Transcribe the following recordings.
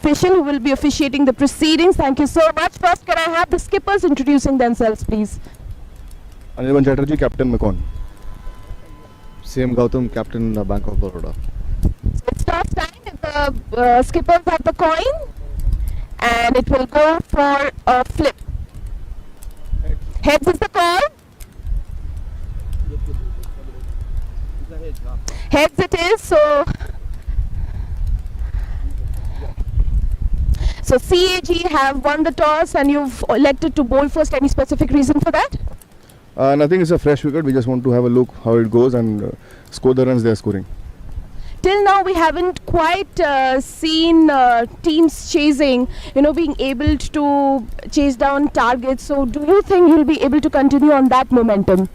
official who will be officiating the proceedings. Thank you so much. First, can I have the skippers introducing themselves, please? Anirban Chatterjee, Captain MECON. CM Gautam, Captain Bank of Baroda. So it starts time if the skippers have the coin, and it will go for a flip. Heads is the call. Heads it is. So CAG have won the toss and you've elected to bowl first. Any specific reason for that? Nothing, it's a fresh wicket. We just want to have a look how it goes and score the runs they are scoring. Till now we haven't quite seen teams chasing, being able to chase down targets. So do you think you'll be able to continue on that momentum?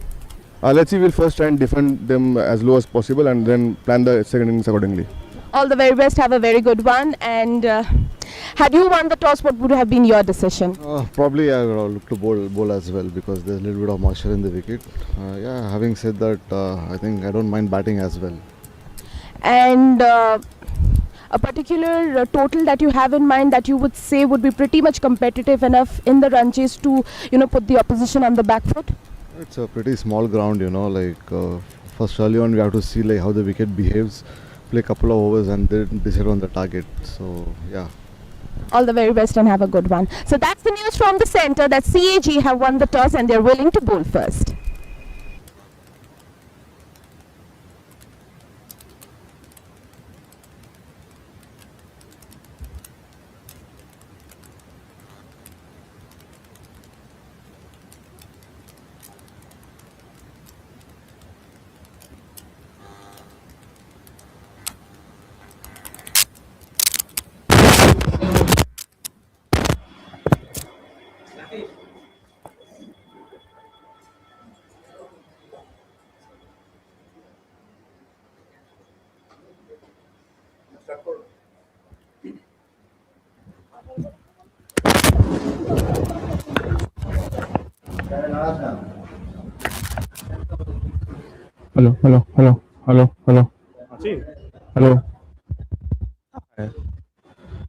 Let's see, we'll first try and defend them as low as possible and then plan the second innings accordingly. All the very best. Have a very good one. And had you won the toss, what would have been your decision? Probably I would look to bowl as well because there's a little bit of moisture in the wicket. Yeah, having said that, I think I don't mind batting as well. And a particular total that you have in mind that you would say would be pretty much competitive enough in the run chase to, put the opposition on the back foot? It's a pretty small ground, first early on we have to see like how the wicket behaves, play a couple of overs and then decide on the target. So, yeah. All the very best and have a good one. So that's the news from the centre that CAG have won the toss and they're willing to bowl first. Hello.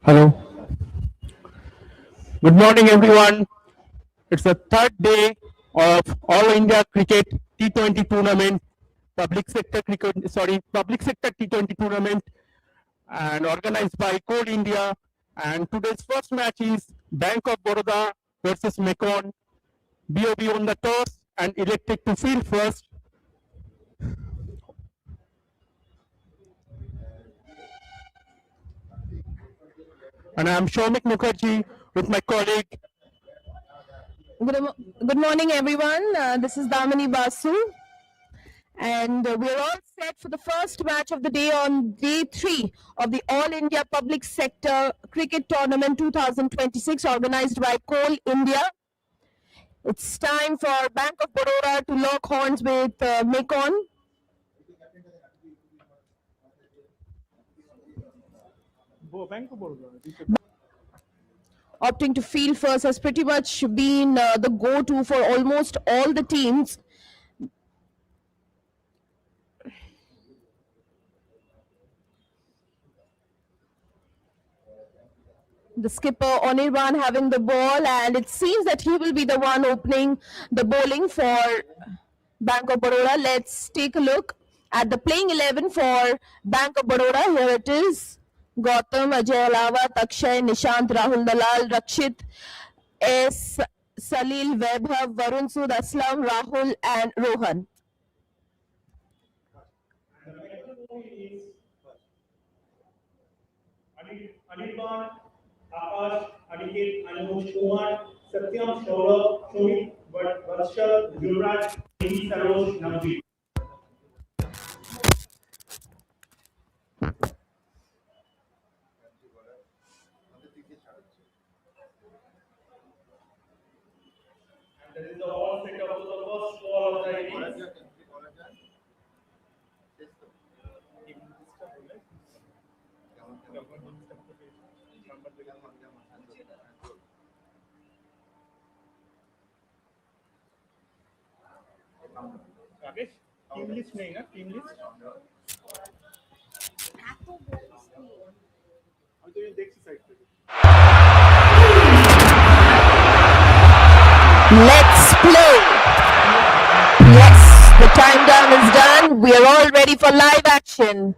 Hello. Good morning, everyone. It's the third day of All India Cricket T20 tournament, public sector T20 tournament, and organized by Coal India. And today's first match is Bank of Baroda versus MECON. BOB won the toss and elected to field first. And I am Shomik Mukherjee with my colleague. Good morning, everyone. This is Damini Basu. And we're all set for the first match of the day on day 3 of the All India Public Sector Cricket Tournament 2026 organized by Coal India. It's time for Bank of Baroda to lock horns with MECON. Opting to field first has pretty much been the go-to for almost all the teams. The skipper Anirban having the ball, and it seems that he will be the one opening the bowling for Bank of Baroda. Let's take a look at the playing 11 for Bank of Baroda. Here it is. Gautam, Ajay Alawa, Takshay, Nishant, Rahul Dalal, Rakshit, S. Salil, Vaibhav, Varun Sood, Aslam, Rahul and Rohan. Anirban, Akash, Aniket, Anush, Kumar, Satyam, Saurabh, Shomik, Varshal, Yuvraj, Amy, Sarosh, Navjeet. And there is the all set up to the first ball of the innings. Rakesh, team list नहीं ना team list अभी तो ये देख side पे Let's play. Yes, the time down is done. We are all ready for live action.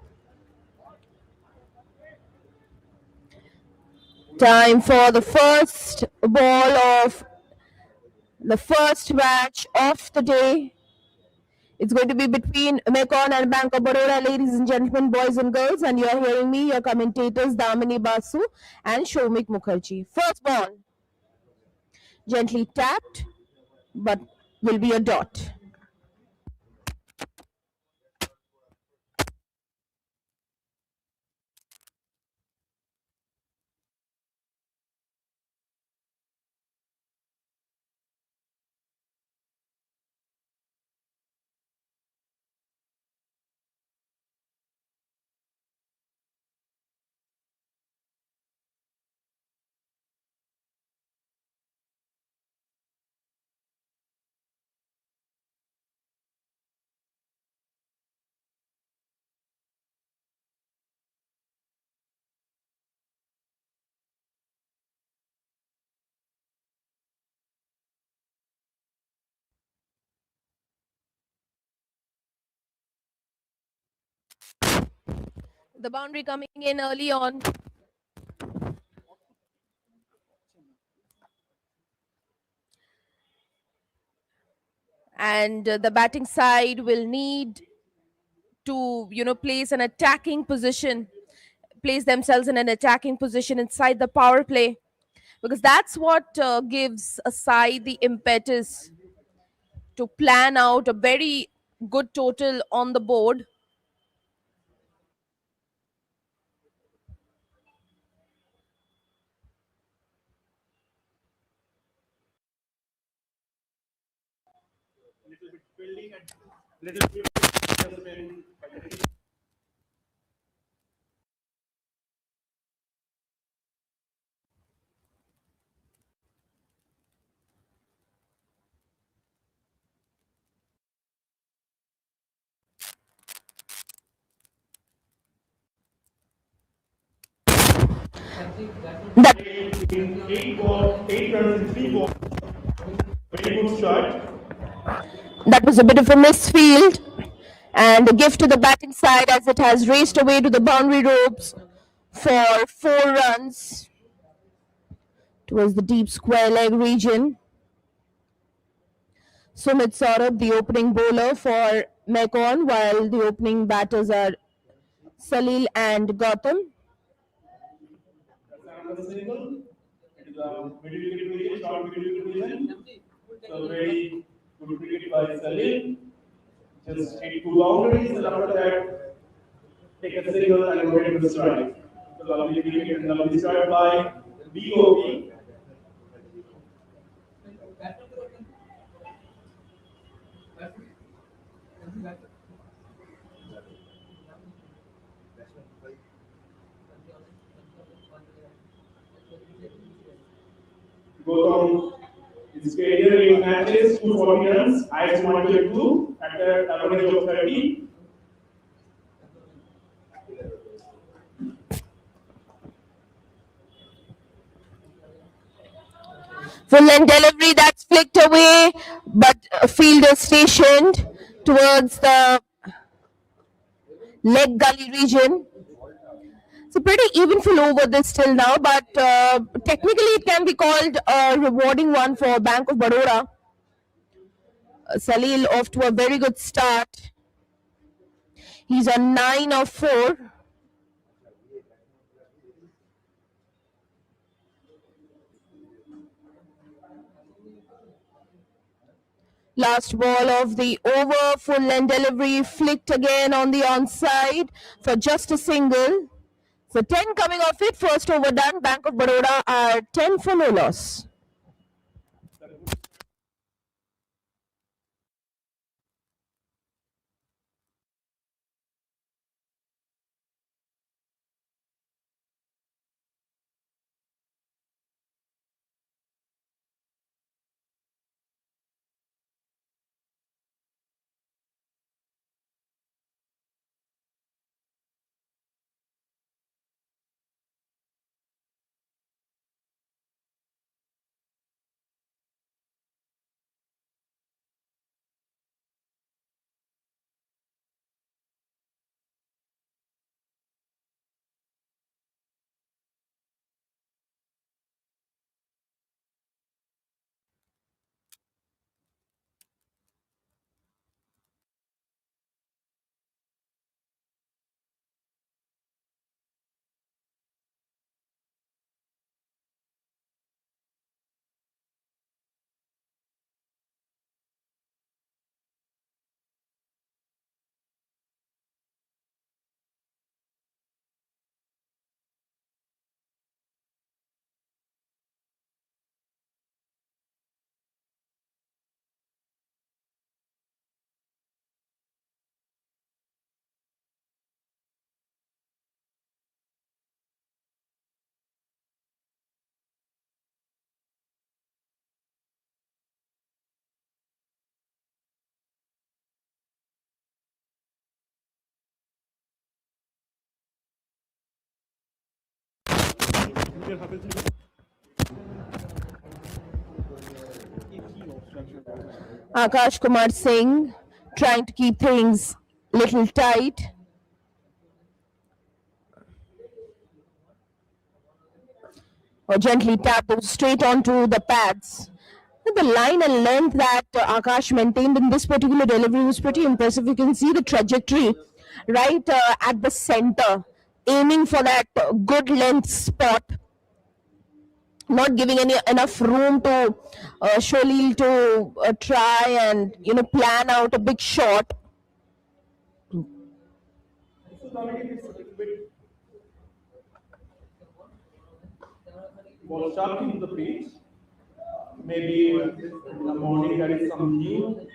Time for the first ball of the first match of the day. It's going to be between Mekon and Bank of Baroda, ladies and gentlemen, boys and girls. And you're hearing me, your commentators, Damini Basu and Shomik Mukherjee. First ball, gently tapped, but will be a dot. The boundary coming in early on. And the batting side will need to, place an attacking position, place themselves in an attacking position inside the power play, because that's what gives a side the impetus to plan out a very good total on the board. Little bit just been That in 8 runs in 3 balls. Very good start. that was a bit of a misfield, and a gift to the batting side as it has raced away to the boundary ropes for 4 runs towards the deep square leg region. Sumit Saurabh, the opening bowler for Mekon, while the opening batters are Salil and Gautam. Another single. It is a middle wicket position, short middle wicket position. So very good cricket by Salil. Just hit 2 boundaries and after that take a single and rotate to the strike. So lovely cricket and lovely start by BOP. Gautam, his career in matches 240 runs, IS 122 at an average of 30. Full length delivery that's flicked away, but a fielder stationed towards the leg gully region. It's a pretty even full over this till now, but technically it can be called a rewarding one for Bank of Baroda. Salil off to a very good start. He's on 9 of 4. Last ball of the over, full length delivery, flicked again on the onside for just a single. So 10 coming off it, first over done. Bank of Baroda are 10 for no loss. Akash Kumar Singh trying to keep things little tight. Or gently tap those straight onto the pads. The line and length that Akash maintained in this particular delivery was pretty impressive. You can see the trajectory right at the center, aiming for that good length spot, not giving enough room to Sholil to try and plan out a big shot. Ball sharp into the pitch. Maybe in the morning there is some new.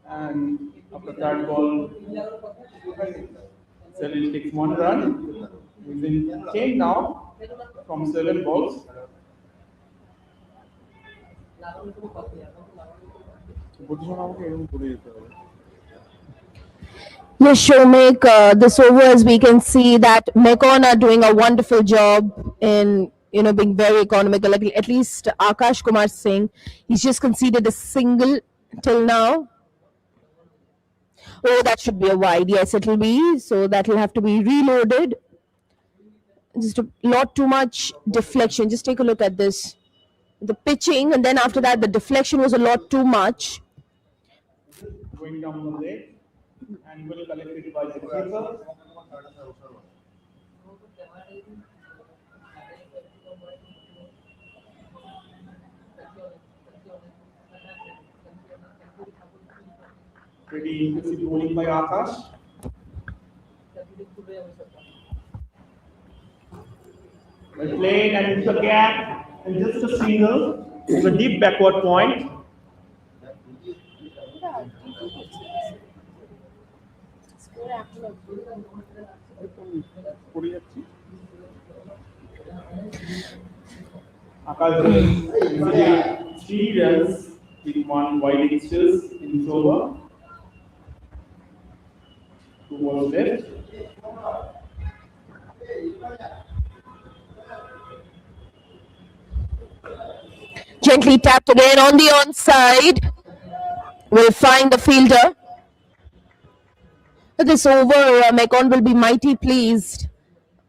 And after that ball, Salil takes 1 run. He's in 10 now from 7 balls. Yes, Showmek, this over, as we can see that MECON are doing a wonderful job in being very economical. At least Akash Kumar Singh, he's just conceded a single till now. Oh, that should be a wide. Yes, it will be. So that will have to be reloaded. Just a lot too much deflection. Just take a look at this. The pitching, and then after that, the deflection was a lot too much. Going down the leg and well collected by the keeper. Pretty impressive bowling by Akash. Well played and into the gap and just a single to the deep backward point. Akash 3 runs with 1 wide extras in this over. 2 balls left. Gently tapped again on the onside. Will find the fielder. This over, MECON will be mighty pleased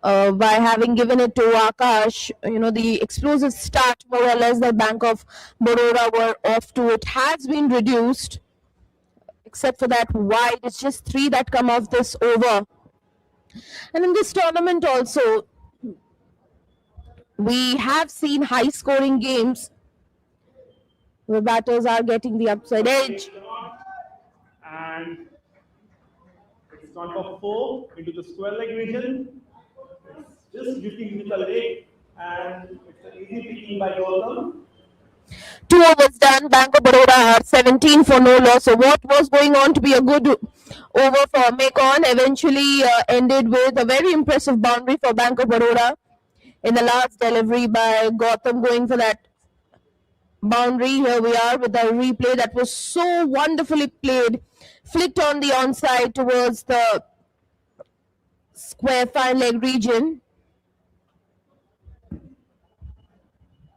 by having given it to Akash. The explosive start, more or less, that Bank of Baroda were off to. It has been reduced, except for that wide. It's just 3 that come off this over. And in this tournament also, we have seen high-scoring games where batters are getting the upside edge. And it's not for 4 into the square leg region. It's just lifting with the leg, and it's an easy picking by Gautam. 2 overs done. Bank of Baroda are 17 for no loss. So what was going on to be a good over for MECON eventually ended with a very impressive boundary for Bank of Baroda in the last delivery by Gautam, going for that boundary. Here we are with the replay that was so wonderfully played, flicked on the onside towards the square fine leg region.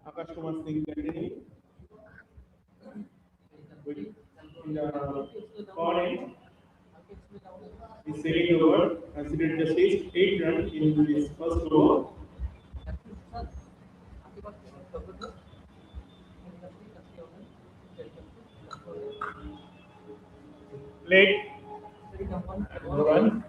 Akash Kumar Singh continuing with the corner. His second over considered just 8 runs in his first over. Late run.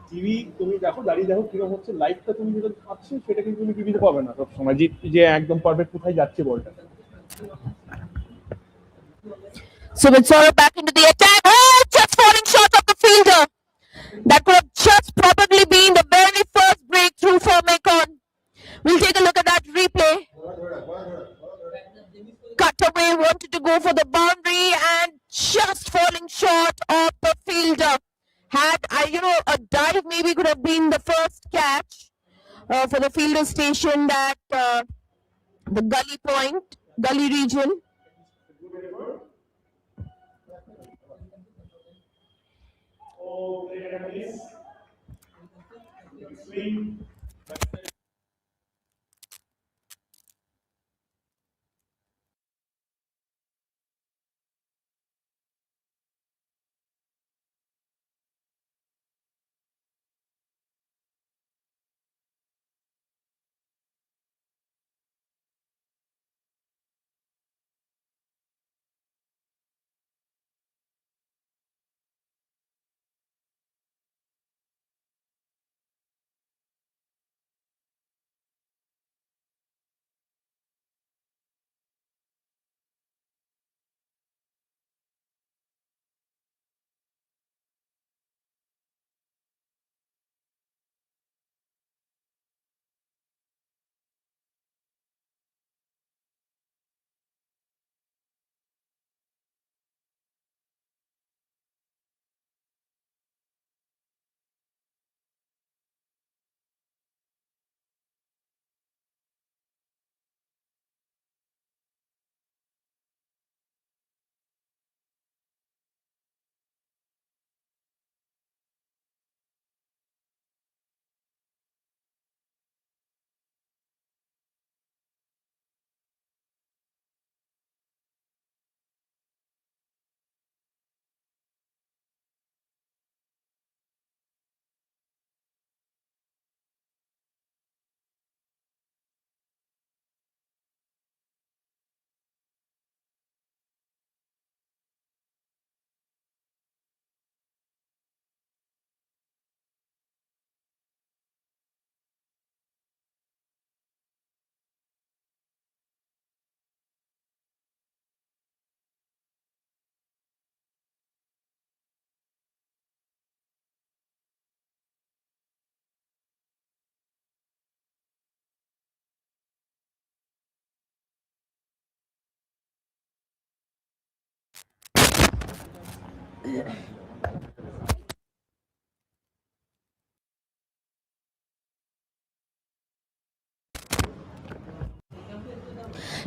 TV তুমি দেখো, দাঁড়িয়ে দেখো কিরকম হচ্ছে, লাইভটা তুমি যেটা পাচ্ছ সেটা কিন্তু তুমি টিভিতে পাবে না সব সময়, যে একদম পারফেক্ট কোথায় যাচ্ছে বলটা। So it's all back into the attack. Oh, just falling short of the fielder. That could have just probably been the very first breakthrough for MECON. We'll take a look at that replay. Cut away, wanted to go for the boundary and just falling short of the fielder. Had a dive maybe could have been the first catch, for the fielder stationed at the gully region. Oh, play and a miss. Good swing.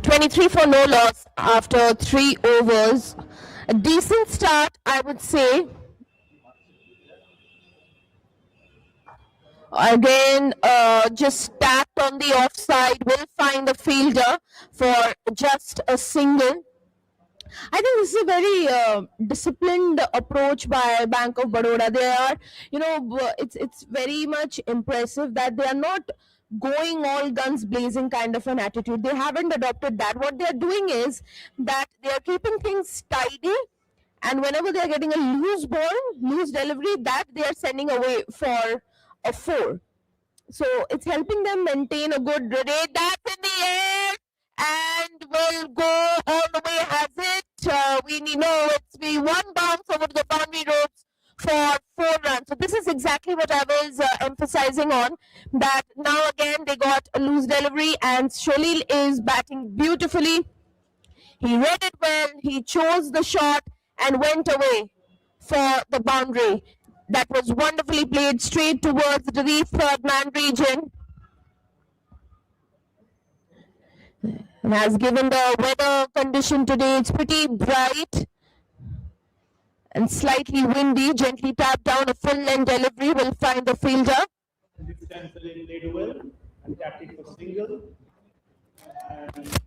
23 for no loss after 3 overs. A decent start, I would say. Again, just tapped on the offside, will find the fielder for just a single. I think this is a very disciplined approach by Bank of Baroda. They are, it's very much impressive that they are not going all guns blazing kind of an attitude. They haven't adopted that. What they are doing is that they are keeping things tidy, and whenever they are getting a loose ball, loose delivery, that they are sending away for a four. So it's helping them maintain a good rate. That's in the air and will go all the way. Has it? We know it's be one bounce over the boundary ropes for 4 runs. So this is exactly what I was emphasizing on. That now again they got a loose delivery and Sholil is batting beautifully. He read it well. He chose the shot and went away for the boundary. That was wonderfully played straight towards the third man region. And as given the weather condition today, it's pretty bright and slightly windy. Gently tapped down, a full length delivery will find the fielder. This time Salim played well and tapped it for single. And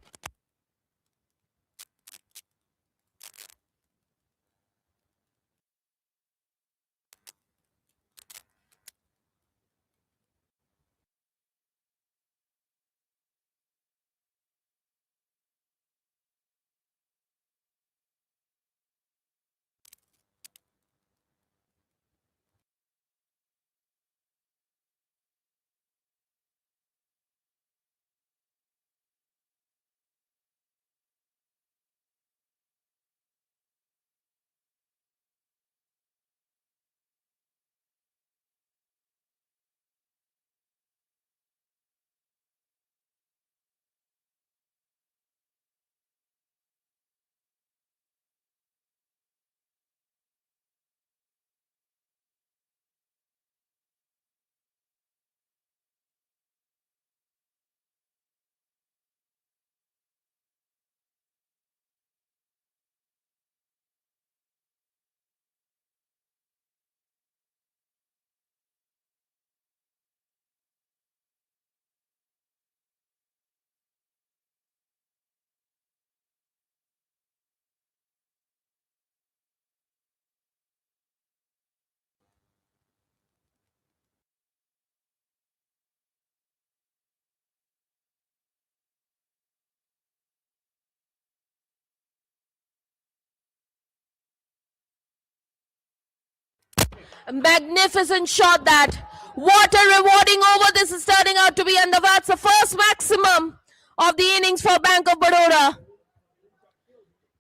A magnificent shot that. What a rewarding over this is turning out to be, and that's the first maximum of the innings for Bank of Baroda.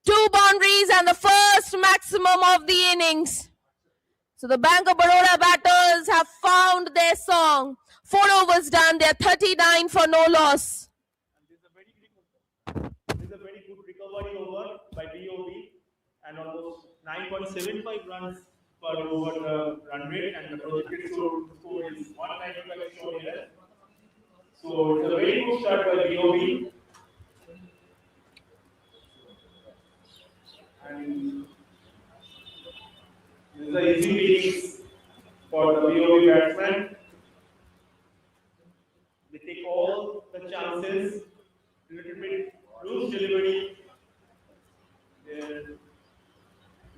2 boundaries and the first maximum of the innings. So the Bank of Baroda batters have found their song. 4 overs done. They're 39 for no loss. This is a very good recovery over by BOB and almost 9.75 runs per over run rate, and the projected score is 195 shown here. So it's a very good start by BOB. And this is the easy innings for the BOB batsman. They take all the chances, little bit loose delivery. They're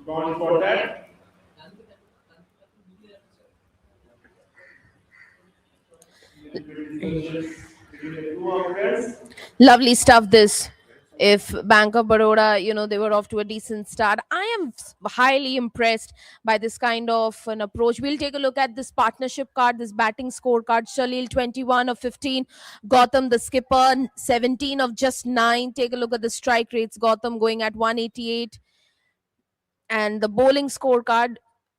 gone for that. Lovely stuff this. If Bank of Baroda, they were off to a decent start. I am highly impressed by this kind of an approach. We'll take a look at this partnership card, this batting scorecard. Shalil 21 of 15, Gautam the skipper 17 of just 9. Take a look at the strike rates. Gautam going at 188. And the bowling scorecard,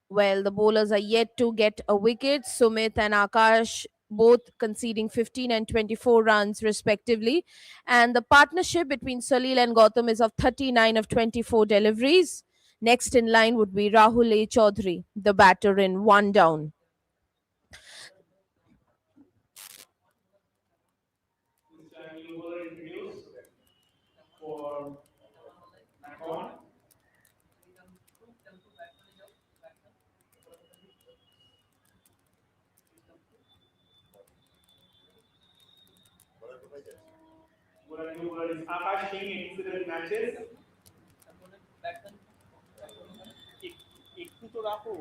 well, the bowlers are yet to get a wicket. Sumit and Akash both conceding 15 and 24 runs respectively. And the partnership between Salil and Gautam is of 39 of 24 deliveries. Next in line would be Rahul A. Chaudhary, the batter in 1 down. For Macon. Akash Singh incident matches. একটু তো রাখো।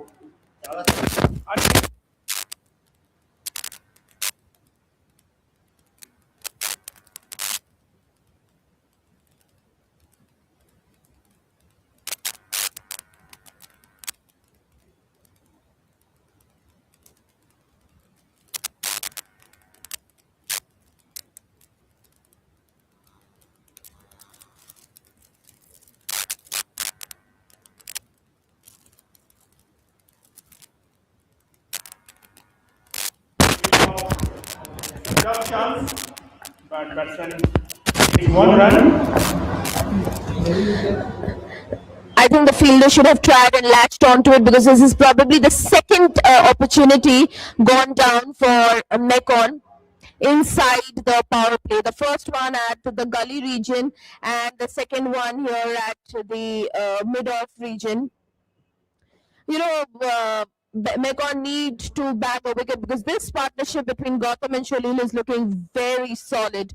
Tough chance, but batsman take 1 run. I think the fielder should have tried and latched onto it, because this is probably the second opportunity gone down for Mecon inside the power play. The first one at the gully region, and the second one here at the mid-off region. Mecon need to bag a wicket, because this partnership between Gautam and Shalil is looking very solid.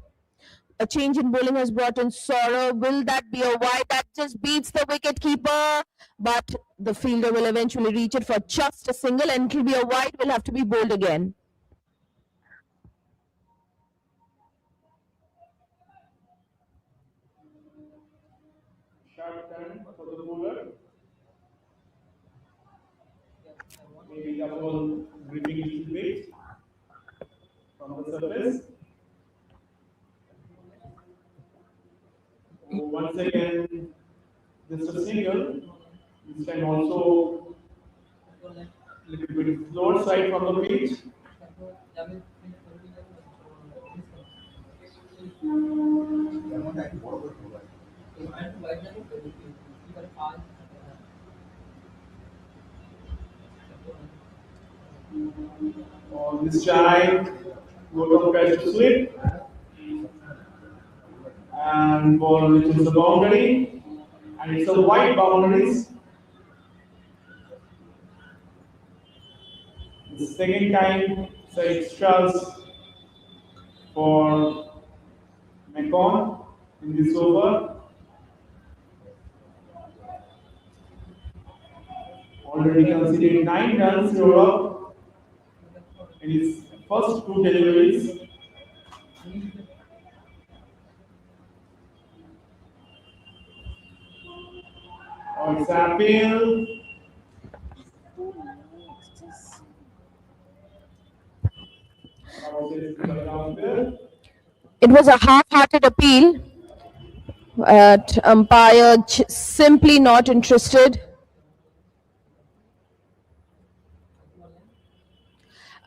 A change in bowling has brought in Saurabh. Will that be a wide? That just beats the wicket keeper, but the fielder will eventually reach it for just a single, and it will be a wide. Will have to be bowled again. Sharp turn for the bowler. Maybe the ball gripping a little bit from the surface. So once again, just a single. This time also a little bit lower side from the pitch. On this time, Gautam tries to slip and ball reaches the boundary, and it's a wide boundaries. The second time, so extras for Macon in this over. Already considered 9 runs in Europe in his first 2 deliveries. It's appeal. says to the umpire. It was a half-hearted appeal. Umpire simply not interested.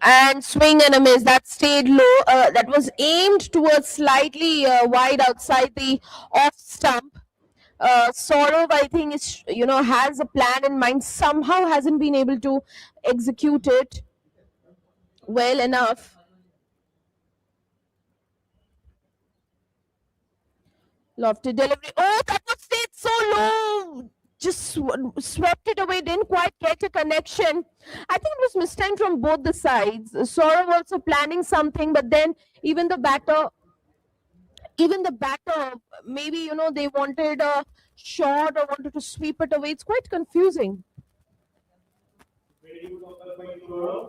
And swing and a miss. That stayed low. That was aimed towards slightly wide outside the off stump. Saurav, I think, is has a plan in mind. Somehow hasn't been able to execute it well enough. Lofted delivery. Oh, that was stayed so low. Just swept it away. Didn't quite get a connection. I think it was mistimed from both the sides. Saurav also planning something, but then even the batter, maybe they wanted a shot or wanted to sweep it away. It's quite confusing. Very good umpire by Saurav.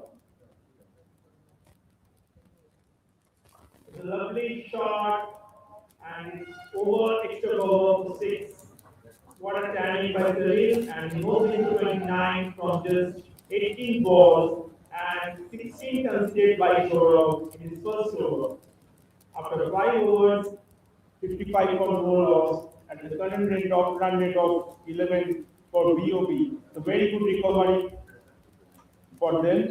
It's a lovely shot and it's over extra cover for 6. What a challenge by Khalil and no 29 from just 18 balls and 16 conceded by Saurav in his first over. After 5 overs, 55 for no loss at the current run rate of 11 for BOP. A very good recovery for them.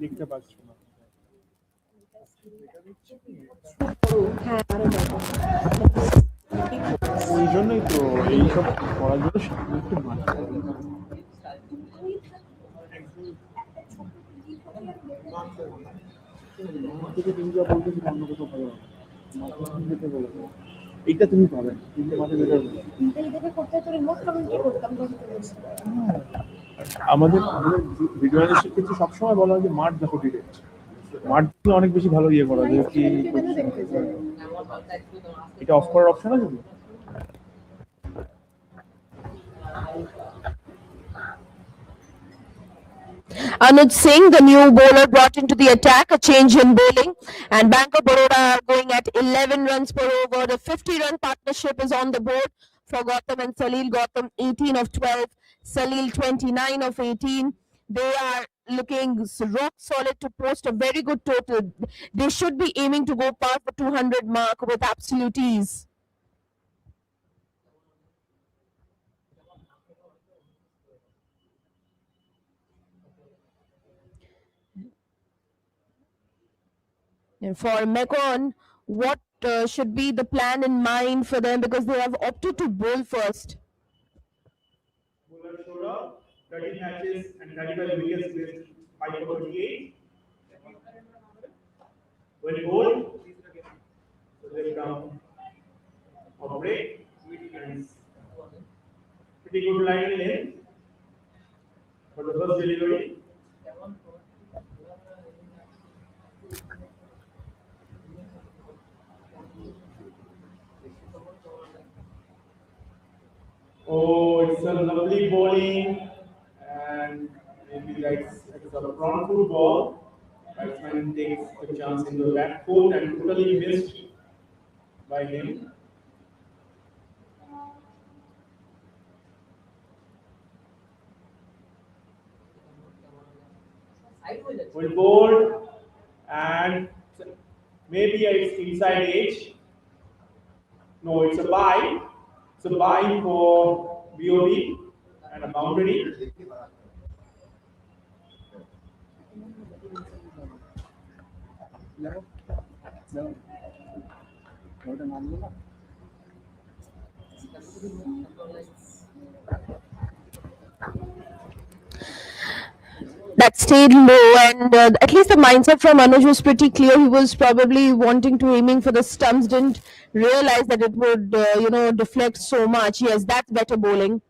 দেখতে পাচ্ছ না ওই জন্যই তো এইসব করার জন্য একটু এইটা তুমি পাবে আমাদের ভিডিও অ্যানালিস্টের ক্ষেত্রে সবসময় বলা হয় যে মাঠ দেখো ডিরেক্ট মাঠ দিয়ে অনেক বেশি ভালো ইয়ে করা যায় কি এটা অফ করার অপশন আছে কি Anuj Singh, the new bowler, brought into the attack, a change in bowling, and Bank of Baroda are going at 11 runs per over. The 50-run partnership is on the board for Gautam and Salil. Gautam 18 of 12, Salil 29 of 18. They are looking rock solid to post a very good total. They should be aiming to go past the 200 mark with absolute ease. And for Mecon, what should be the plan in mind for them because they have opted to bowl first? Bowler Saurav, 13 matches and 35 wickets with 5 for 38. When bowled, so they come off break. And pretty good line in length for the first delivery. Oh, it's a lovely bowling, and maybe it's a front foot ball. Batsman takes the chance in the back foot and totally missed by him. Well bowled, and maybe it's inside edge. No, it's a bye. It's a bye for BOB and a boundary. That stayed low, and at least the mindset from Anuj was pretty clear. He was probably wanting to aiming for the stumps, didn't realize that it would, deflect so much. Yes, that's better bowling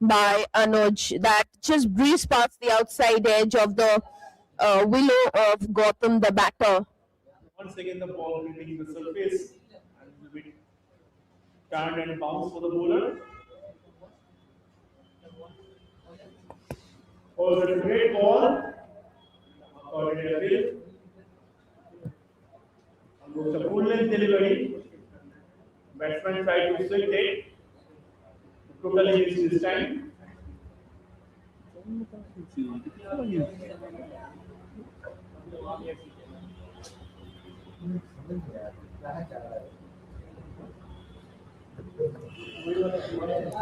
by Anuj. That just breezed past the outside edge of the willow of Gautam, the batter. Once again, the ball hitting the surface and will be turned and bounced for the bowler. Oh, it's a great ball. It's a full length delivery. Batsman tried to swing it. Totally missed this time.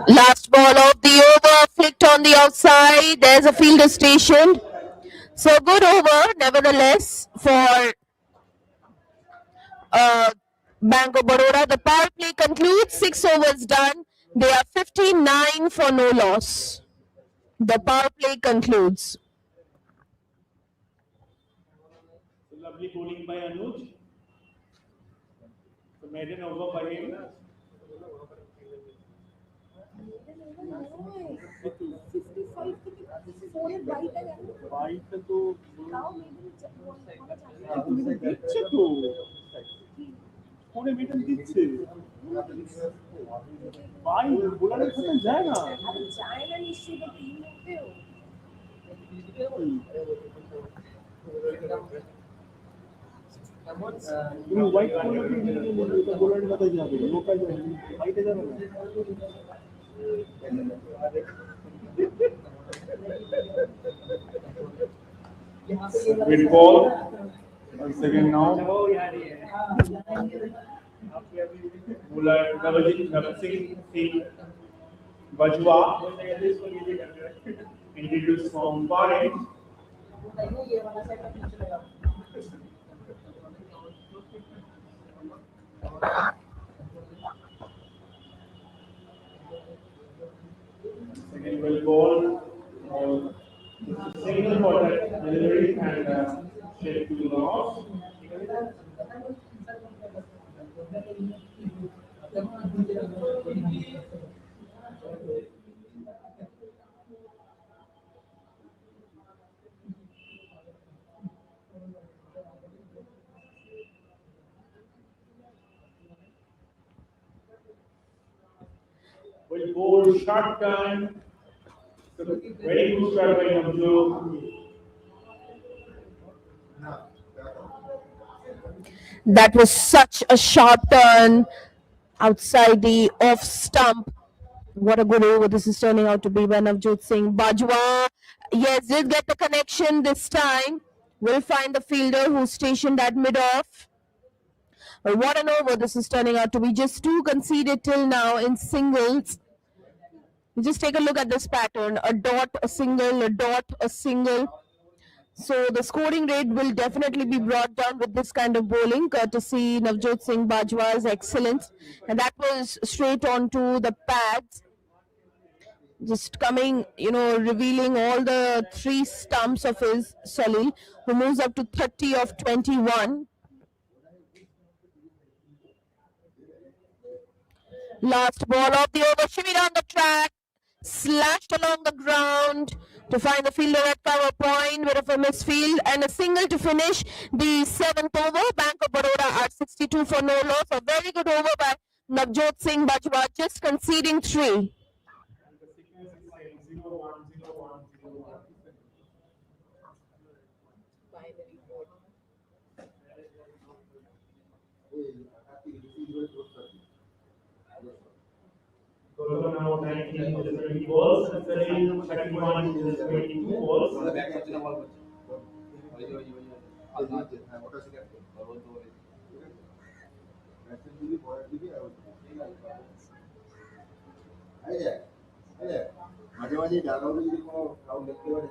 Last ball of the over, flicked on the outside. There's a fielder stationed. So good over, nevertheless, for Bank of Baroda. The power play concludes. 6 overs done. They are 59 for no loss. The power play concludes. So lovely bowling by Anuj. So maiden over by him. White to দিচ্ছে তো পরে medal দিচ্ছে ভাই বোলারের সাথে যায় না তুমি white বোলারের সাথে যাবে লোকাল যাবে হোয়াইটে যাবে না Good ball. Once again now. Bowler Navajit Singh Bajwa introduced from far end. Second well ball. Single for that delivery and straight to the loss. Well ball, short turn. Very good start by Navjot. That was such a sharp turn outside the off stump. What a good over this is turning out to be by Navjot Singh Bajwa. Yes, did get the connection this time. We'll find the fielder who's stationed at mid-off. What an over this is turning out to be. Just 2 conceded till now in singles. Just take a look at this pattern. A dot, a single, a dot, a single. So the scoring rate will definitely be brought down with this kind of bowling, courtesy Navjot Singh Bajwa's excellence. And that was straight onto the pads. Just coming, revealing all the 3 stumps of his Salil, who moves up to 30 of 21. Last ball of the over, shimmy down the track, slashed along the ground to find the fielder at cover point, bit of a misfield, and a single to finish the 7th over. Bank of Baroda are 62 for no loss. A very good over by Navjot Singh Bajwa, just conceding 3. Kolkata now 19 is 20 balls, and Salil 31 is 22 balls. মাঝে মাঝে ডানহাতে যদি কোনো crowd দেখতে পারে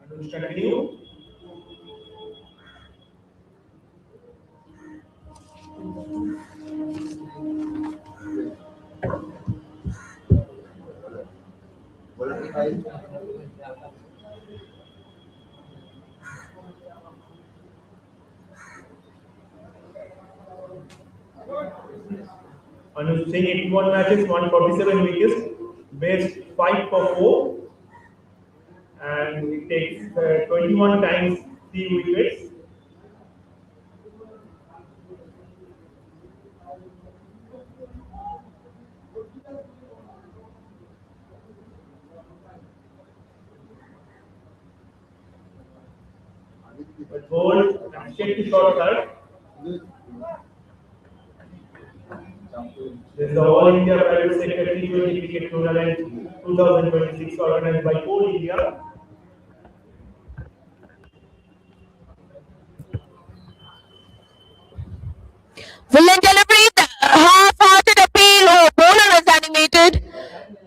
Continue. Anuj Singh 81 matches, 147 wickets, best 5 for 4, and it takes 21 times 3 wickets. But hold and check the short third. There's the All India Private Sector T20 Cricket Tournament 2026 organized by Coal India. Villain delivery, the half-hearted appeal. Oh, bowler is animated.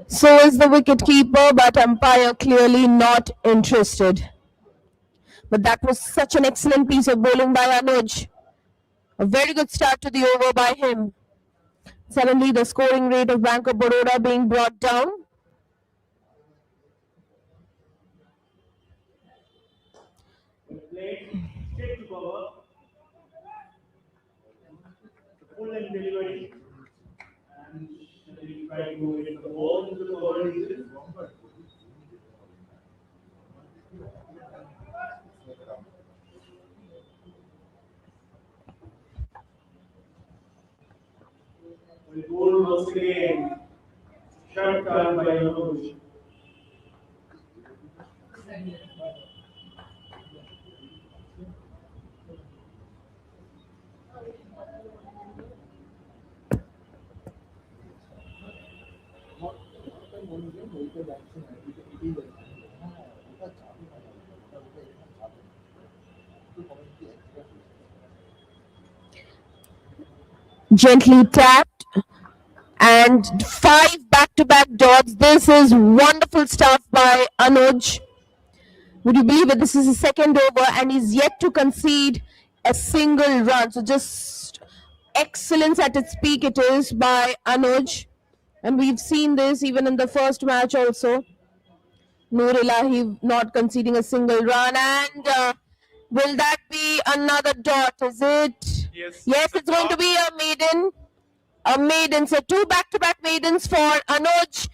So is the wicket keeper, but umpire clearly not interested. But that was such an excellent piece of bowling by Anuj. A very good start to the over by him. Suddenly, the scoring rate of Bank of Baroda being brought down. Played straight to cover. Full and delivery. And he tried to hit the ball into the cover region. The goal once again shut down by Anuj. Gently tapped and 5 back-to-back dots. This is wonderful stuff by Anuj. Would you believe it? This is his second over and he's yet to concede a single run. So just excellence at its peak it is by Anuj. And we've seen this even in the first match also. Noor Ilahi not conceding a single run. And will that be another dot? Is it? Yes. Yes, it's going to be a maiden. A maiden. So 2 back-to-back maidens for Anuj.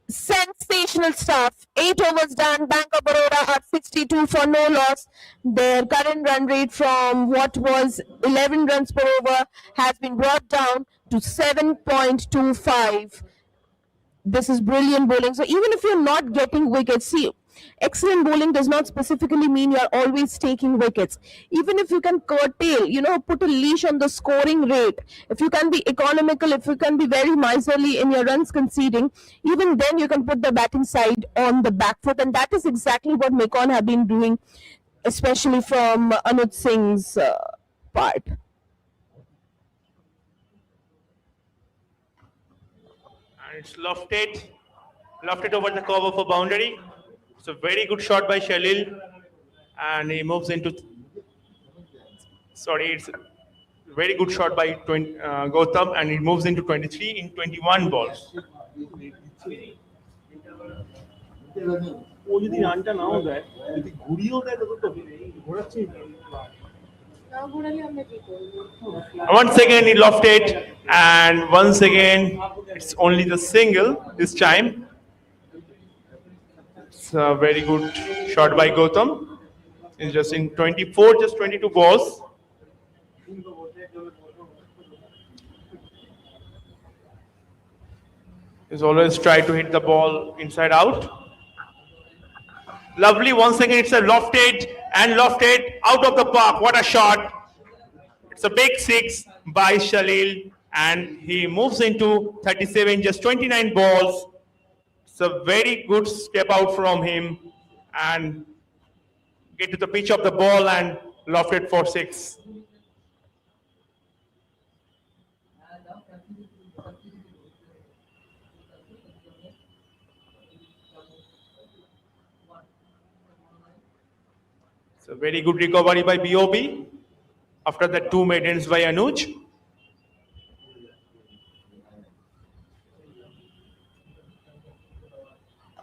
Sensational stuff. 8 overs done. Bank of Baroda at 62 for no loss. Their current run rate from what was 11 runs per over has been brought down to 7.25. This is brilliant bowling. So even if you're not getting wickets, see, excellent bowling does not specifically mean you're always taking wickets. Even if you can curtail, put a leash on the scoring rate, if you can be economical, if you can be very miserly in your runs conceding, even then you can put the batting side on the back foot. And that is exactly what MECON have been doing, especially from Anuj Singh's part. And it's lofted over the cover for boundary. It's a very good shot by Shalil, and he moves into. It's a very good shot by Gautam, and he moves into 23 in 21 balls. ও যদি রানটা নাও দেয় যদি ঘুরিয়েও দেয় তখন তো ঘোরাচ্ছি Once again he lofted, and once again it's only the single this time. It's a very good shot by Gautam. It's just in 22 balls. He's always try to hit the ball inside out. Lovely, once again it's a lofted out of the park. What a shot. It's a big 6 by Shalil, and he moves into 37, just 29 balls. It's a very good step out from him, and get to the pitch of the ball and lofted for 6. It's a very good recovery by BOB after the 2 maidens by Anuj.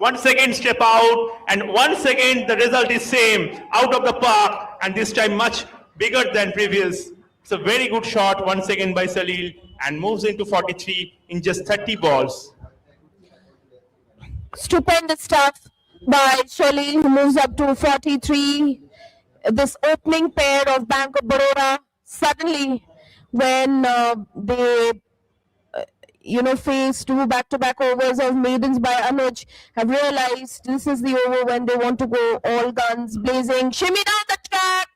Once again step out, and once again the result is same, out of the park, and this time much bigger than previous. It's a very good shot once again by Salil, and moves into 43 in just 30 balls. Stupendous stuff by Shalil, who moves up to 43. This opening pair of Bank of Baroda, suddenly when they face 2 back-to-back overs of maidens by Anuj, have realized this is the over when they want to go all guns blazing. Shimmy down the track.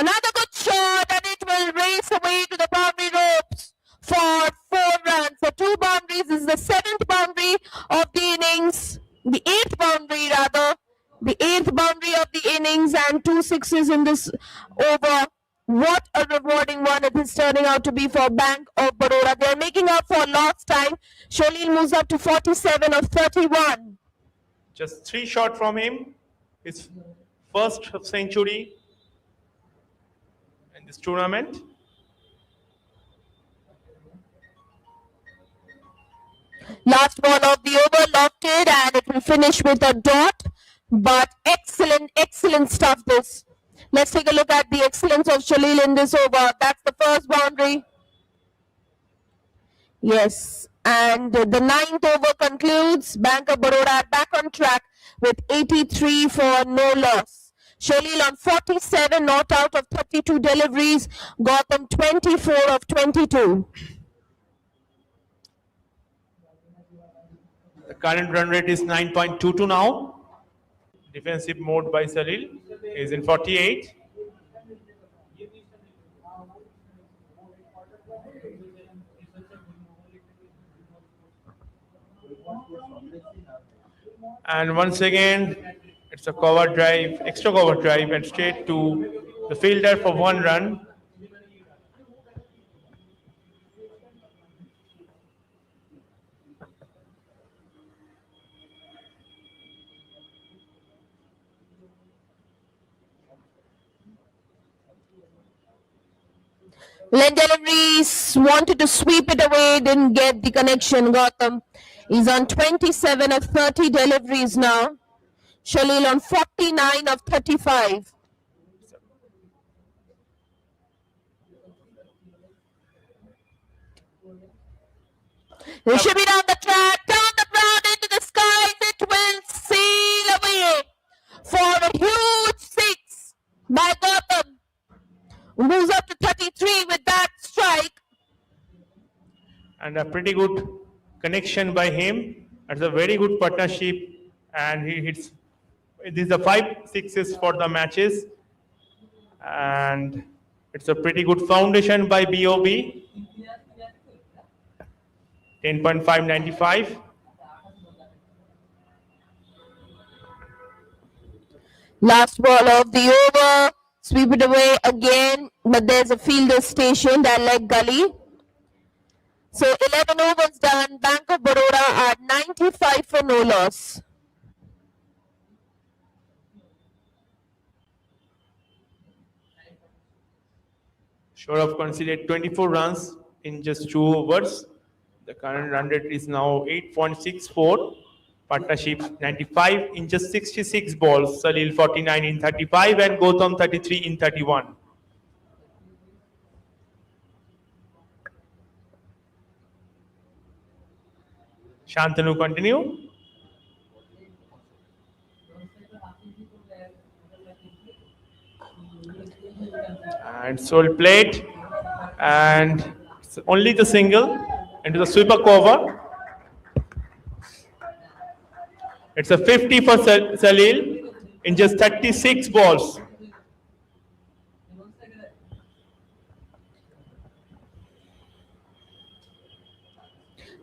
Another good shot, and it will race away to the boundary ropes for 4 runs. So 2 boundaries. This is the 7th boundary of the innings, the 8th boundary rather, the 8th boundary of the innings, and 2 sixes in this over. What a rewarding one it is turning out to be for Bank of Baroda. They are making up for lost time. Sholil moves up to 47 of 31. Just 3 short from him. His first century in this tournament. Last ball of the over, lofted, and it will finish with a dot. But excellent, excellent stuff this. Let's take a look at the excellence of Sholil in this over. That's the first boundary. Yes, and the 9th over concludes. Bank of Baroda back on track with 83 for no loss. Sholil on 47, not out of 32 deliveries. Gotham 24 of 22. The current run rate is 9.22 now. Defensive mode by Salil is in 48. And once again, it's a cover drive, extra cover drive, and straight to the fielder for 1 run. Len deliveries wanted to sweep it away, didn't get the connection. Gotham is on 27 of 30 deliveries now. Sholil on 49 of 35. It should be down the track, down the ground, into the skies. It will sail away for a huge 6 by Gotham. Moves up to 33 with that strike. And a pretty good connection by him. It's a very good partnership, and he hits. These are 5 sixes for the matches, and it's a pretty good foundation by BOB. 10.595. Last ball of the over. Sweep it away again, but there's a fielder stationed at leg gully. So 11 overs done. Bank of Baroda are 95 for no loss. Short of conceded 24 runs in just 2 overs. The current run rate is now 8.64. Partnership 95 in just 66 balls. Salil 49 in 35 and Gautam 33 in 31. Shantanu continue. And Sol played, and it's only the single into the sweeper cover. It's a 50 for Salil in just 36 balls.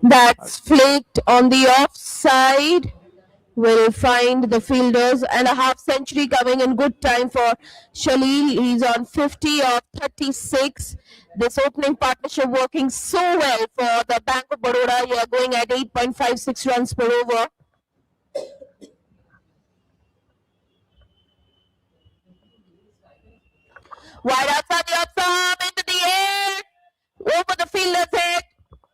That's flaked on the offside. Will find the fielders, and a half century coming in good time for Sholil. He's on 50 of 36. This opening partnership working so well for the Bank of Baroda. You are going at 8.56 runs per over. Wide outside the off into the air, over the fielder's head.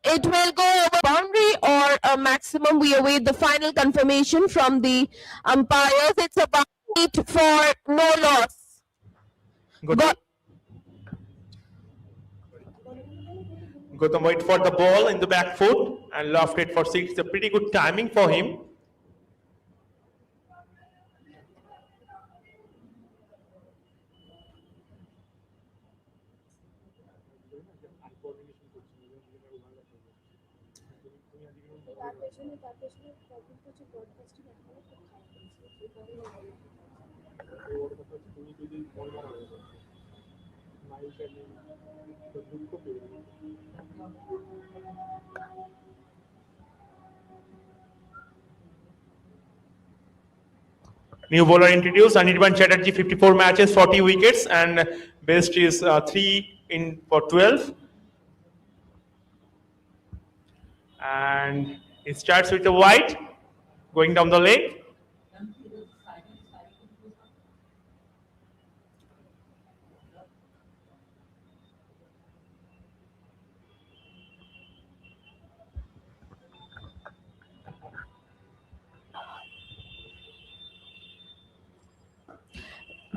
It will go over boundary or a maximum. We await the final confirmation from the umpires. It's about 8 for no loss. Gautam wait for the ball in the back foot and lofted for 6. It's a pretty good timing for him. New bowler introduced, Anirban Chatterjee, 54 matches, 40 wickets, and best is 3 in for 12. And it starts with a wide, going down the leg.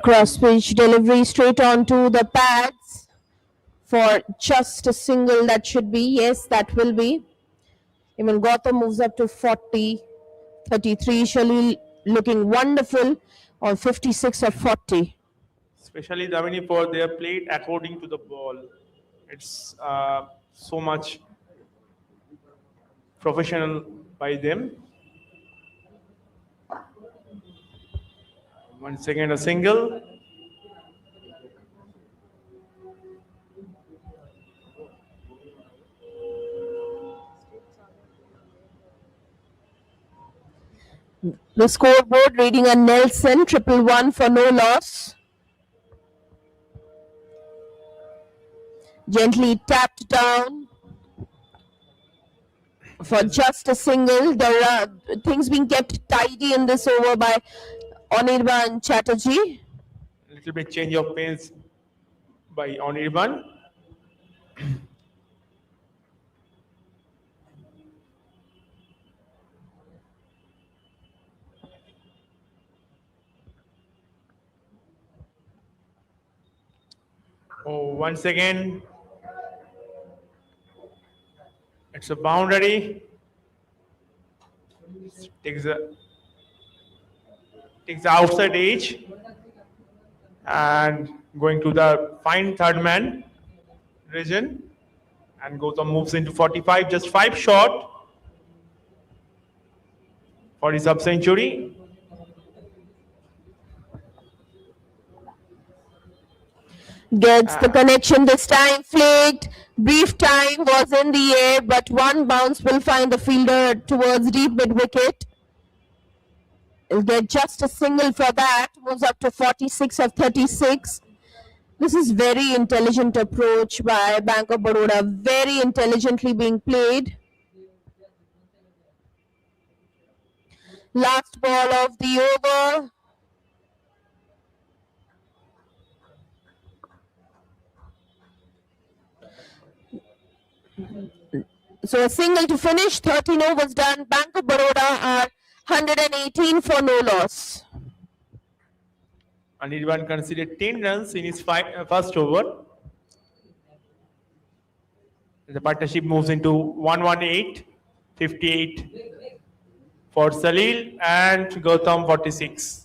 Cross pitch delivery straight onto the pads for just a single. That should be, yes, that will be. Even Gautam moves up to 40, 33. Shalil looking wonderful on 56 of 40. Especially Damini for their played according to the ball. It's so much professional by them. Once again a single. The scoreboard reading a Nelson, 111 for no loss. Gently tapped down for just a single. There are things being kept tidy in this over by Anirban Chatterjee. A little bit change of pace by Anirban. Oh, once again, it's a boundary. Takes the outside edge and going to the fine third man region, and Gautam moves into 45, just 5 short for his sub century. Gets the connection this time, flicked. Brief time was in the air, but one bounce will find the fielder towards deep mid wicket. He'll get just a single for that. Moves up to 46 of 36. This is very intelligent approach by Bank of Baroda. Very intelligently being played. Last ball of the over. So a single to finish, 13 overs done. Bank of Baroda are 118 for no loss. Anirban conceded 10 runs in his first over. The partnership moves into 118, 58 for Salil and Gautam 46.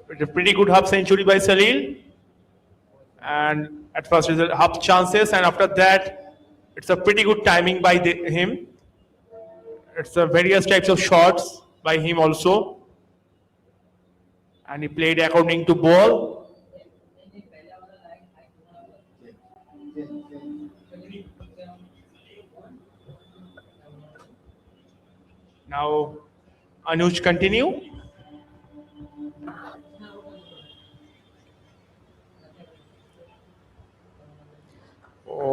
It's a pretty good half century by Salil, and at first it's a half chances, and after that it's a pretty good timing by him. It's a various types of shots by him also, and he played according to ball. Now Anuj continue.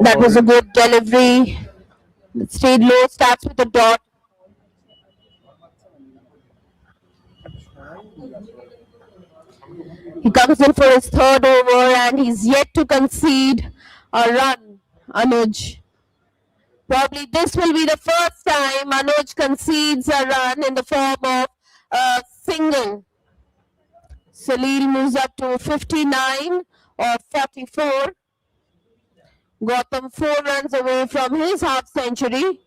That was a good delivery. It stayed low, starts with a dot. He comes in for his third over and he's yet to concede a run, Anuj. Probably this will be the first time Anuj concedes a run in the form of a single. Salil moves up to 59 or 44. Gautam 4 runs away from his half century.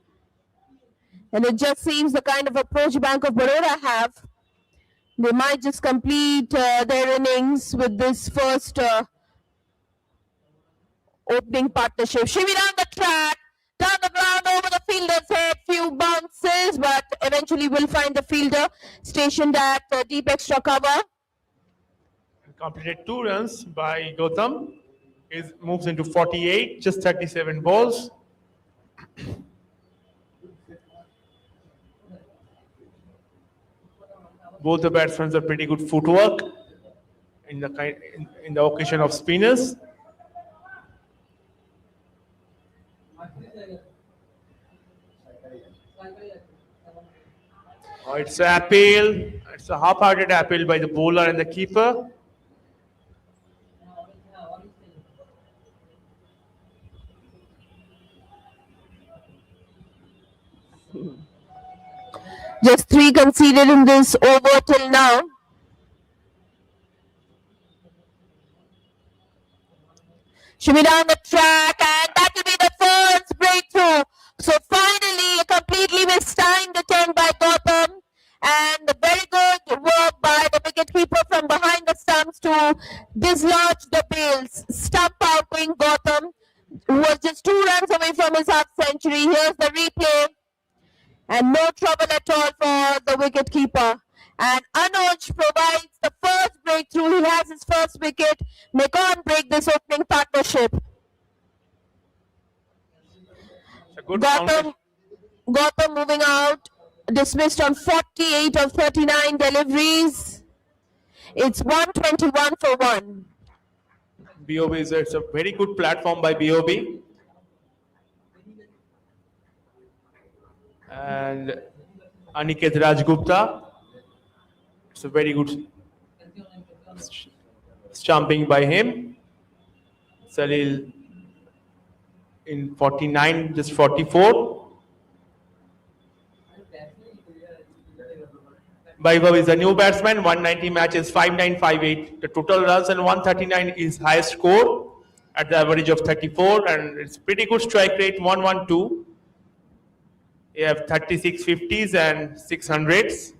And it just seems the kind of approach Bank of Baroda have. They might just complete their innings with this first opening partnership. Shimmy down the track, down the ground, over the fielder's head, few bounces, but eventually will find the fielder stationed at deep extra cover. Completed 2 runs by Gautam. He moves into 48, just 37 balls. Both the batsmen have pretty good footwork in the occasion of spinners. Oh, it's an appeal. It's a half-hearted appeal by the bowler and the keeper. Just 3 conceded in this over till now. Shimmy down the track, and that will be the first breakthrough. So finally, a completely mistimed attempt by Gautam, and very good work by the wicketkeeper from behind the stumps to dislodge the bails. Stump outing Gautam, who was just 2 runs away from his half century. Here's the replay, and no trouble at all for the wicketkeeper. And Anuj provides the first breakthrough. He has his first wicket. MECON break this opening partnership. It's a good Gautam moving out, dismissed on 48 of 39 deliveries. It's 121 for 1. BOB it's a very good platform by BOB. And Aniket Rajgupta. It's a very good stumping by him. Salil in 49, just 44. Vaibhav is a new batsman, 190 matches, 5958. The total runs and 139 is highest score at the average of 34, and it's pretty good strike rate, 112. You have 36 50s and 600s.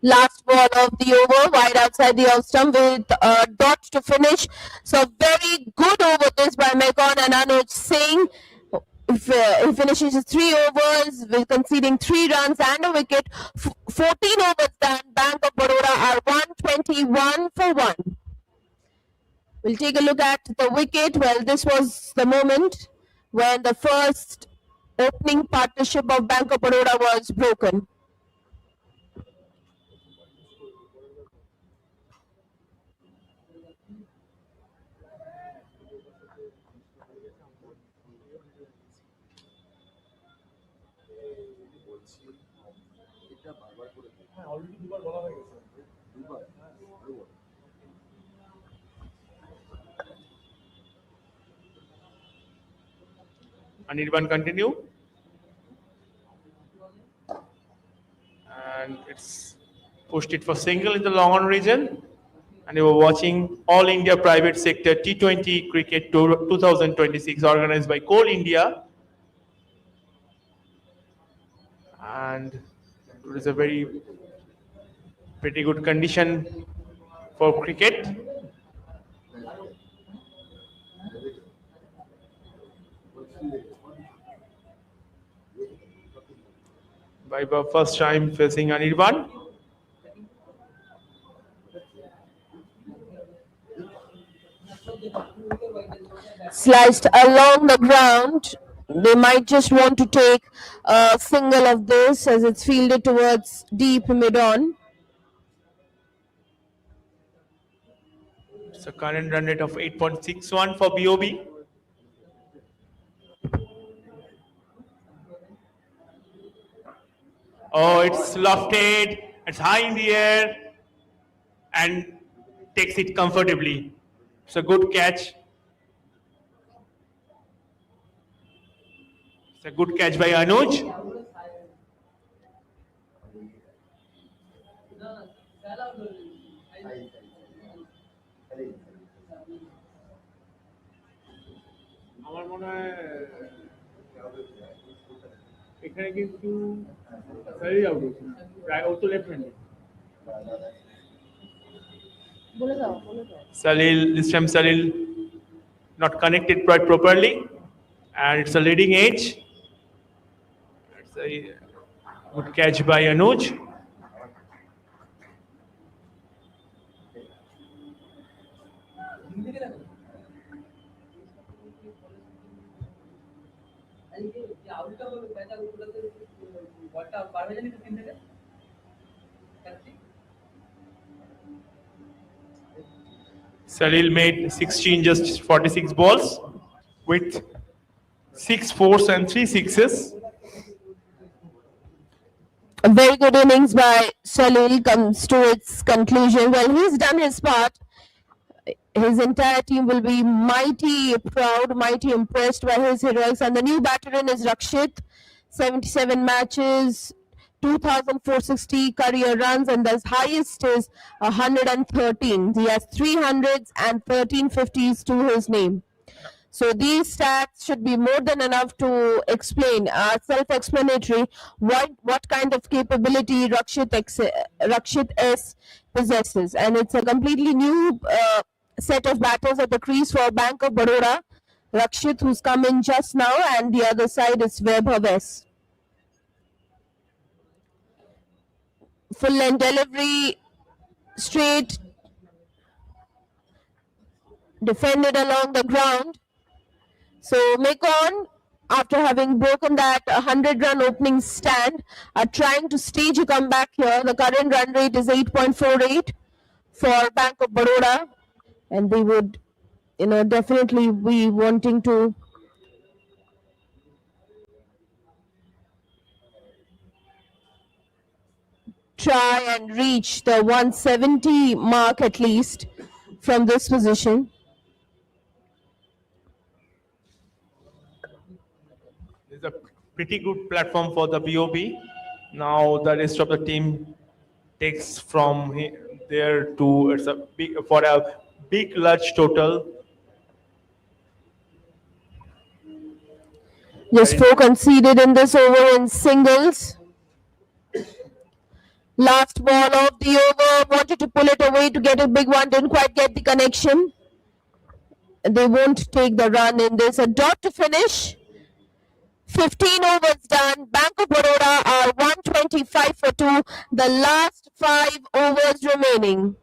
Last ball of the over, wide outside the off stump with a dot to finish. So very good over this by MECON, and Anuj Singh. He finishes his 3 overs with conceding 3 runs and a wicket. 14 overs done. Bank of Baroda are 121 for 1. We'll take a look at the wicket. Well, this was the moment when the first opening partnership of Bank of Baroda was broken. Anirban continue. And it's pushed it for single in the long on region. And you were watching All India Private Sector T20 Cricket Tour 2026 organized by Coal India. And it is a pretty good condition for cricket. Vaibhav first time facing Anirban. Sliced along the ground. They might just want to take a single of this as it's fielded towards deep mid-on. It's a current run rate of 8.61 for BOB. Oh, it's lofted, it's high in the air, and takes it comfortably. It's a good catch. It's a good catch by Anuj. আমার মনে হয় এখানে কিন্তু side out হচ্ছে না প্রায় ও তো left হ্যান্ডে Salil, this time Salil not connected quite properly, and it's a leading edge. It's a good catch by Anuj. Salil made 16 just 46 balls with 6 fours and 3 sixes. A very good innings by Salil comes to its conclusion. Well, he's done his part. His entire team will be mighty proud, mighty impressed by his heroics. And the new batter in is Rakshit, 77 matches, 2,460 career runs, and the highest is 113. He has 300s and 13 50s to his name. So these stats should be more than enough to explain, self-explanatory, what kind of capability Rakshit S possesses. And it's a completely new set of batters at the crease for Bank of Baroda. Rakshit, who's come in just now, and the other side is Vaibhav S. Full length delivery, straight, defended along the ground. So Mecon, after having broken that 100-run opening stand, are trying to stage a comeback here. The current run rate is 8.48 for Bank of Baroda, and they would, definitely be wanting to try and reach the 170 mark at least from this position. It's a pretty good platform for the BOB. Now the rest of the team takes from there to it's a big large total. Just 4 conceded in this over in singles. Last ball of the over, wanted to pull it away to get a big one, didn't quite get the connection. They won't take the run in this. A dot to finish. 15 overs done. Bank of Baroda are 125 for 2. The last 5 overs remaining.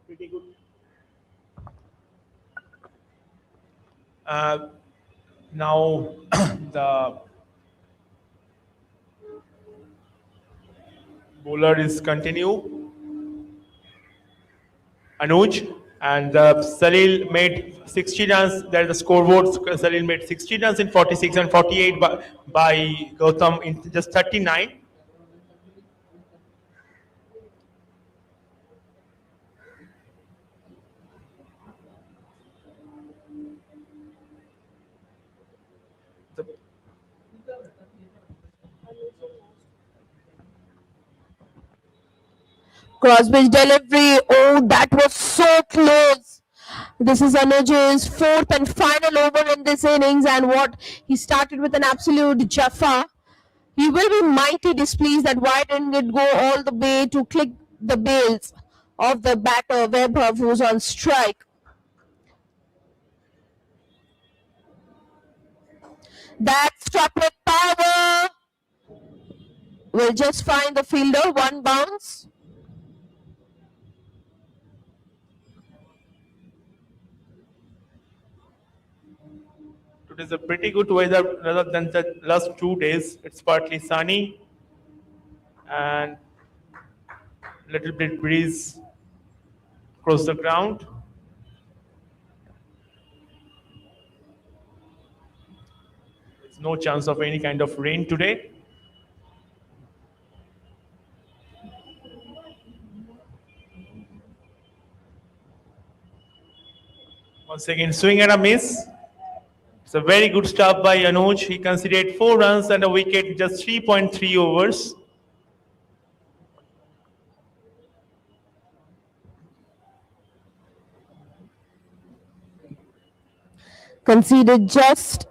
Pretty good. Now the bowler is continue. Anuj, and Salil made 60 runs. There is the scoreboard. Salil made 60 runs in 46 and 48 by Gautam in just 39. Crossbridge delivery. Oh, that was so close. This is Anuj's 4th and final over in this innings, and what he started with an absolute jaffa. He will be mighty displeased that why didn't it go all the way to click the bails of the batter Vaibhav, who's on strike. That struck with power. Will just find the fielder. One bounce. It is a pretty good weather rather than the last 2 days. It's partly sunny and little bit breeze across the ground. There's no chance of any kind of rain today. Once again, swing and a miss. It's a very good start by Anuj. He conceded 4 runs and a wicket in just 3.3 overs. Conceded just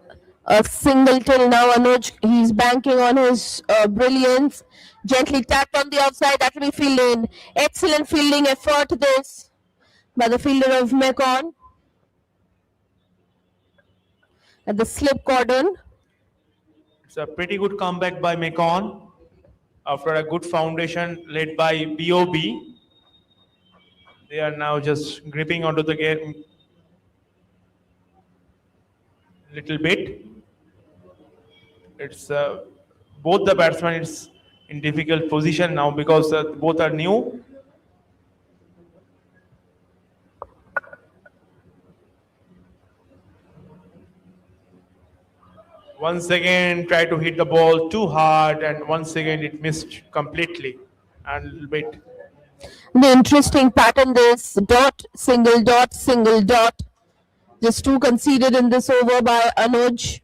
a single till now. Anuj, he's banking on his brilliance. Gently tapped on the outside. That will be fielded. Excellent fielding effort this by the fielder of MECON. At the slip cordon. It's a pretty good comeback by MECON after a good foundation led by BOB. They are now just gripping onto the game little bit. It's both the batsmen is in difficult position now because both are new. Once again, try to hit the ball too hard, and once again it missed completely and a little bit. The interesting pattern this dot, single dot, single dot. Just 2 conceded in this over by Anuj.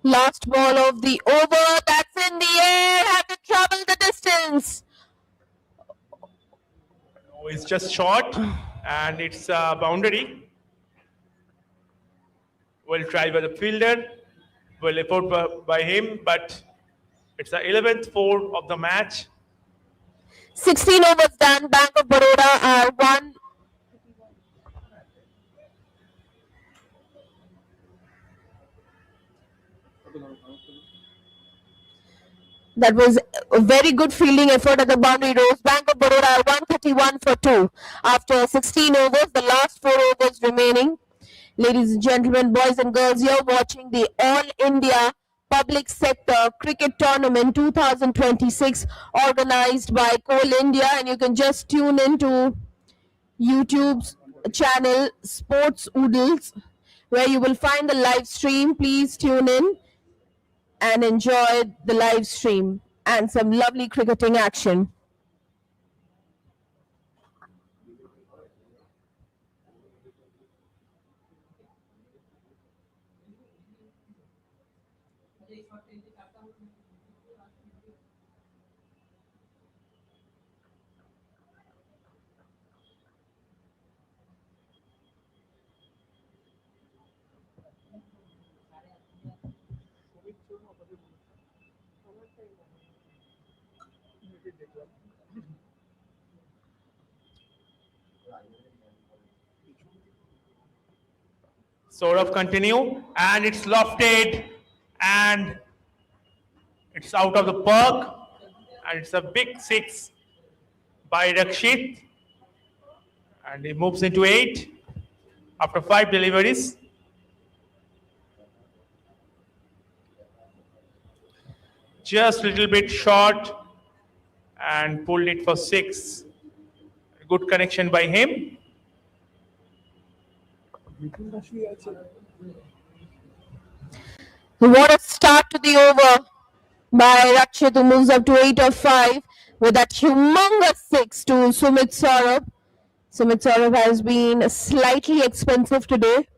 Last ball of the over. That's in the air. Had to travel the distance. Oh, it's just short, and it's a boundary. Well tried by the fielder. Well effort by him, but it's the 11th 4 of the match. 16 overs done. Bank of Baroda are 1. That was a very good fielding effort at the boundary rows. Bank of Baroda are 131 for 2. After 16 overs, the last 4 overs remaining. Ladies and gentlemen, boys and girls, you're watching the All India Public Sector Cricket Tournament 2026 organized by Coal India, and you can just tune into YouTube's channel Sports Oodles where you will find the live stream. Please tune in and enjoy the live stream and some lovely cricketing action. Sort of continue, and it's lofted, and it's out of the park, and it's a big 6 by Rakshit, and he moves into 8 after 5 deliveries. Just a little bit short and pulled it for 6. Good connection by him. What a start to the over by Rakshit, who moves up to 8 of 5 with that humongous 6 to Sumit Saurabh. Sumit Saurabh has been slightly expensive today.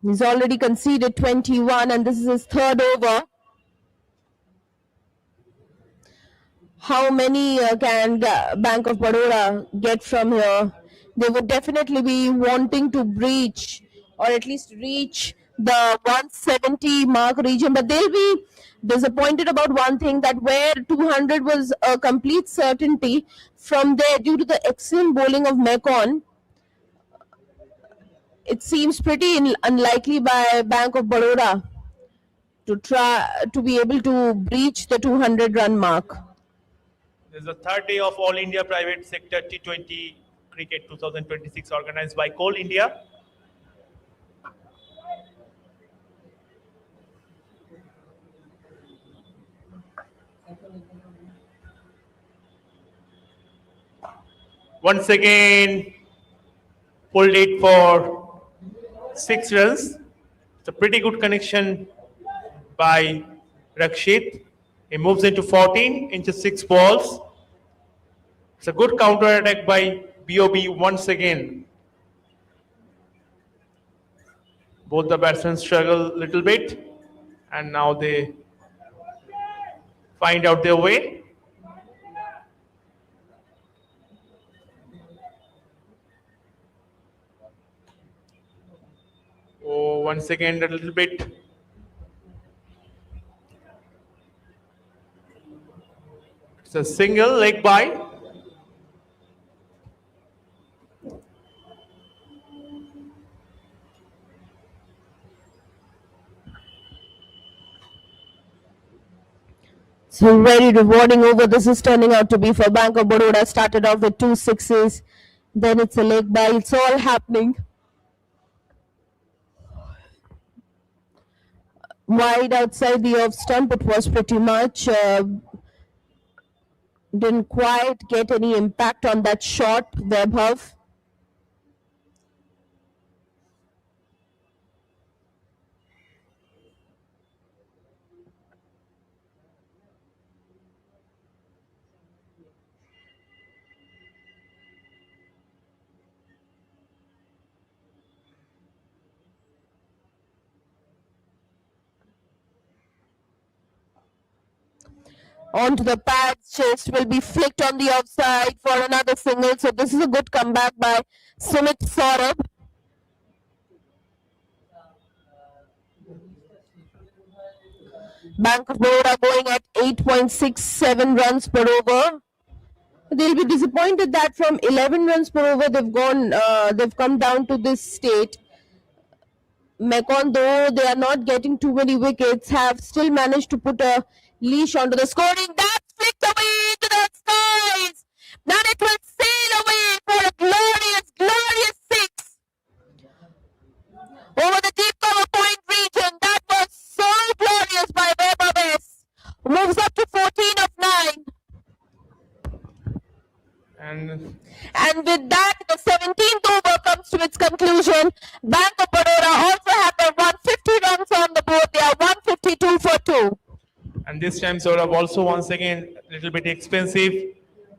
He's already conceded 21 and this is his 3rd over. How many can Bank of Baroda get from here? They would definitely be wanting to breach or at least reach the 170 mark region, but they'll be disappointed about one thing, that where 200 was a complete certainty, from there, due to the excellent bowling of Mekon, it seems pretty unlikely by Bank of Baroda to try to be able to breach the 200 run mark. This is the third day of All India Private Sector T20 Cricket 2026 organized by Coal India. Once again, pulled it for 6 runs. It's a pretty good connection by Rakshit. He moves into 14 into 6 balls. It's a good counter attack by BOB once again. Both the batsmen struggle a little bit, and now they find out their way. Oh, once again, a little bit. It's a single leg by. So very rewarding over this is turning out to be for Bank of Baroda. Started off with 2 sixes, then it's a leg by. It's all happening. Wide outside the off stump, it was pretty much. Didn't quite get any impact on that shot, Vaibhav. Onto the pads, chest will be flicked on the offside for another single. So this is a good comeback by Sumit Saurabh. Bank of Baroda going at 8.67 runs per over. They'll be disappointed that from 11 runs per over they've come down to this state. Mekon, though they are not getting too many wickets, have still managed to put a leash onto the scoring. That's flicked away into the skies. Now it will sail away for a glorious, glorious 6 over the deep cover point region. That was so glorious by Vaibhav S. Moves up to 14 of 9. And with that, the 17th over comes to its conclusion. Bank of Baroda also have their 150 runs on the board. They are 152 for 2. And this time Saurabh also once again a little bit expensive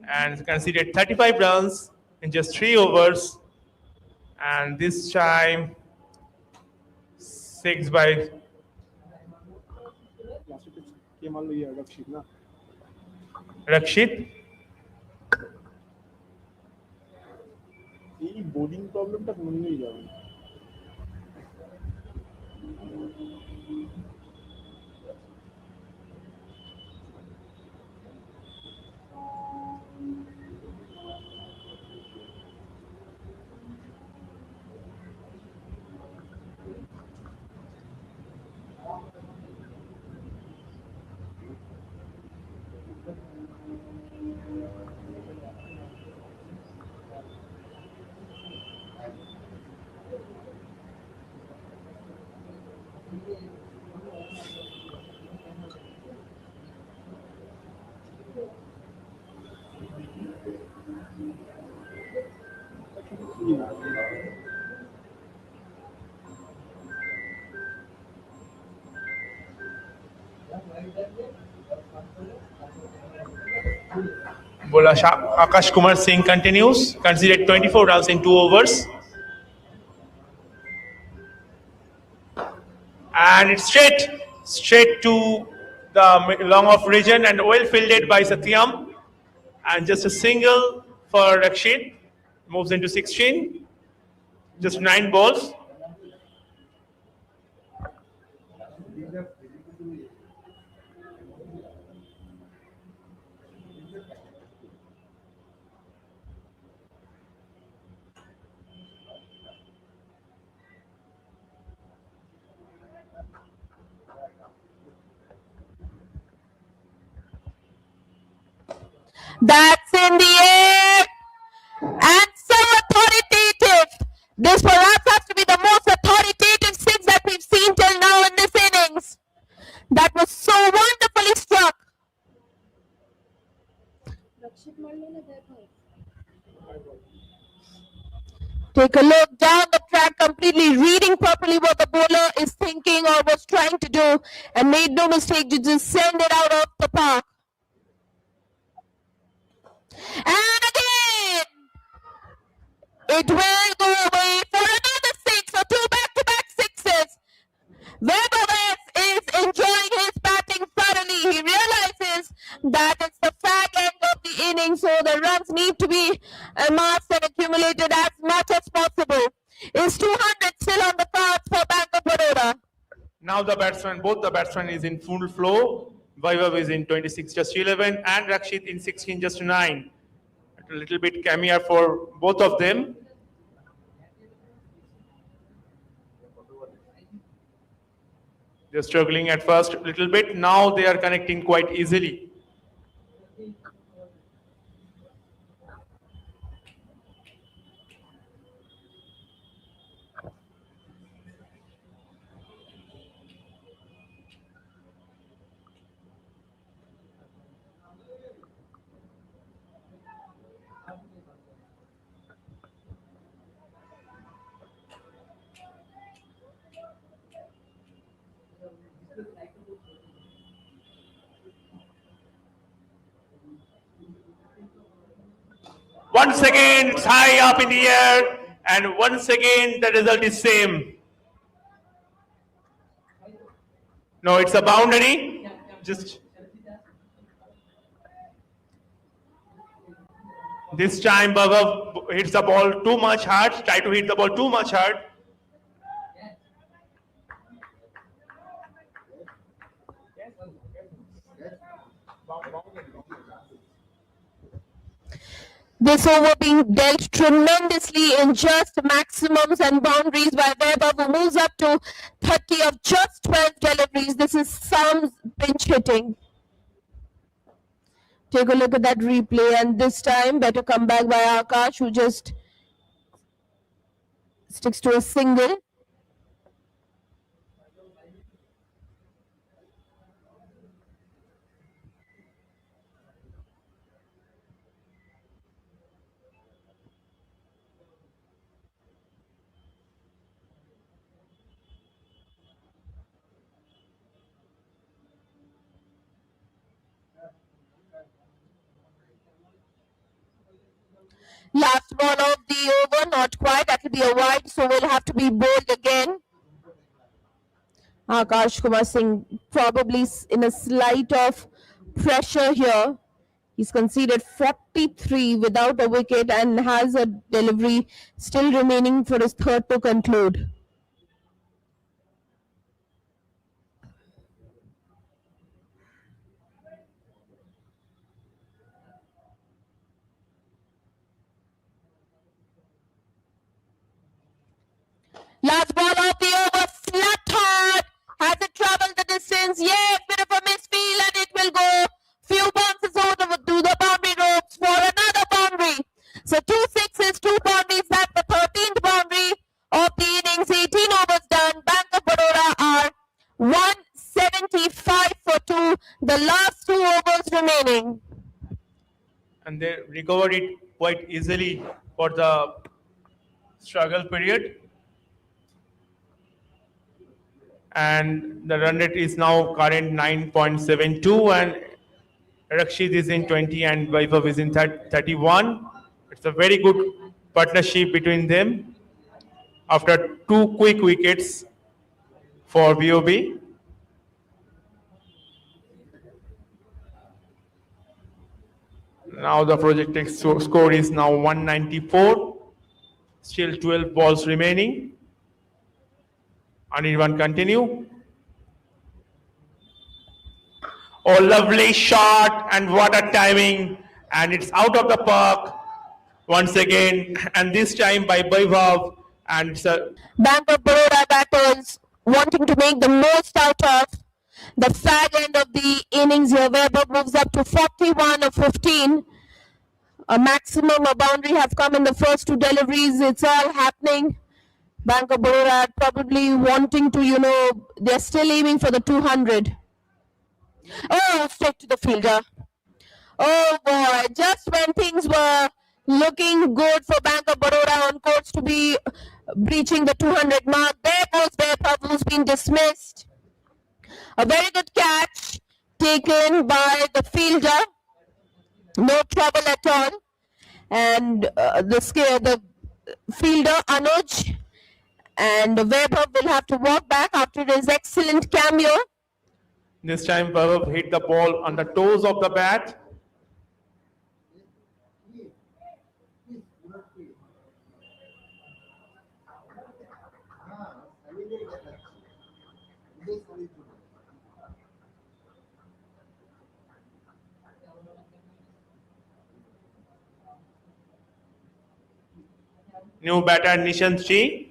and conceded 35 runs in just 3 overs. And this time 6 by Rakshit. এই bowling প্রবলেমটা কোনোদিনই যাবে না। Bowler Akash Kumar Singh continues, conceded 24 runs in 2 overs. And it's straight to the long off region and well fielded by Satyam. And just a single for Rakshit. Moves into 16. Just 9 balls. That's in the air and so authoritative. This perhaps has to be the most authoritative six that we've seen till now in this innings. That was so wonderfully struck. Take a look down the track, completely reading properly what the bowler is thinking or was trying to do, and made no mistake to just send it out of the park. And again, it will go away for another six or two back-to-back sixes. Weber is enjoying his batting thoroughly. He realizes that it's the fag end of the inning, so the runs need to be amassed and accumulated as much as possible. Is 200 still on the cards for Bank of Baroda? Now both the batsmen is in full flow. Vaibhav is in 26 just 11 and Rakshit in 16 just 9. A little bit cameo for both of them. They're struggling at first a little bit. Now they are connecting quite easily. Once again, it's high up in the air, and once again, the result is same. No, it's a boundary. Just this time, Baba hits the ball too much hard. Try to hit the ball too much hard. This over being dealt tremendously in just maximums and boundaries by Weber, who moves up to 30 of just 12 deliveries. This is some pinch hitting. Take a look at that replay, and this time better comeback by Akash, who just sticks to a single. Last ball of the over, not quite. That will be a wide, so will have to be bowled again. Akash Kumar Singh probably in a slight of pressure here. He's conceded 43 without a wicket and has a delivery still remaining for his third to conclude. Last ball of the over, slapped hard. Has it traveled the distance? Yes, bit of a misfeel and it will go. Few bounces over to the boundary ropes for another boundary. So 2 sixes, 2 boundaries. That's the 13th boundary of the innings. 18 overs done. Bank of Baroda are 175 for 2. The last 2 overs remaining. And they recovered it quite easily for the struggle period. And the run rate is now current 9.72, and Rakshit is in 20 and Vaibhav is in 31. It's a very good partnership between them after 2 quick wickets for BOB. Now the projected score is now 194. Still 12 balls remaining. Anirban continue. Oh, lovely shot, and what a timing. And it's out of the park once again, and this time by Vaibhav. And it's a Bank of Baroda batters wanting to make the most out of the fag end of the innings here. Weber moves up to 41 or 15. A maximum, a boundary have come in the first two deliveries. It's all happening. Bank of Baroda probably wanting to, they're still aiming for the 200. Oh, straight to the fielder. Oh boy, just when things were looking good for Bank of Baroda on course to be breaching the 200 mark, there goes Vaibhav, who's been dismissed. A very good catch taken by the fielder. No trouble at all. And the fielder, Anuj, and Vaibhav will have to walk back after his excellent cameo. this time Vaibhav hit the ball on the toes of the bat. New batter Nishant Chi.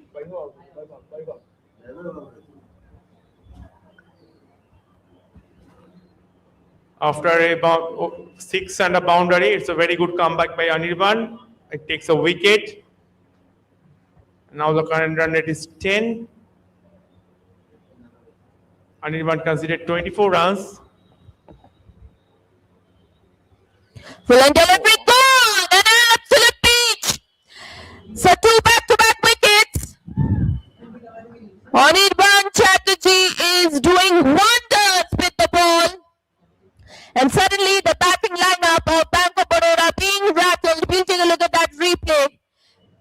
After about 6 and a boundary, it's a very good comeback by Anirban. It takes a wicket. Now the current run rate is 10. Anirban considered 24 runs. Full and delivery gone! An absolute peach! So 2 back-to-back wickets. Anirban Chatterjee is doing wonders with the ball. And suddenly the batting lineup of Bank of Baroda being rattled. We'll take a look at that replay.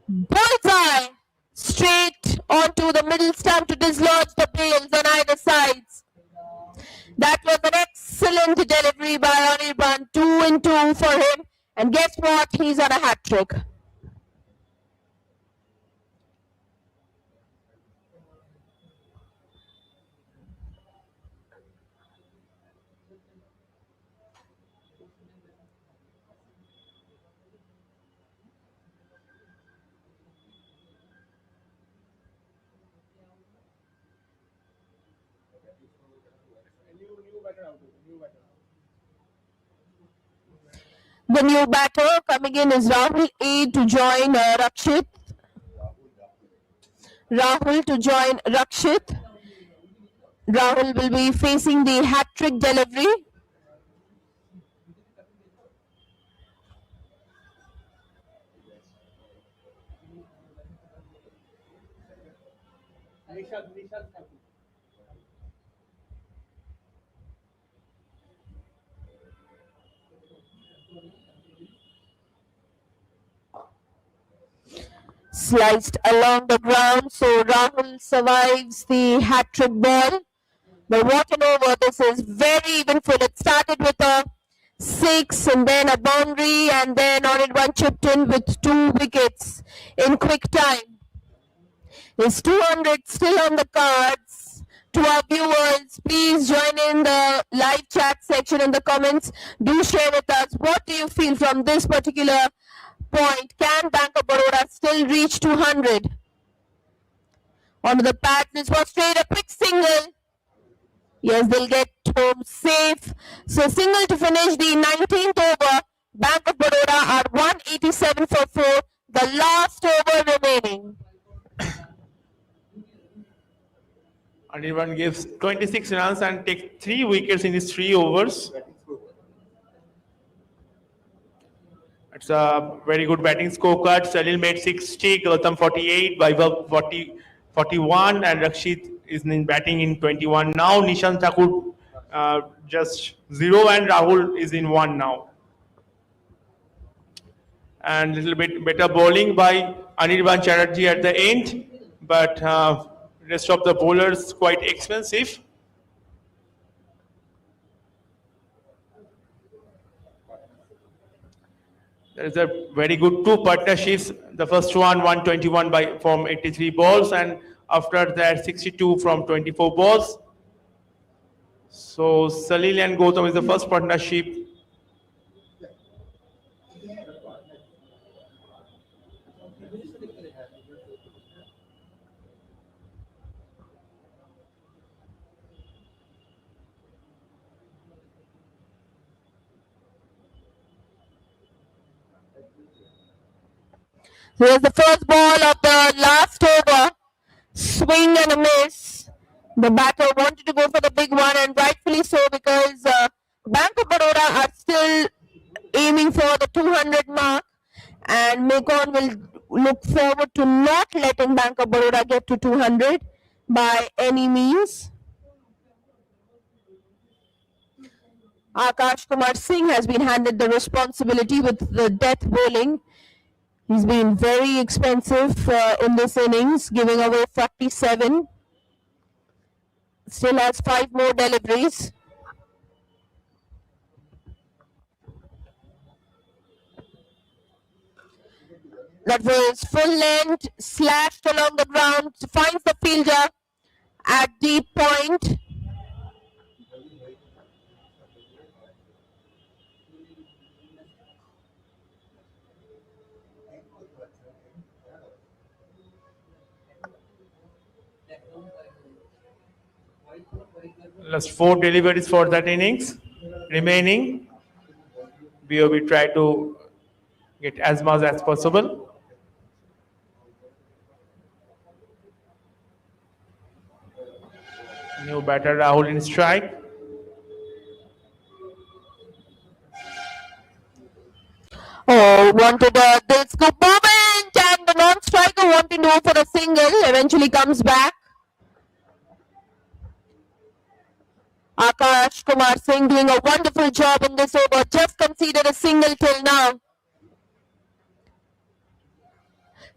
Bullseye straight onto the middle stump to dislodge the bails on either sides. That was an excellent delivery by Anirban. 2 and 2 for him. And guess what? He's on a hat trick. The new batter coming in is Rahul A to join Rakshit. Rahul to join Rakshit. Rahul will be facing the hat-trick delivery. Sliced along the ground, so Rahul survives the hat-trick ball. But what an over this is, very even full. It started with a 6 and then a boundary and then Anirban chipped in with 2 wickets in quick time. Is 200 still on the cards? To our viewers, please join in the live chat section in the comments. Do share with us, what do you feel from this particular point? Can Bank of Baroda still reach 200? Onto the pad, this was straight, a quick single. Yes, they'll get home safe. So single to finish the 19th over. Bank of Baroda are 187 for 4. The last over remaining. Anirban gives 26 runs and takes 3 wickets in his 3 overs. It's a very good batting scorecard. Salil made 60, Gautam 48, Vaibhav 41, and Rakshit is in batting in 21 now. Nishant Thakur just 0, and Rahul is in 1 now. And little bit better bowling by Anirban Chatterjee at the end, but rest of the bowlers quite expensive. There is a very good two partnerships. The first one 121 from 83 balls, and after that 62 from 24 balls. So Salil and Gautam is the first partnership. Here's the first ball of the last over. Swing and a miss. The batter wanted to go for the big one, and rightfully so, because Bank of Baroda are still aiming for the 200 mark, and Mekon will look forward to not letting Bank of Baroda get to 200 by any means. Akash Kumar Singh has been handed the responsibility with the death bowling. He's been very expensive in this innings, giving away 47. Still has 5 more deliveries. That was full length, slashed along the ground, finds the fielder at deep point. Last 4 deliveries for that innings. Remaining, BOB try to get as much as possible. New batter Rahul in strike. Oh, wanted this good moment, and the non-striker wanting to go for a single, eventually comes back. Akash Kumar Singh doing a wonderful job in this over, just conceded a single till now.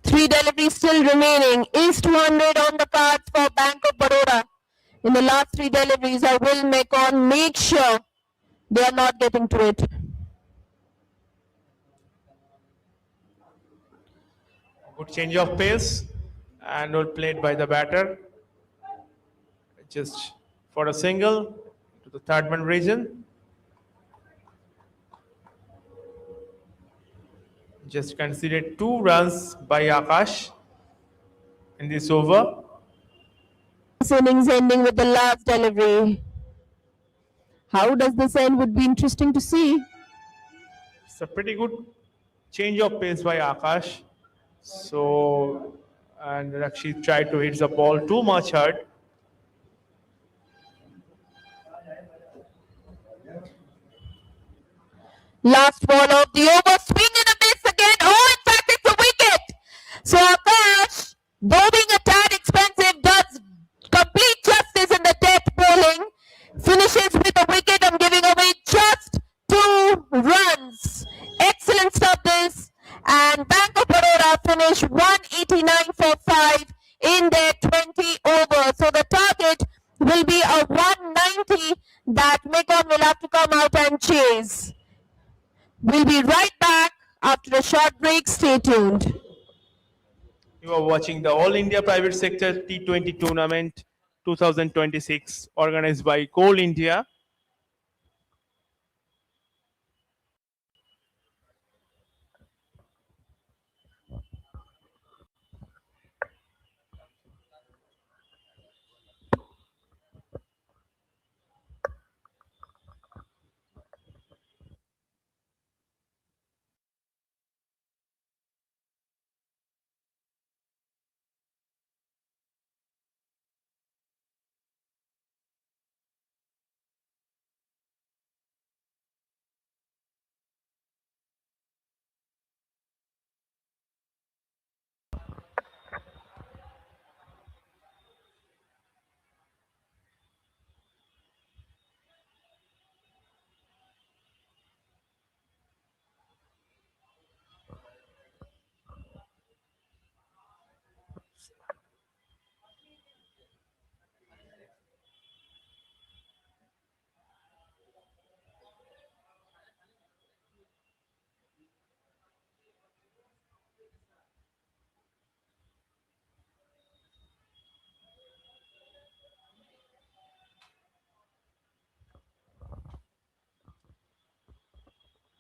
3 deliveries still remaining. Is 200 on the cards for Bank of Baroda? In the last 3 deliveries, I will make sure they are not getting to it. Good change of pace and well played by the batter. Just for a single to the third man region. Just considered 2 runs by Akash in this over. This innings ending with the last delivery. How does this end would be interesting to see. It's a pretty good change of pace by Akash. So, and actually tried to hit the ball too much hard. Last ball of the over, swing and a miss again. Oh, in fact, it's a wicket. So Akash, though being a tad expensive, does complete justice in the death bowling. Finishes with a wicket. I'm giving away just 2 runs. Excellent stuff this. And Bank of Baroda finished 189 for 5 in their 20 overs. So the target will be a 190 that Mekon will have to come out and chase. We'll be right back after a short break. Stay tuned. You are watching the All India Private Sector T20 Tournament 2026 organized by Coal India.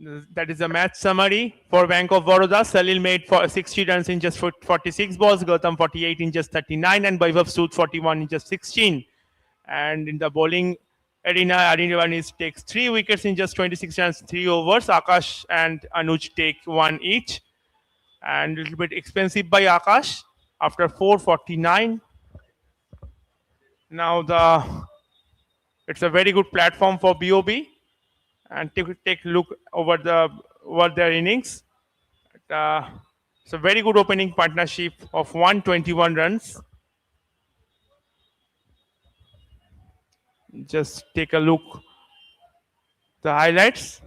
That is the match summary for Bank of Baroda. Salil made for 60 runs in just 46 balls, Gautam 48 in just 39, and Vaibhav Sood 41 in just 16. And in the bowling arena, Arinavan takes 3 wickets in just 26 runs, 3 overs. Akash and Anuj take 1 each. And a little bit expensive by Akash after 449. Now it's a very good platform for BOB. And take a look over their innings. It's a very good opening partnership of 121 runs. Just take a look the highlights.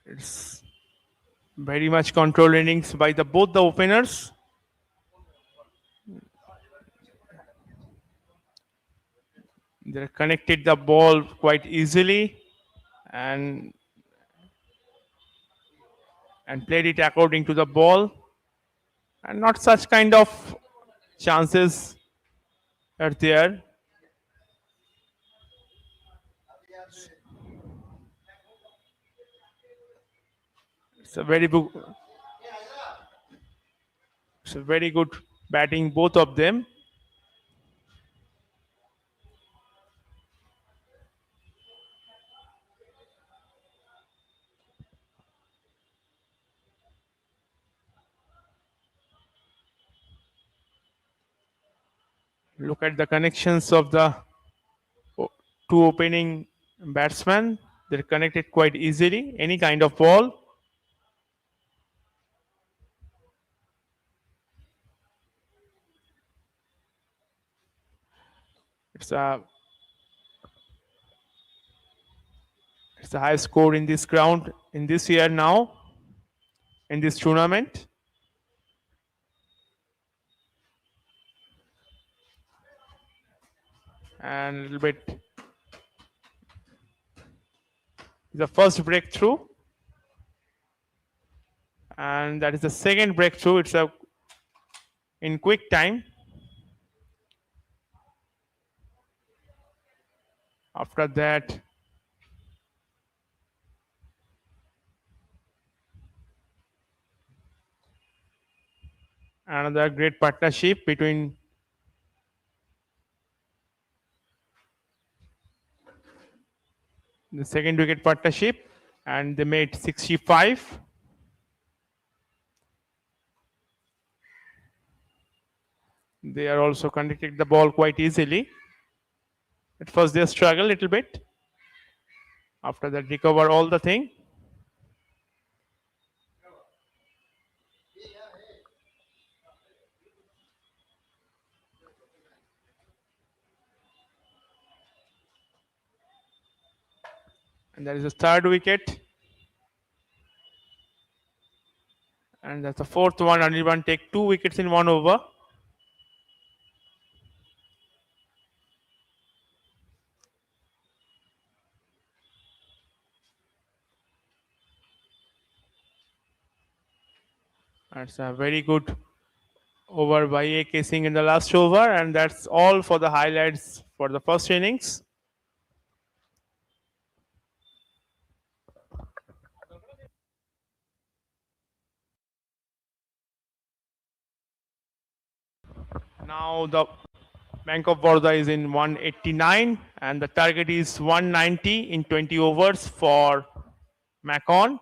It's very much controlled innings by both the openers. They connected the ball quite easily and played it according to the ball, and not such kind of chances are there. It's a very good, it's a very good batting, both of them. Look at the connections of the two opening batsmen. They're connected quite easily. Any kind of ball. It's a high score in this ground in this year now in this tournament. And a little bit the first breakthrough, and that is the second breakthrough. It's in quick time. After that, another great partnership between the second wicket partnership, and they made 65. They are also connecting the ball quite easily. At first they struggle a little bit. After that, recover all the thing. And that is the third wicket. And that's the fourth one. Anirban take 2 wickets in 1 over. That's a very good over by A.K. Singh in the last over. And that's all for the highlights for the first innings. Now the Bank of Baroda is in 189 and the target is 190 in 20 overs for MECON.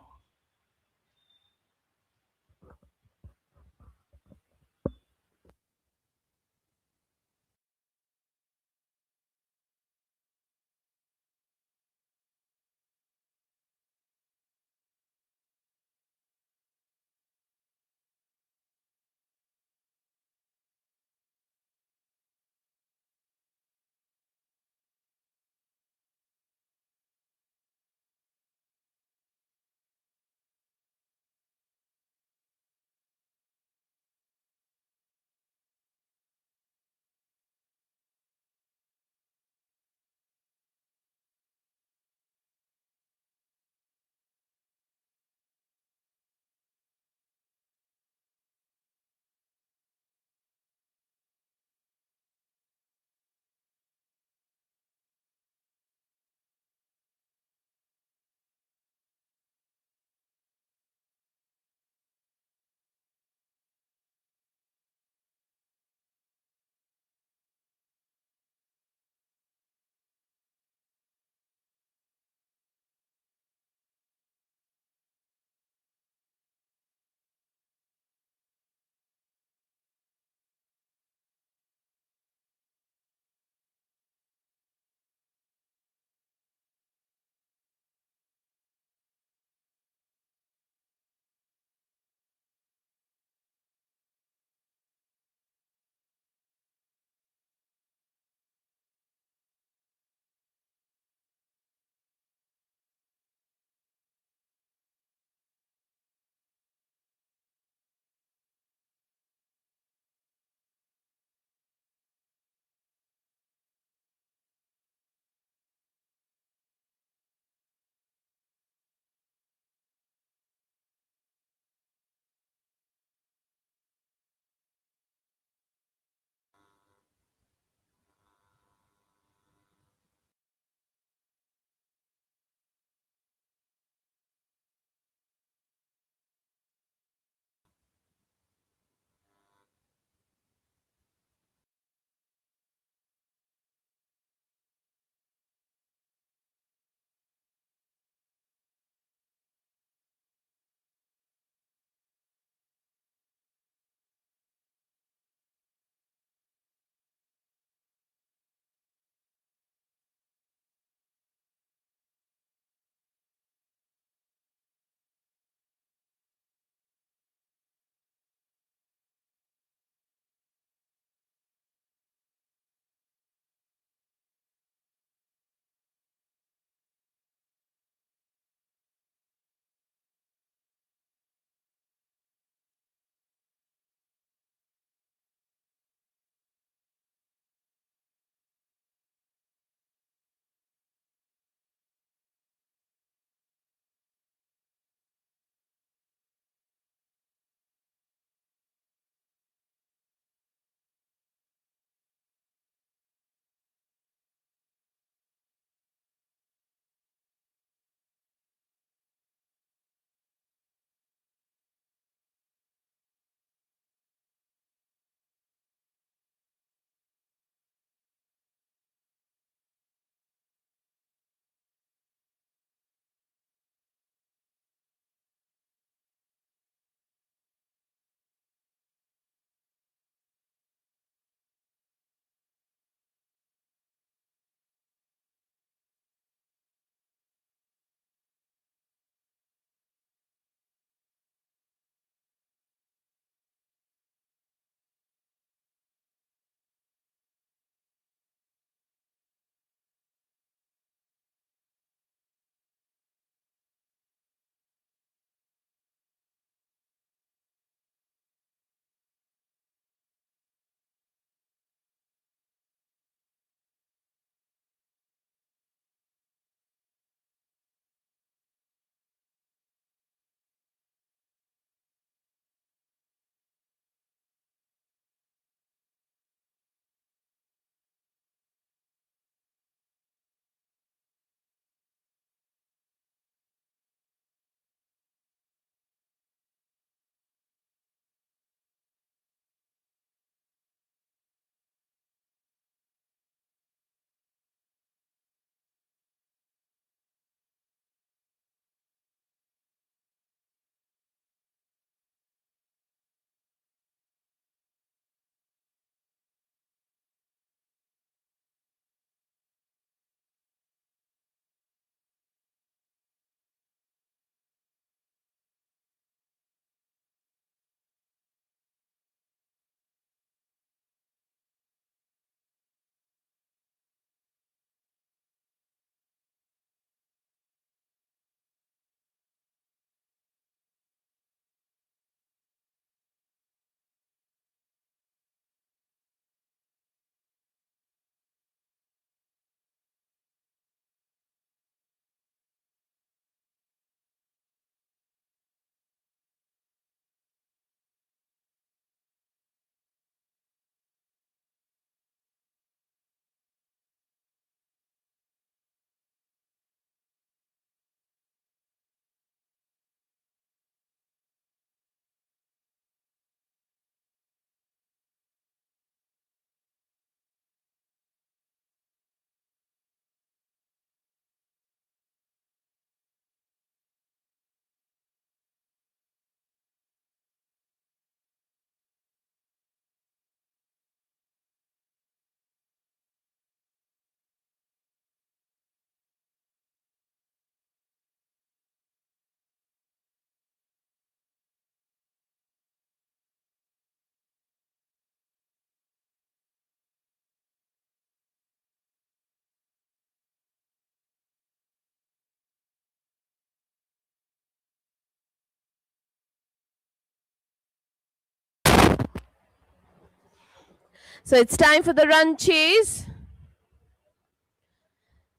So it's time for the run chase.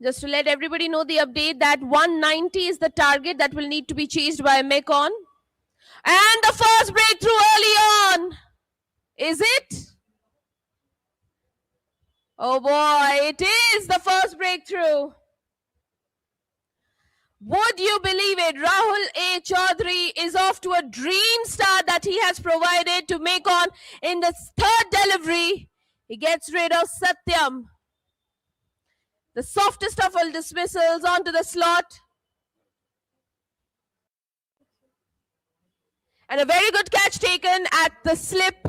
Just to let everybody know the update that 190 is the target that will need to be chased by Mecon. And the first breakthrough early on. Is it? Oh boy, it is the first breakthrough. Would you believe it? Rahul A. Chaudhary is off to a dream start that he has provided to Mecon in the third delivery. He gets rid of Satyam. The softest of all dismissals onto the slot. And a very good catch taken at the slip.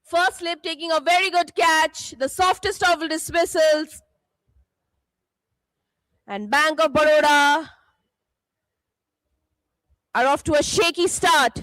First slip taking a very good catch. The softest of all dismissals. And Bank of Baroda are off to a shaky start.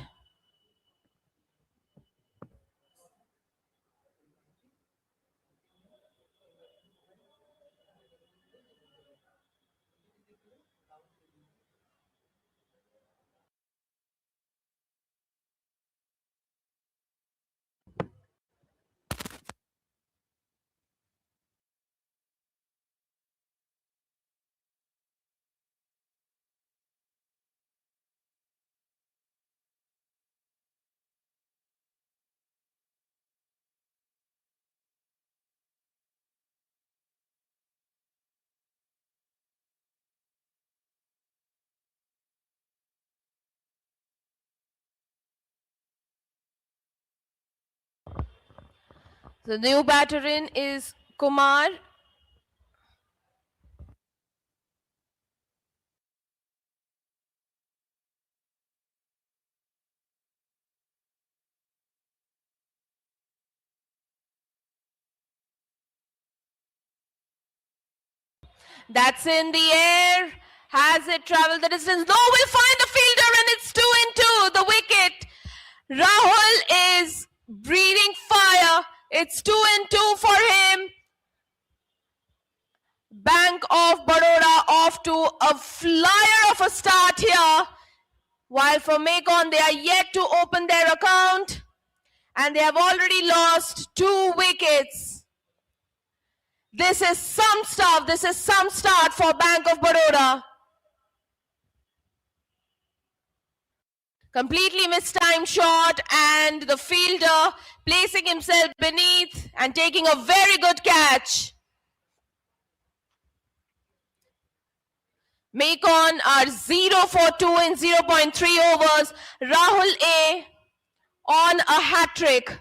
The new batter in is Kumar. That's in the air. Has it traveled the distance? No, we'll find the fielder and it's 2-2. The wicket. Rahul is breathing fire. It's 2-2 for him. Bank of Baroda off to a flyer of a start here. While for Mecon, they are yet to open their account. And they have already lost 2 wickets. This is some stuff. This is some start for Bank of Baroda. Completely mistimed shot and the fielder placing himself beneath and taking a very good catch. Mecon are 0 for 2 in 0.3 overs. Rahul A on a hat-trick.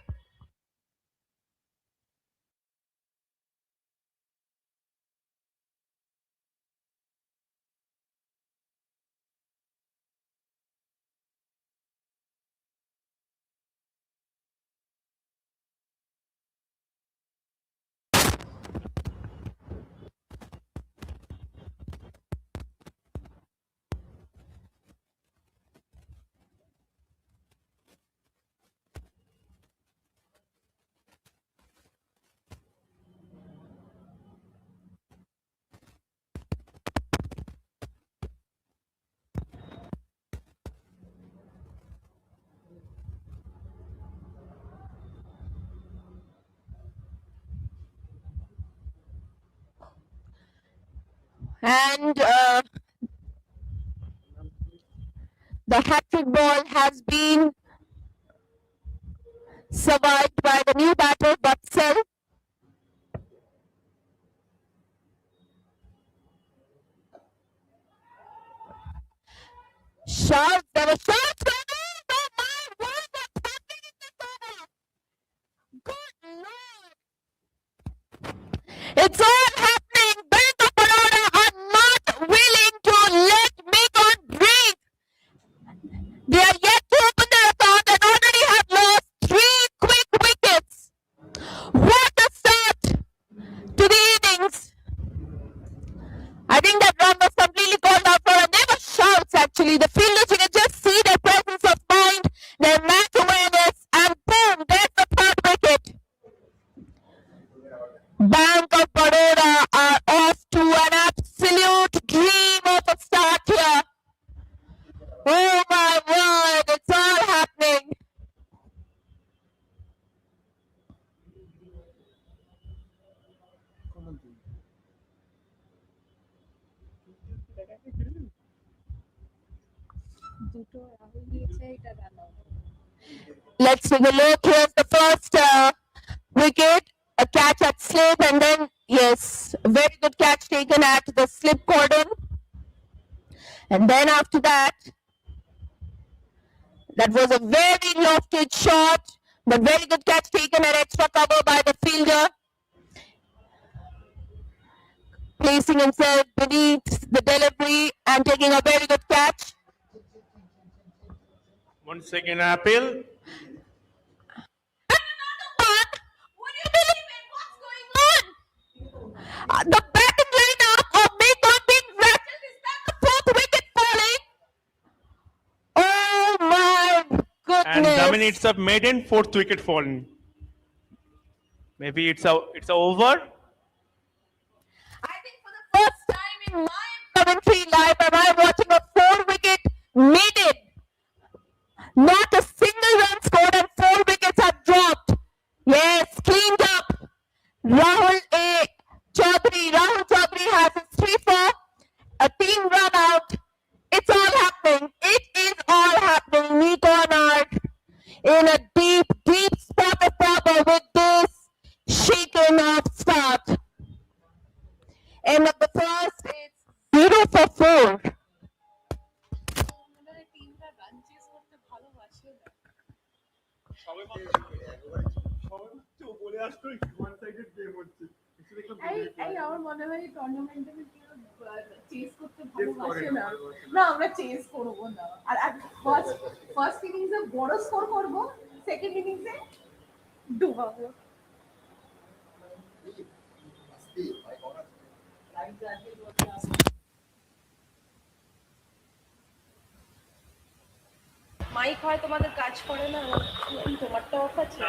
And the hat-trick ball has been survived by the new batter, Batsal. Shots, there were shots going in. Oh my word, what's happening in this over? Good Lord. It's all happening. Bank of Baroda are not willing to let Mecon breathe. They are yet to open their account and already have lost 3 quick wickets. What a start to the innings. I think that run was completely called out for, and they were shouts actually. The fielders, you can just see their presence of mind, their match awareness, and boom, there's the third wicket. Bank of Baroda are off to an absolute dream of a start here. Oh my word, it's all happening. Let's take a look. Here's the first wicket, a catch at slip, and then, yes, a very good catch taken at the slip cordon. And then after that, that was a very lofted shot, but very good catch taken at extra cover by the fielder, placing himself beneath the delivery and taking a very good catch. 1 second appeal. Would you believe it? What's going on? The batting lineup of Mekon being rattled. Is that the fourth wicket falling? Oh my And goodness! dominates up maiden, fourth wicket fallen. Maybe it's a over. I think for the first time in my commentary live, am I watching a 4-wicket maiden? Not a single run scored and 4 wickets are dropped. Yes, cleaned up. Rahul Chaudhary has his 3-4, a team run out. It's all happening. It is all happening. Mekon are in a deep, deep spot of trouble with this shaken off start. End of the first, it's 0 for 4. আমার মনে হয় টুর্নামেন্টে chess করতে ভালোবাসে না না আমরা chess করব না আর ফার্স্ট ইনিংসে বড় স্কোর করব সেকেন্ড ইনিংসে ডুবাবো মাইক হয় তোমাদের কাজ করে না তোমারটা অফ আছে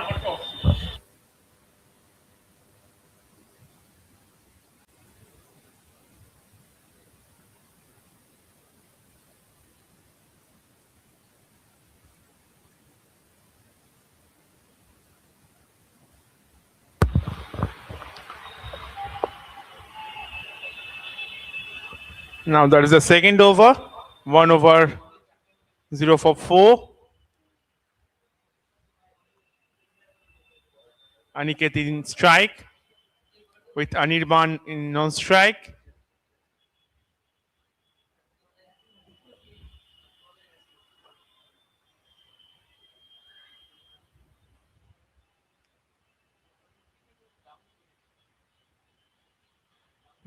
Now that is the second over. 1 over, 0 for 4. Aniket in strike with Anirban in non-strike.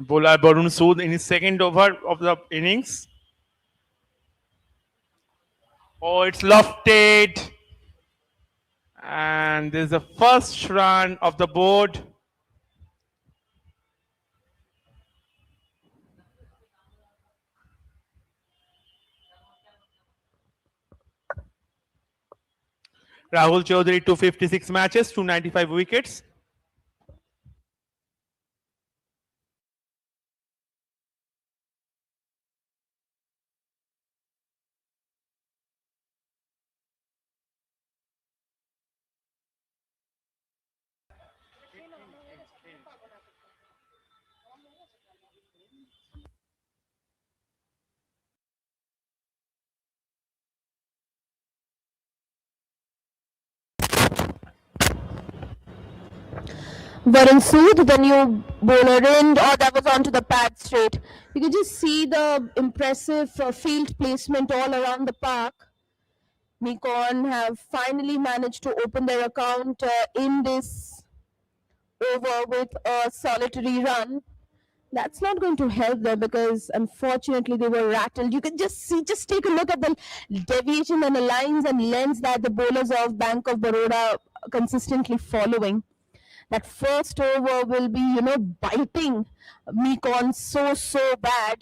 Bowler Barun Sood in his second over of the innings. Oh, it's lofted. And this is the first run of the board. Rahul Chaudhary, 256 matches, 295 wickets. Varun Sood, the new bowler in, or that was onto the pad straight. You can just see the impressive field placement all around the park. Mekon have finally managed to open their account in this over with a solitary run. That's not going to help them because unfortunately they were rattled. You can just see, just take a look at the deviation and the lines and lengths that the bowlers of Bank of Baroda consistently following. That first over will be, biting Mekon so bad.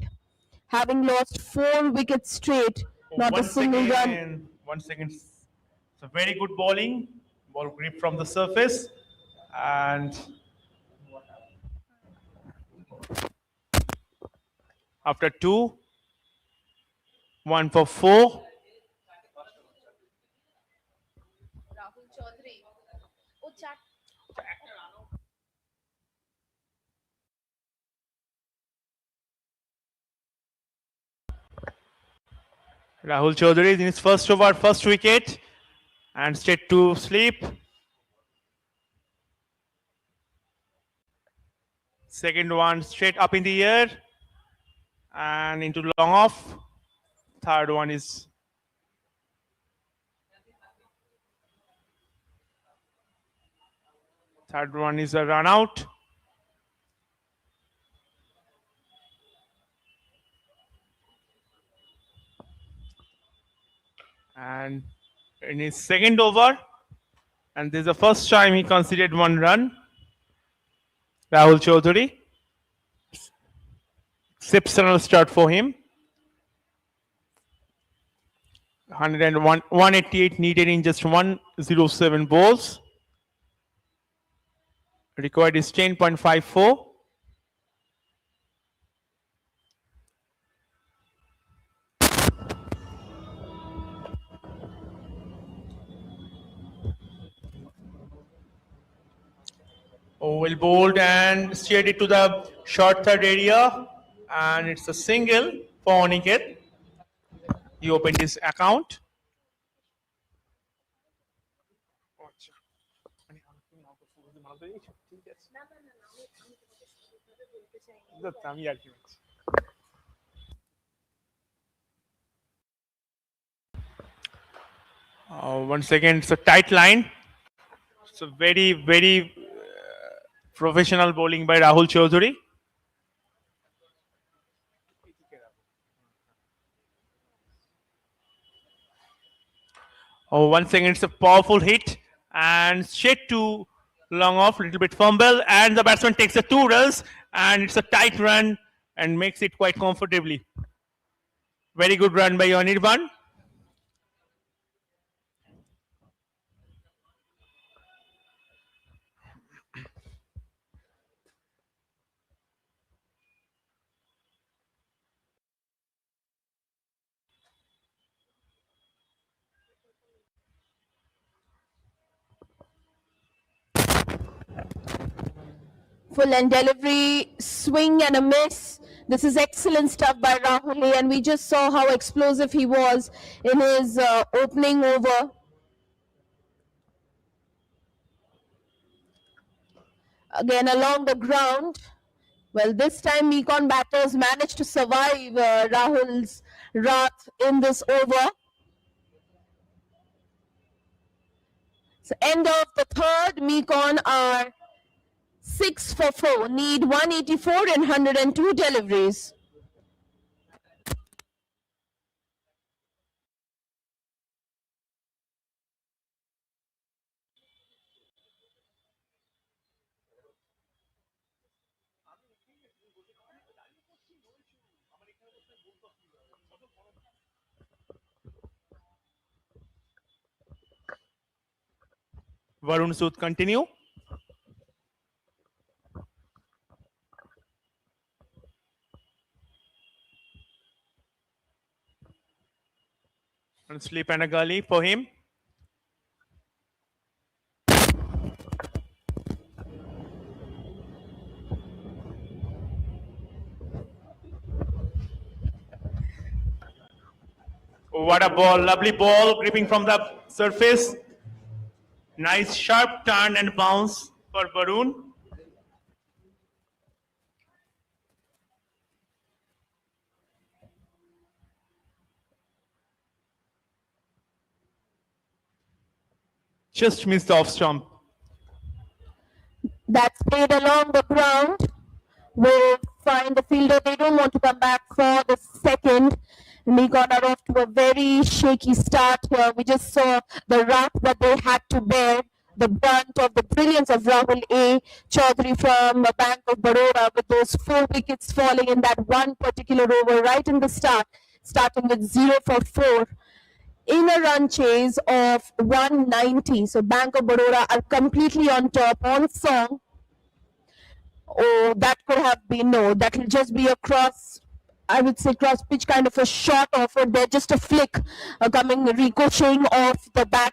Having lost 4 wickets straight, not a single run. 1 second. So very good bowling. Ball grip from the surface. And after 2, 1 for 4. Rahul Chowdhury ও চার Rahul Chaudhary in his first over, first wicket, and straight to sleep. Second one straight up in the air and into long off. Third one is a run out. And in his second over, and this is the first time he conceded one run. Rahul Chaudhary. Exceptional start for him. 188 needed in just 107 balls. Required is 10.54. Oh, well bowled and steered it to the short third area, and it's a single for Aniket. He opened his account. Once again, it's a tight line. It's a very, very professional bowling by Rahul Chaudhary. Oh, once again, it's a powerful hit and straight to long off, little bit fumble, and the batsman takes the 2 runs, and it's a tight run and makes it quite comfortably. Very good run by Anirban. Full end delivery, swing and a miss. This is excellent stuff by Rahul, and we just saw how explosive he was in his opening over. Again along the ground. Well, this time Mecon batters managed to survive Rahul's wrath in this over. So end of the third, Mecon are 6 for 4, need 184 and 102 deliveries. Varun Sood continue. And slip and a gully for him. What a ball, lovely ball, gripping from the surface. Nice sharp turn and bounce for Varun. Just missed the off stump. That's played along the ground. Will find the fielder. They don't want to come back for the second. Mecon are off to a very shaky start here. We just saw the wrath that they had to bear, the brunt of the brilliance of Rahul A. Chaudhary from Bank of Baroda, with those 4 wickets falling in that one particular over right in the start, starting with 0 for 4. In a run chase of 190. So Bank of Baroda are completely on top, on song. Oh, that could have been, no, that will just be a cross, I would say cross pitch kind of a shot offered there, just a flick coming, ricocheting off the bat.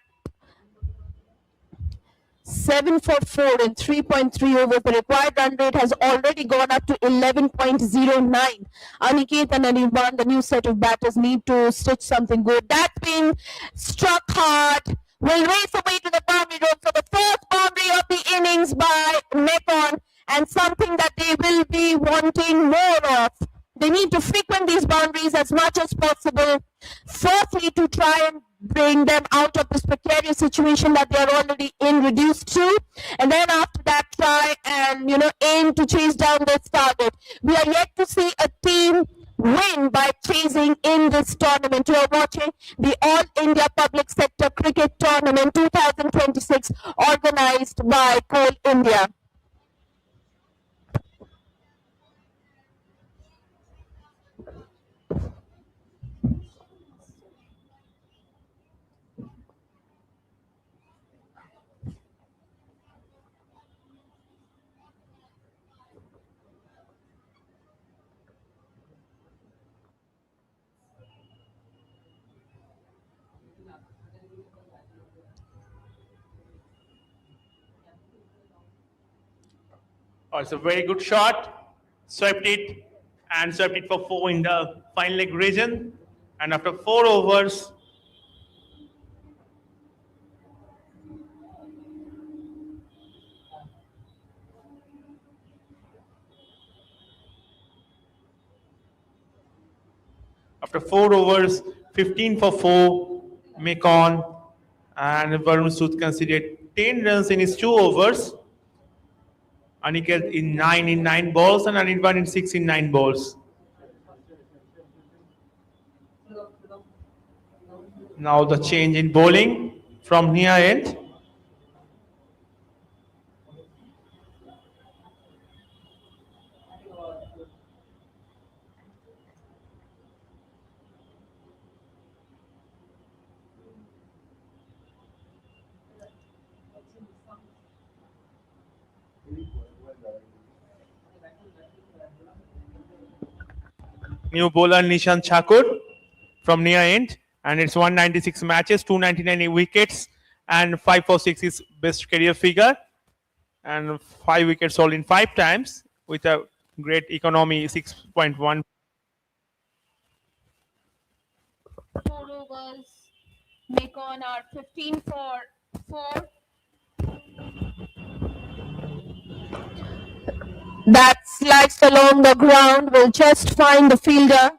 7 for 4 in 3.3 overs. The required run rate has already gone up to 11.09. Aniket and Anirban, the new set of batters, need to stitch something good. That's been struck hard. Will race away to the boundary road for the fourth boundary of the innings by Mekon, and something that they will be wanting more of. They need to frequent these boundaries as much as possible. Firstly, to try and bring them out of this precarious situation that they are already in, reduced to, and then after that try and aim to chase down this target. We are yet to see a team win by chasing in this tournament. You are watching the All India Public Sector Cricket Tournament 2026 organized by Coal India. Oh, it's a very good shot. Swept it and swept it for 4 in the final leg region. And after 4 overs, after 4 overs, 15 for 4, Mekon and Varun Sood conceded 10 runs in his 2 overs. Aniket in 9 balls and Anirban in 6 in 9 balls. Now the change in bowling from near end. New bowler Nishan Thakur from near end, and it's 196 matches, 299 wickets, and 5 for 6 is best career figure, and 5 wickets all in 5 times with a great economy 6.1. 4 overs. Mekon are 15 for 4. That slides along the ground will just find the fielder.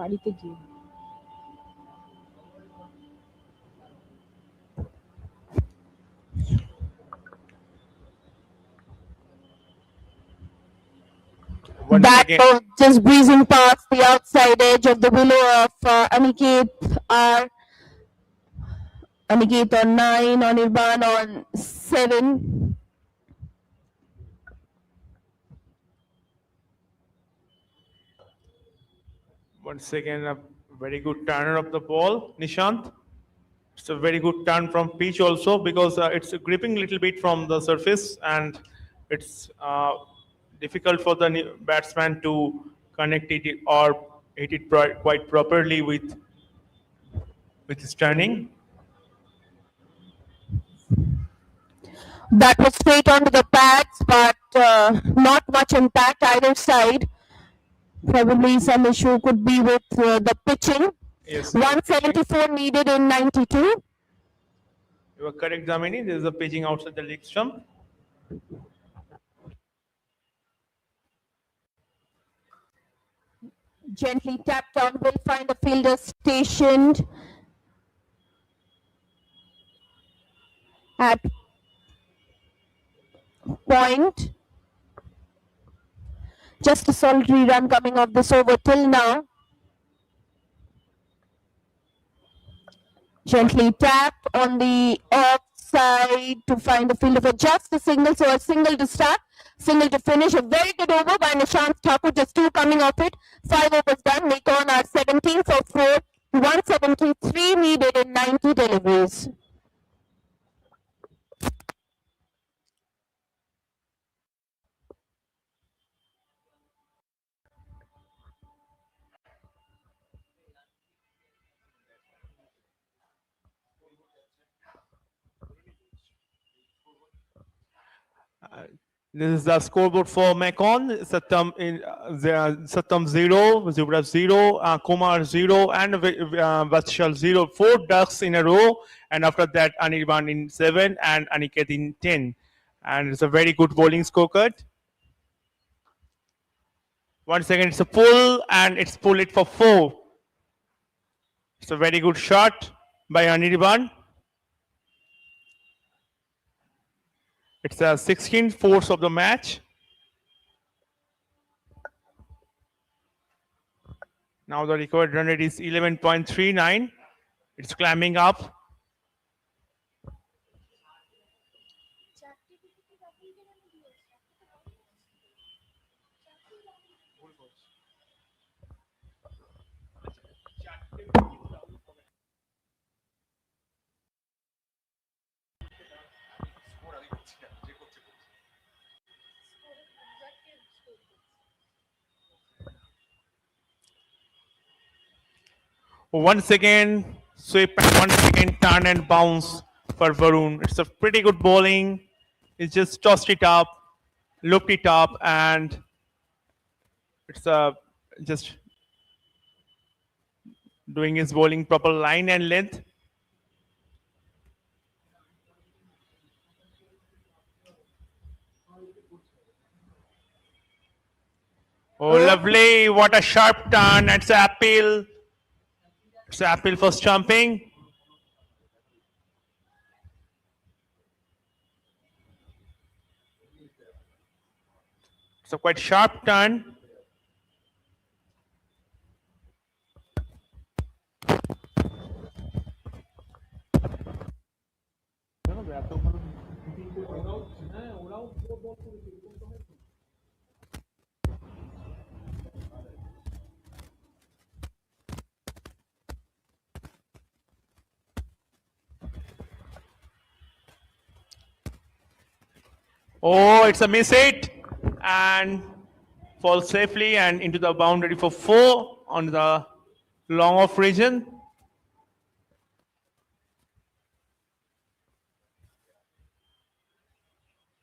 বাড়িতে গিয়ে that was just breezing past the outside edge of the willow of Aniket on 9, on Irban on 7. Once again, a very good turner of the ball, Nishant. It's a very good turn from pitch also, because it's gripping a little bit from the surface, and it's difficult for the batsman to connect it or hit it quite properly with his turning. That was straight onto the pads, but not much impact either side. Probably some issue could be with the pitching. Yes. 174 needed in 92. You are correct, Damini. There is a pitching outside the leg stump. Gently tapped down, will find the fielder stationed at point. Just a solitary run coming off this over till now. Gently tapped on the offside to find the fielder for just a single. So a single to start, single to finish. A very good over by Nishant Thakur, just 2 coming off it. 5 overs done. Mekon are 17 for 4. 173 needed in 90 deliveries. This is the scoreboard for Mecon. Satam 0, Zubra 0, Kumar 0, and Vatshal 0. 4 ducks in a row, and after that Anirban in 7 and Aniket in 10. And it's a very good bowling scorecard. Once again, it's a pull, and it's pull it for 4. It's a very good shot by Anirban. It's the 16th force of the match. Now the required run rate is 11.39. It's climbing up. Once again, sweep, and once again turn and bounce for Varun. It's a pretty good bowling. He just tossed it up, looped it up, and it's just doing his bowling proper line and length. Oh, lovely. What a sharp turn. It's an appeal. It's an appeal for stumping. It's a quite sharp turn. Oh, it's a miss hit and falls safely and into the boundary for 4 on the long off region.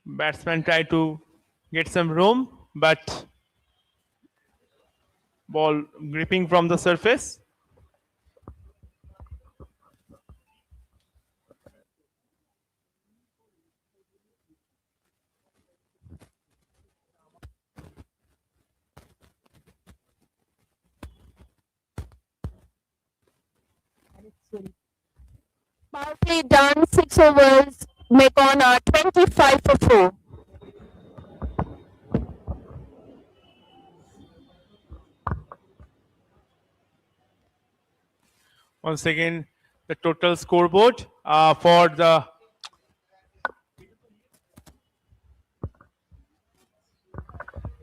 Batsman try to get some room, but ball gripping from the surface. Power play done, 6 overs. Mecon are 25 for 4. Once again, the total scoreboard for the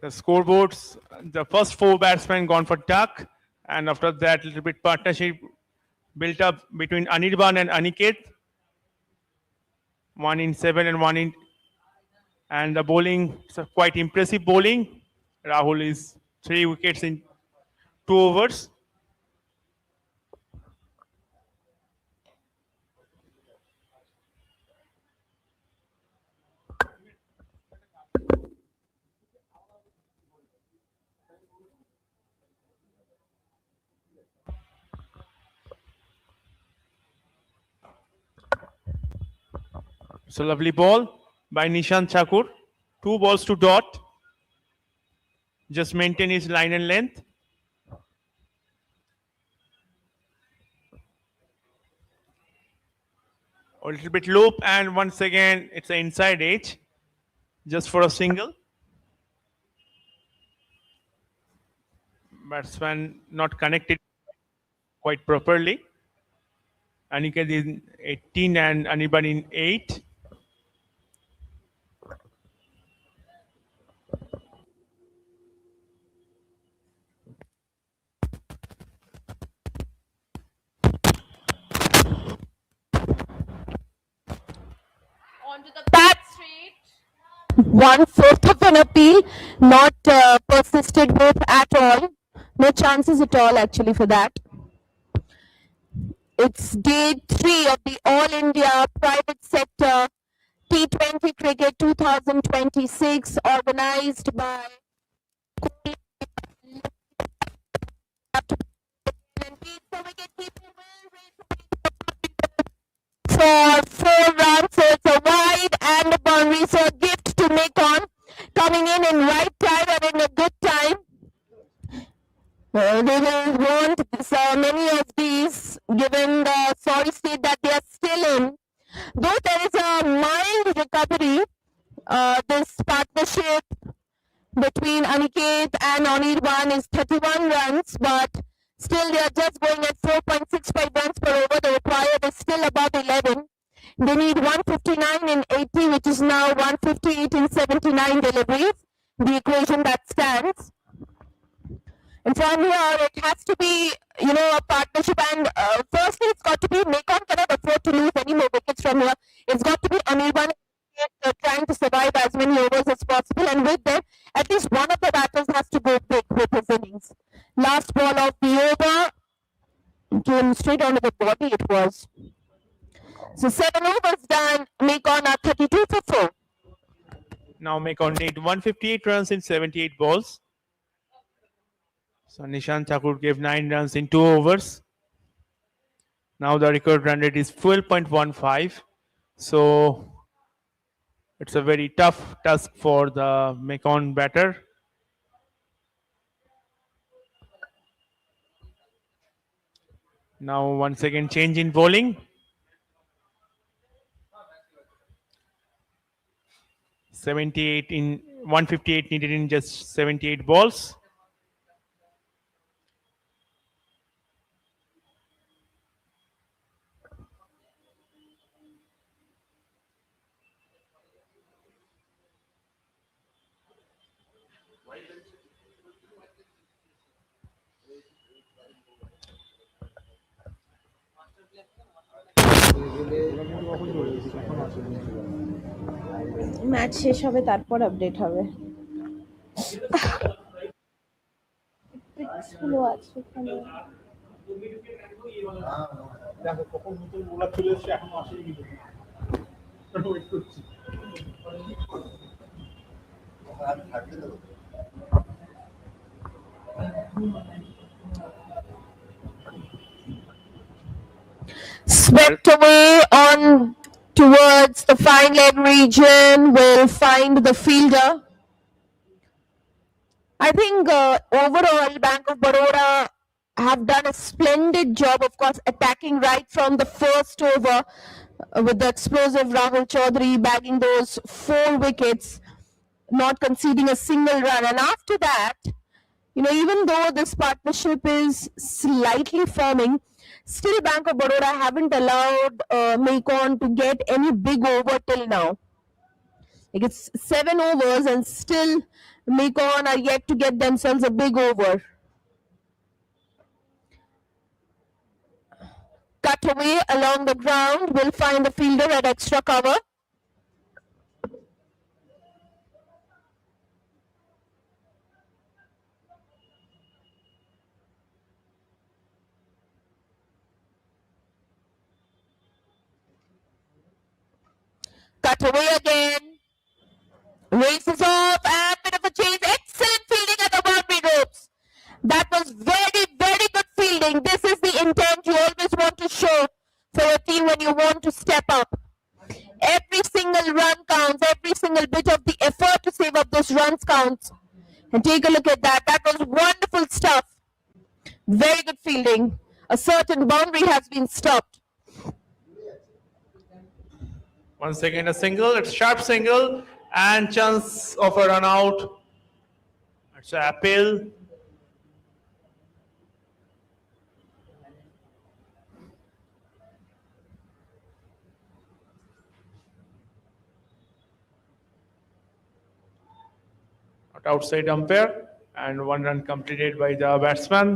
scoreboards. The first 4 batsmen gone for duck, and after that, little bit partnership built up between Anirban and Aniket. 1 in 7 and 1 in, and the bowling, it's a quite impressive bowling. Rahul is 3 wickets in 2 overs. It's a lovely ball by Nishant Thakur. 2 balls to dot. Just maintain his line and length. A little bit loop, and once again, it's an inside edge. Just for a single. Batsman not connected quite properly. Aniket in 18 and Anirban in 8. Onto the back straight. 1/4 of an appeal, not persisted with at all. No chances at all actually for that. It's day 3 of the All India Private Sector T20 Cricket 2026 organized by for 4 runs, so it's a wide and a boundary, so a gift to Mekon, coming in right time and in a good time. They will want many of these, given the sorry state that they are still in. Though there is a mild recovery, this partnership between Aniket and Anirban is 31 runs, but still they are just going at 4.65 runs per over. The required is still above 11. They need 159 in 80, which is now 158 in 79 deliveries. The equation that stands. And from here, it has to be, a partnership. And firstly, it's got to be Mekon cannot afford to lose any more wickets from here. It's got to be Anirban trying to survive as many overs as possible. And with them, at least one of the batters has to go big with his innings. Last ball of the over came straight onto the body. It was. So 7 overs done. Mekon are 32 for 4. Now Mekon need 158 runs in 78 balls. So Nishant Thakur gave 9 runs in 2 overs. Now the record run rate is 12.15. So it's a very tough task for the Mekon batter. Now once again change in bowling. 78 in 158 needed in just 78 balls. Match শেষ হবে তারপর update হবে পিক্সগুলো আছে এখানে দেখো কখন নতুন bowler চলে এসেছে এখনো আসেনি কিন্তু ওয়েট করছি swept away on towards the fine leg region will find the fielder. I think overall Bank of Baroda have done a splendid job, of course, attacking right from the first over with the explosive Rahul Chaudhary bagging those 4 wickets, not conceding a single run. And after that, even though this partnership is slightly forming, still Bank of Baroda haven't allowed Mekon to get any big over till now. Like it's 7 overs and still Mekon are yet to get themselves a big over. Cut away along the ground will find the fielder at extra cover. Cut away again. Races off and bit of a chase. Excellent fielding at the boundary ropes. That was very, very good fielding. This is the intent you always want to show for your team when you want to step up. Every single run counts. Every single bit of the effort to save up those runs counts. And take a look at that. That was wonderful stuff. Very good fielding. A certain boundary has been stopped. Once again a single, it's sharp single and chance of a run out. It's an appeal. Not outside umpire and 1 run completed by the batsman.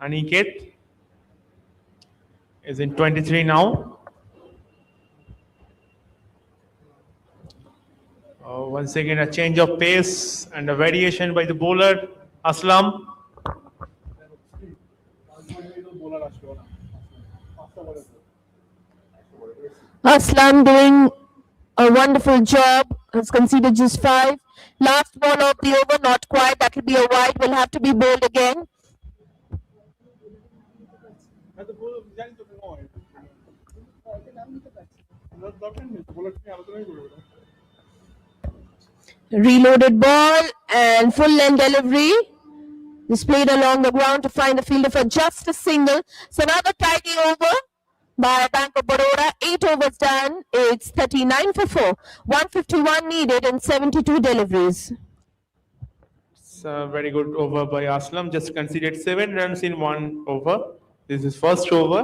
Aniket is in 23 now. Once again, a change of pace and a variation by the bowler, Aslam. Aslam doing a wonderful job. Has conceded just 5. Last ball of the over, not quite. That will be a wide. Will have to be bowled again. হয়তো জানি তো নয় দরকার নেই বলার তুমি আলোচনাই করবে না Reloaded ball and full length delivery. Displayed along the ground to find the fielder for just a single. So another tidy over by Bank of Baroda. 8 overs done. It's 39 for 4. 151 needed and 72 deliveries. It's a very good over by Aslam. Just conceded 7 runs in 1 over. This is first over.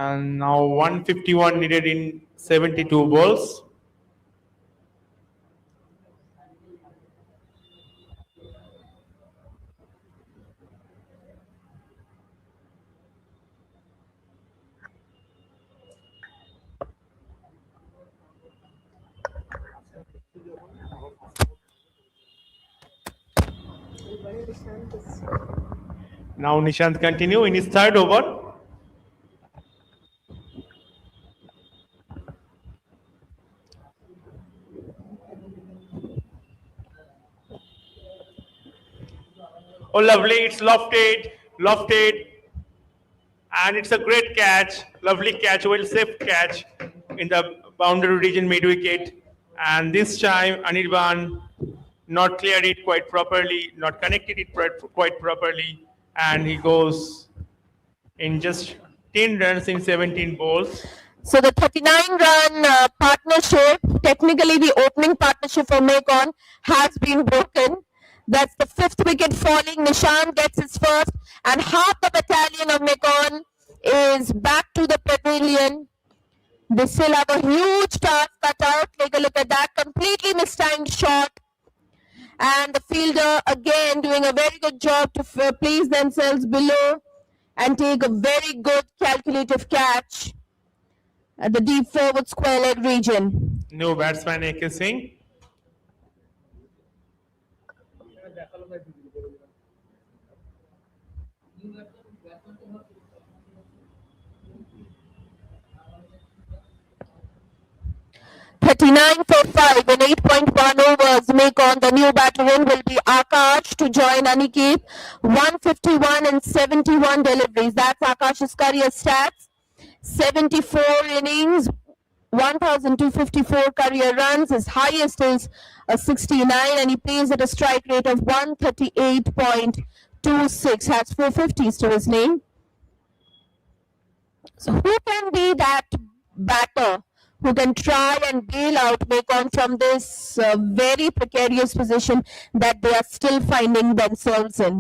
And now 151 needed in 72 balls. Now Nishant continue in his third over. Oh, lovely! It's lofted, and it's a great catch. Lovely catch, well safe catch in the boundary region mid wicket. And this time Anirban not cleared it quite properly, not connected it quite properly, and he goes in just 10 runs in 17 balls. So the 39-run partnership, technically the opening partnership for Mecon, has been broken. That's the 5th wicket falling. Nishant gets his first, and half the battalion of Mecon is back to the pavilion. They still have a huge task cut out. Take a look at that. Completely mistimed shot. And the fielder again doing a very good job to place themselves below and take a very good calculative catch at the deep forward square leg region. No batsman AK Singh. দেখালো না দিদি বলে দিলাম 39 for 5 in 8.1 overs. Mecon, the new battalion will be Akash to join Aniket. 151 and 71 deliveries. That's Akash's career stats. 74 innings, 1,254 career runs. His highest is a 69, and he plays at a strike rate of 138.26. Has 450s to his name. So who can be that batter who can try and bail out Mecon from this very precarious position that they are still finding themselves in?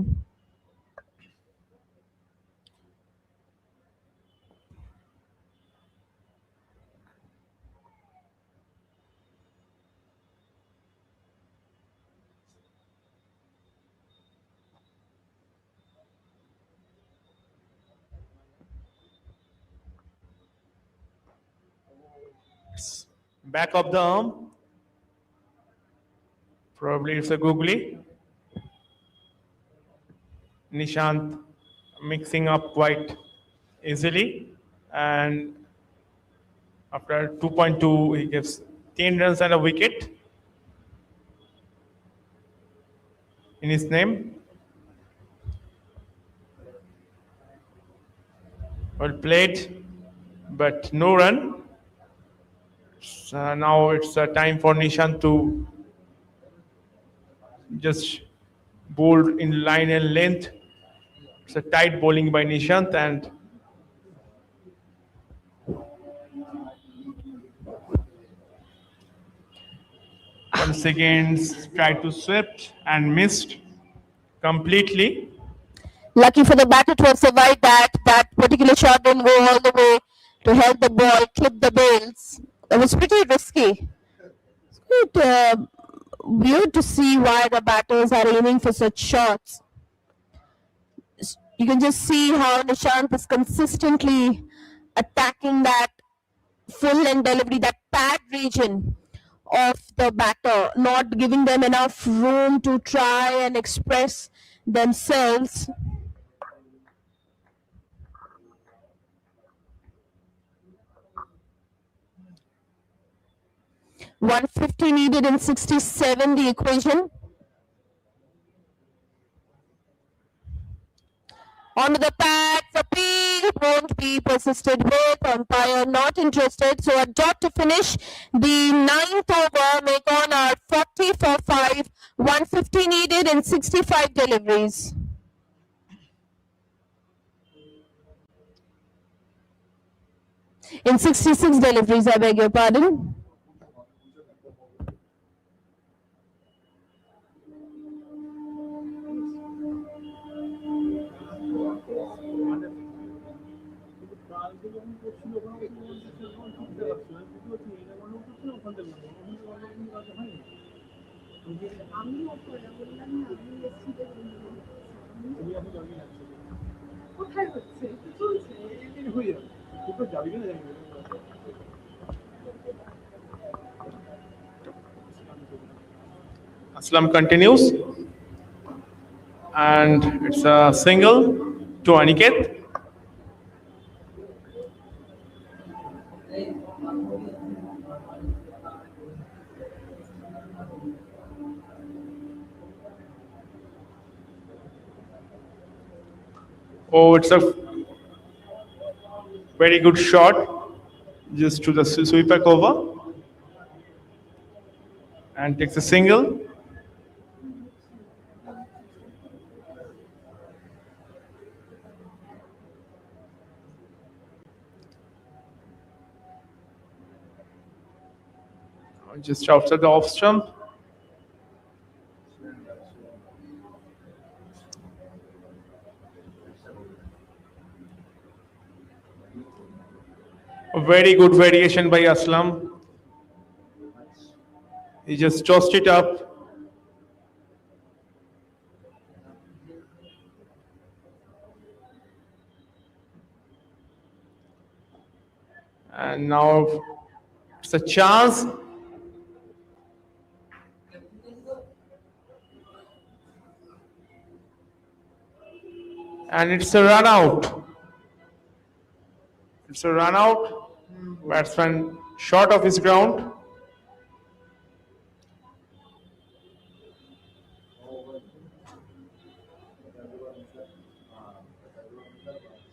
Back of the arm. Probably it's a googly. Nishant mixing up quite easily, and after 2.2 he gives 10 runs and a wicket in his name. Well played, but no run. So now it's time for Nishant to just bowl in line and length. It's a tight bowling by Nishant, and once again tried to swept and missed completely. Lucky for the batter to have survived that. That particular shot didn't go all the way to help the ball clip the bails. It was pretty risky. It's quite weird to see why the batters are aiming for such shots. You can just see how Nishant is consistently attacking that full end delivery, that pad region of the batter, not giving them enough room to try and express themselves. 150 needed in 67, the equation. Onto the pad, appeal won't be persisted with, umpire not interested. So a dot to finish the ninth over. Mecon are 40 for 5, 150 needed in 65 deliveries. In 66 deliveries, I beg your pardon. কালকে যখন করছিল ওখানে সেরকম ঠিকঠাক আসছিল বুঝতে পারছি এটা মনে করছে ওখান থেকে ওখান থেকে কোনো কাজ হয়নি আমি ওপরে বললাম না আমি এসছি তুমি এখন জমি যাচ্ছে কোথায় হচ্ছে একটু চলছে এটা হয়ে যাবে তুই তো যাবি না জানি Aslam continues, and it's a single to Aniket. Oh, it's a very good shot, just to the sweeper cover, and takes a single. Just outside the off stump. A very good variation by Aslam. He just tossed it up. And now it's a chance. And it's a run out. It's a run out. Batsman short of his ground.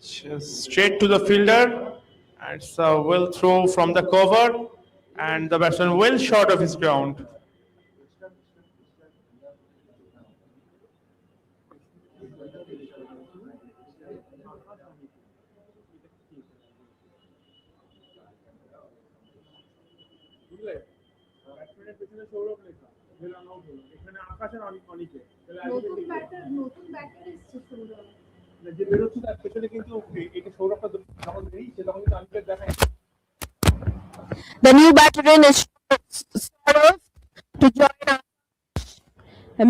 Just straight to the fielder. And it's a well throw from the cover. And the batsman well short of his ground. বুঝলে ব্যাটসম্যানের পেছনে সৌরভ লেখা যে run out হলো এখানে আকাশের অনেকে নতুন batter এসছে সৌরভ যে বেরোচ্ছে তার পেছনে কিন্তু এটা সৌরভটা যখন বেরিয়েছে তখন কিন্তু আনপ্লেট দেখায় The new batter in is Saurav to join us.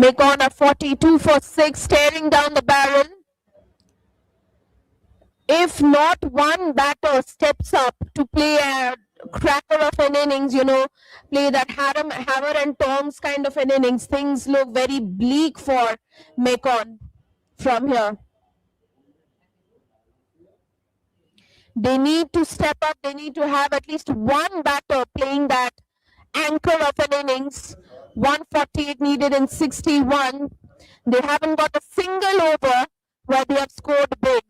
Mecon are 42 for 6, staring down the barrel. If not one batter steps up to play a cracker of an innings, play that hammer and tongs kind of an innings, things look very bleak for Mecon from here. They need to step up. They need to have at least one batter playing that anchor of an innings. 148 needed in 61. They haven't got a single over where they have scored big.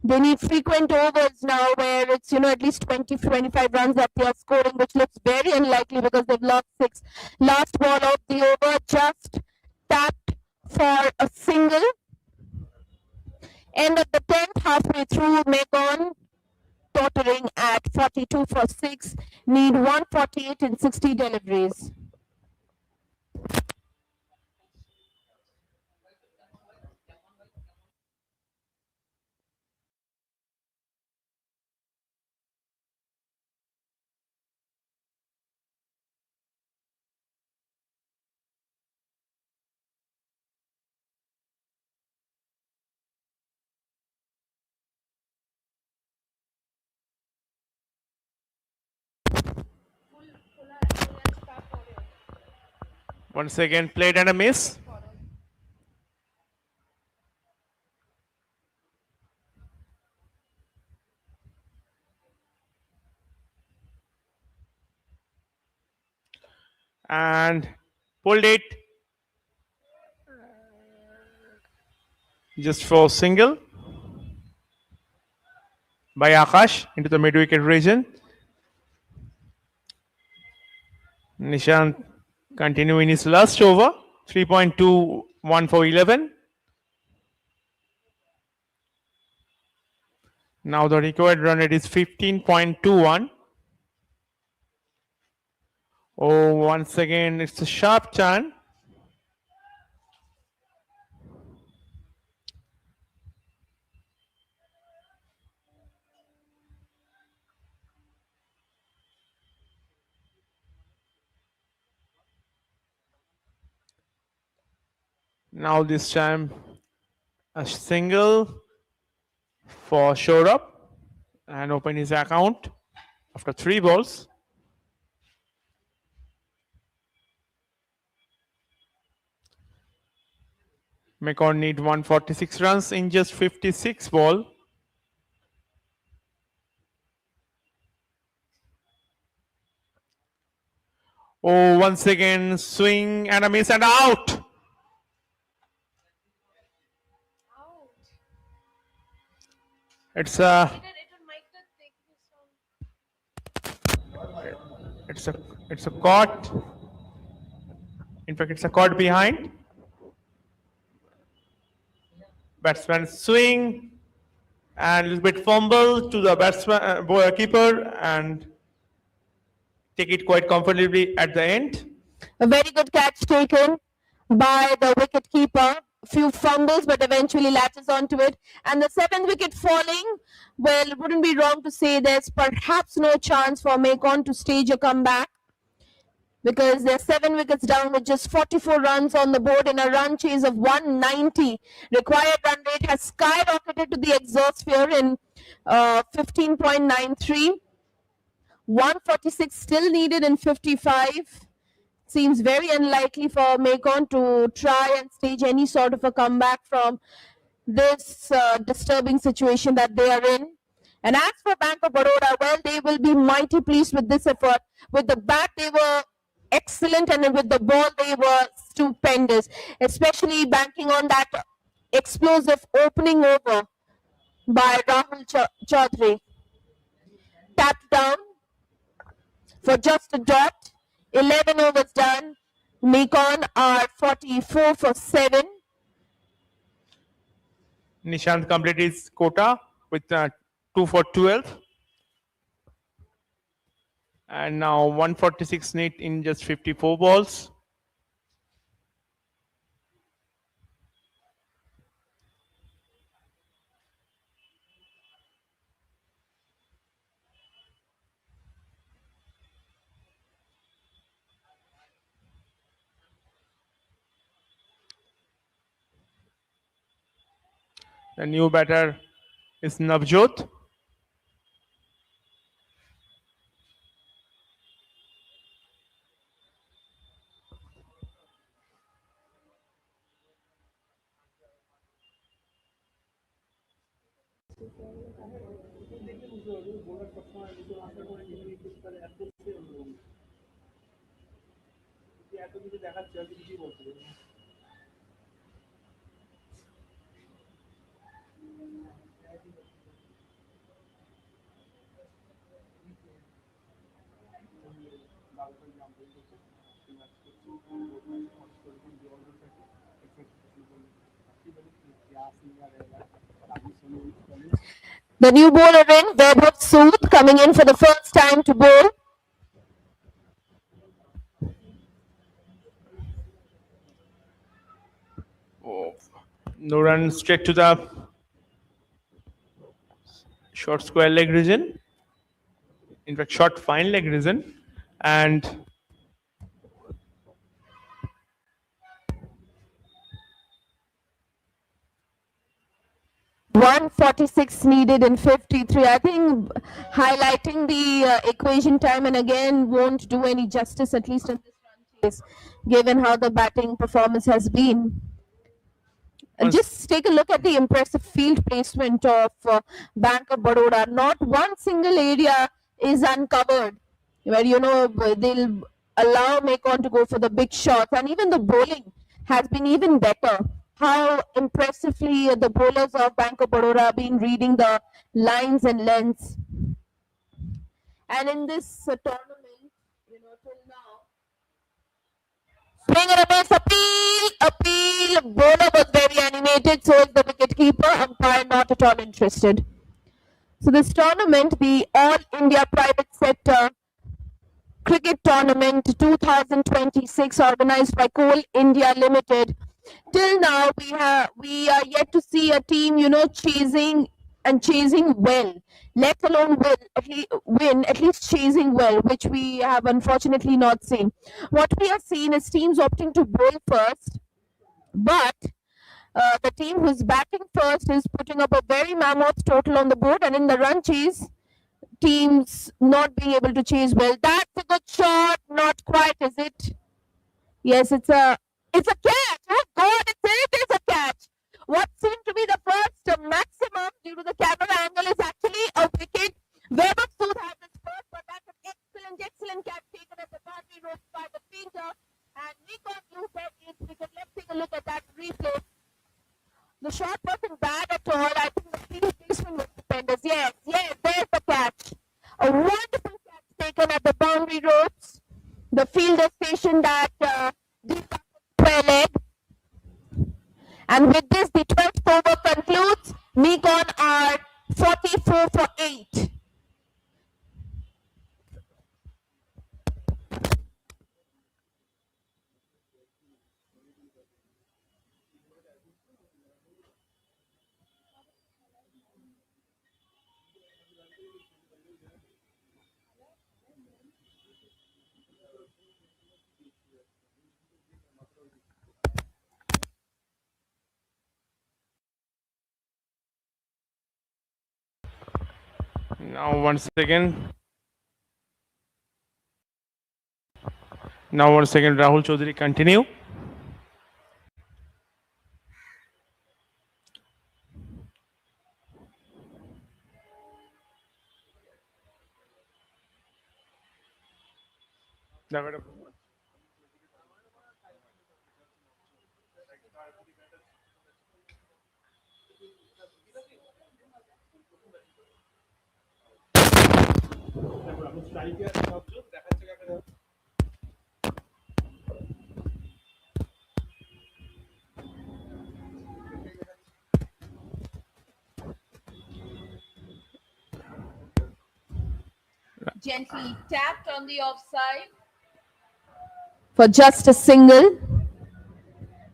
They need frequent overs now where it's, at least 20, 25 runs that they are scoring, which looks very unlikely because they've lost 6. Last ball of the over, just tapped for a single. End of the 10th, halfway through, Mecon tottering at 42 for 6, need 148 in 60 deliveries. Once again, played and a miss. and pulled it just for single by Akash into the mid-wicket region. Nishant continuing his last over, 3.21 for 11. Now the required run rate is 15.21. Oh, once again, it's a sharp turn. Now this time a single for Shorab and open his account after 3 balls. Mecon need 146 runs in just 56 ball. Oh, once again, swing and a miss and out. It's a caught. In fact, it's a caught behind. Batsman swing and a little bit fumble to the batsman keeper and take it quite comfortably at the end. A very good catch taken by the wicket keeper. Few fumbles, but eventually latches onto it. And the 7th wicket falling. Well, it wouldn't be wrong to say there's perhaps no chance for Mecon to stage a comeback, because they're 7 wickets down with just 44 runs on the board in a run chase of 190. Required run rate has skyrocketed to the exosphere in 15.93. 146 still needed in 55. Seems very unlikely for Mecon to try and stage any sort of a comeback from this disturbing situation that they are in. And as for Bank of Baroda, well, they will be mighty pleased with this effort. With the bat, they were excellent, and with the ball, they were stupendous, especially banking on that explosive opening over by Rahul Chaudhary. Tapped down for just a dot. 11 overs done. Mecon are 44 for 7. Nishant completed his quota with 2 for 12. And now 146 need in just 54 balls. The new batter is Navjot. The new bowler in, Vaibhav Sood, coming in for the first time to bowl. No run straight to the short square leg region. In fact, short fine leg region. And 146 needed in 53. I think highlighting the equation time and again won't do any justice, at least in this run chase, given how the batting performance has been. Just take a look at the impressive field placement of Bank of Baroda. Not one single area is uncovered where, you know, they'll allow Mekon to go for the big shots, and even the bowling has been even better. How impressively the bowlers of Bank of Baroda have been reading the lines and lengths. And in this tournament, till now, swing and a miss, appeal. Bowler was very animated, so is the wicketkeeper. Umpire not at all interested. So this tournament, the All India Private Sector Cricket Tournament 2026, organized by Coal India Limited. Till now, we are yet to see a team, chasing well, let alone win, at least chasing well, which we have unfortunately not seen. What we have seen is teams opting to bowl first, but the team who's batting first is putting up a very mammoth total on the board, and in the run chase, teams not being able to chase well. That's a good shot. Not quite, is it? Yes, it's a catch. Oh God, it's a catch. What seemed to be the first maximum due to the camera angle is actually a wicket. Webber Sood had this first, but that's an excellent catch taken at the boundary rope by the fielder. And Nikon Blue said it's wicket. Let's take a look at that replay. The shot wasn't bad at all. I think the field placement was stupendous. Yes, there's the catch. A wonderful catch taken at the boundary ropes. The fielder stationed at the square leg. And with this, the 12th over concludes. Mekon are 44 for 8. Now once again, Rahul Chaudhary continue. Gently tapped on the offside for just a single.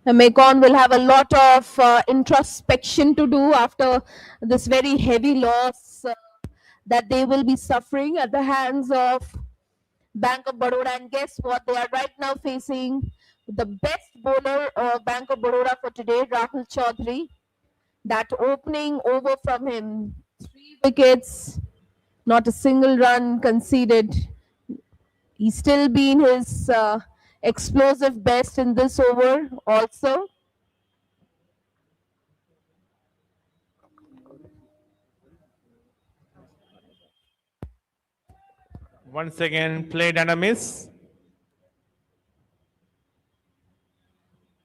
The Mekon will have a lot of introspection to do after this very heavy loss that they will be suffering at the hands of Bank of Baroda. And guess what? They are right now facing the best bowler of Bank of Baroda for today, Rahul Chaudhary. That opening over from him, 3 wickets, not a single run conceded. He's still been his explosive best in this over also. Once again, played and a miss.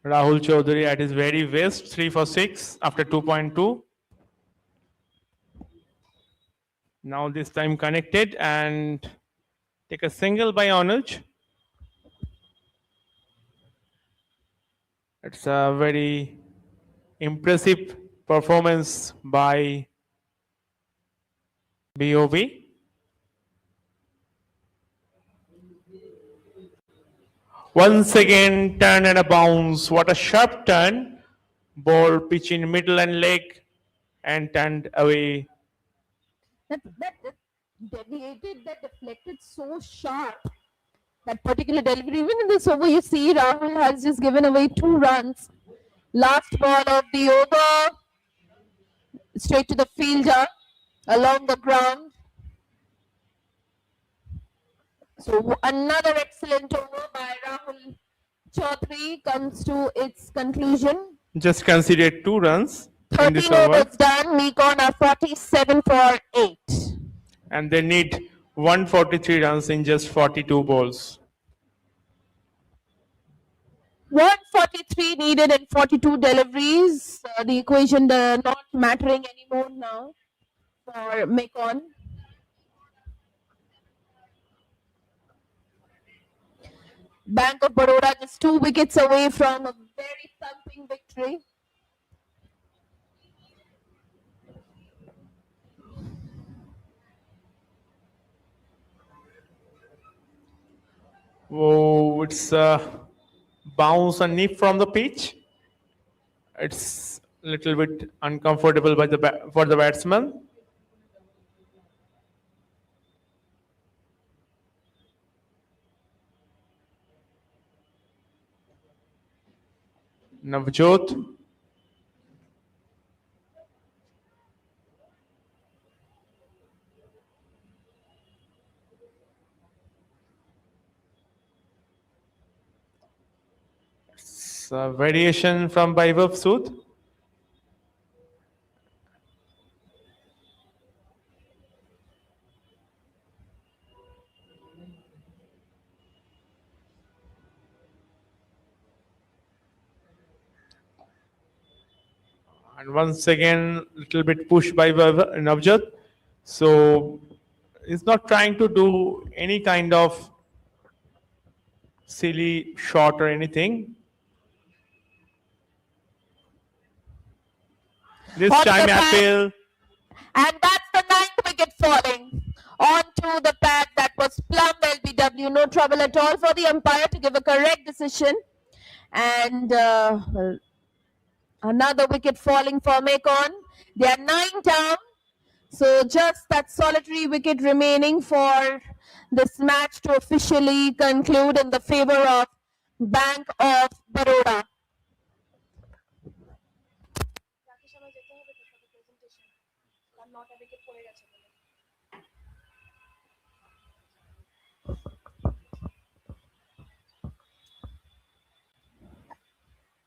Rahul Chaudhary at his very best, 3 for 6 after 2.2. Now this time connected and take a single by Anuj. It's a very impressive performance by BOB. Once again, turn and a bounce. What a sharp turn. Ball pitch in middle and leg and turned away. That deviated, that deflected so sharp. That particular delivery. Even in this over, you see Rahul has just given away 2 runs. Last ball of the over. Straight to the fielder along the ground. So another excellent over by Rahul Chaudhary comes to its conclusion. Just considered 2 runs in this 13 over. overs done. Mekon are 47 for 8. And they need 143 runs in just 42 balls. 143 needed and 42 deliveries. The equation not mattering anymore now for Mekon. Bank of Baroda just 2 wickets away from a very thumping victory. Oh, it's a bounce and nip from the pitch. It's a little bit uncomfortable by for the batsman. Navjot. It's a variation from Vaibhav Sood. And once again, little bit pushed by Navjot. So he's not trying to do any kind of silly shot or anything. This On time the pad. Apple. And that's the 9th wicket falling onto the pad. That was plumb LBW. No trouble at all for the umpire to give a correct decision. And well, another wicket falling for Mekon. They are 9 down. So just that solitary wicket remaining for this match to officially conclude in the favor of Bank of Baroda.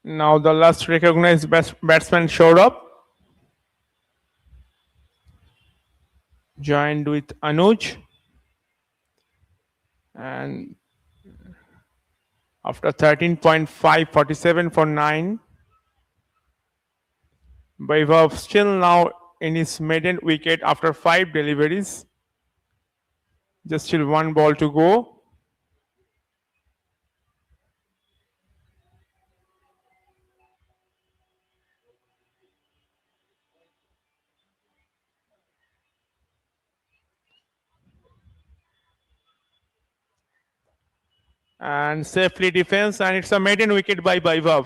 Now the last recognized batsman showed up. Joined with Anuj. And after 13.5, 47 for 9. Vaibhav still now in his maiden wicket after 5 deliveries. Just still 1 ball to go. And safely defense, and it's a maiden wicket by Vaibhav.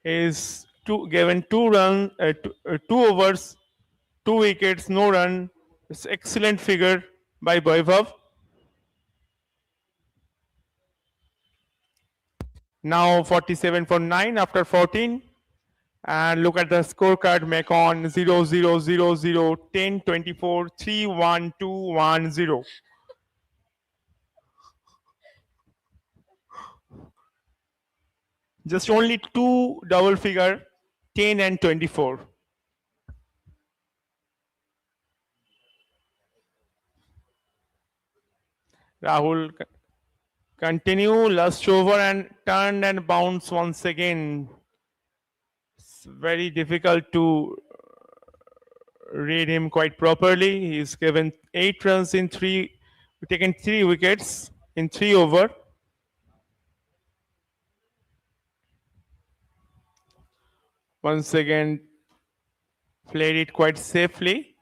Is given 2 runs, 2 overs, 2 wickets, no run. It's excellent figure by Vaibhav. Now 47 for 9 after 14. And look at the scorecard, Mekon 0 0 0 0 10 24 3 1 2 1 0. Just only 2 double figure, 10 and 24. Rahul continue, last over and turn and bounce once again. It's very difficult to read him quite properly. He's given 8 runs in 3, taken 3 wickets in 3 over. Once again, played it quite safely.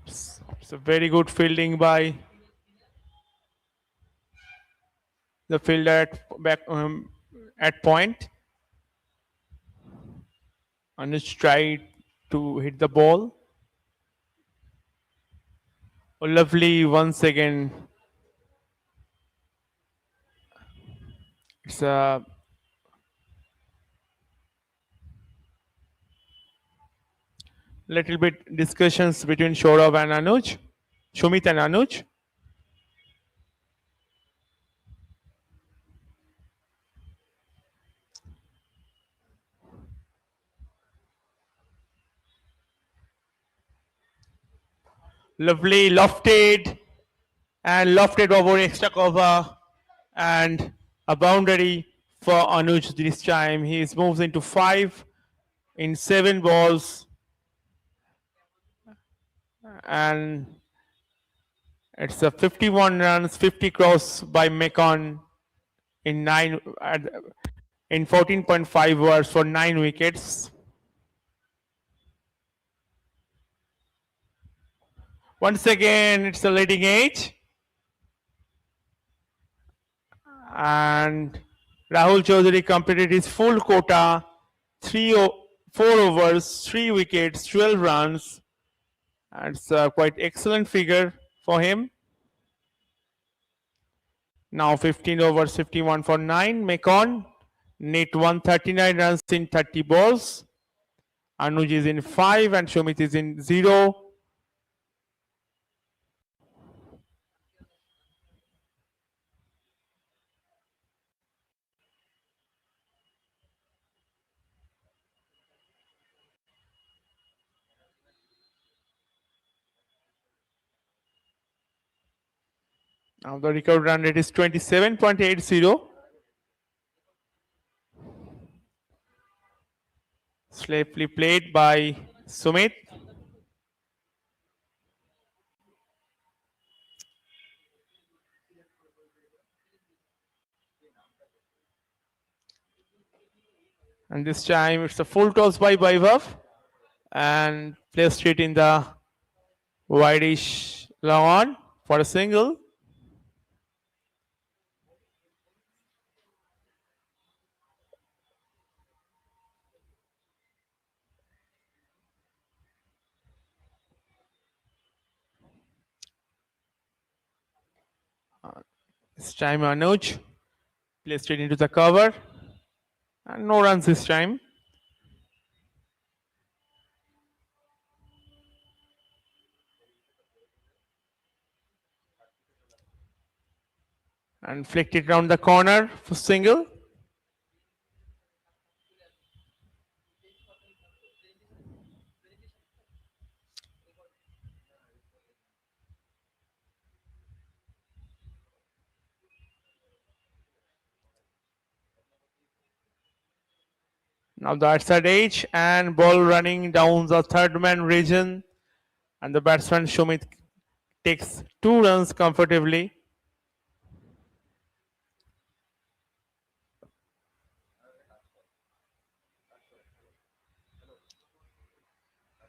It's a very good fielding by the fielder at point. Anuj tried to hit the ball. Oh, lovely once again. It's a little bit discussions between Shorav and Anuj, Shumit and Anuj. Lovely lofted and lofted over extra cover and a boundary for Anuj this time. He moves into 5 in 7 balls and it's a 51 runs, 50 cross by Mecon in 14.5 overs for 9 wickets. Once again, it's a leading edge. And Rahul Chaudhary completed his full quota, 4 overs, 3 wickets, 12 runs. And it's a quite excellent figure for him. Now 15 overs, 51 for 9. Mecon need 139 runs in 30 balls. Anuj is in 5 and Shomit is in 0. Now the record run rate is 27.80. Safely played by Sumit. And this time it's a full toss by Vaibhav and placed it in the wideish lawn for a single. This time Anuj placed it into the cover and no runs this time. And flicked it around the corner for single. Now the outside edge and ball running down the third man region and the batsman Shomit takes 2 runs comfortably.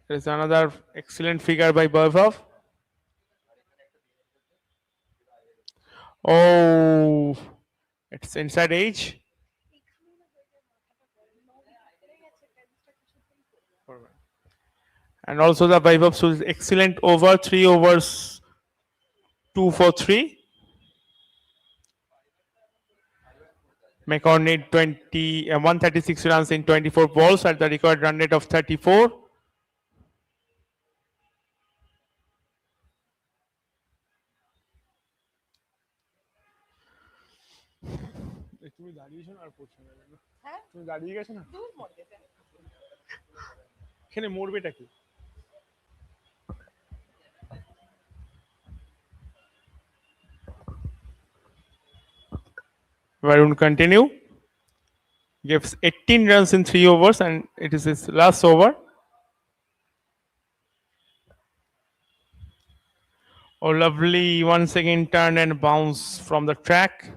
There's another excellent figure by Vaibhav. Oh, it's inside edge. And also the Vaibhav was excellent over 3 overs, 2 for 3. Mecon need 136 runs in 24 balls at the record run rate of 34. তুমি দাঁড়িয়েছো না আর পড়ছো না হ্যাঁ তুমি দাঁড়িয়ে গেছো না দূর মরে গেছে এখানে মরবেটা কি Varun continue. Gives 18 runs in 3 overs and it is his last over. Oh, lovely once again turn and bounce from the track.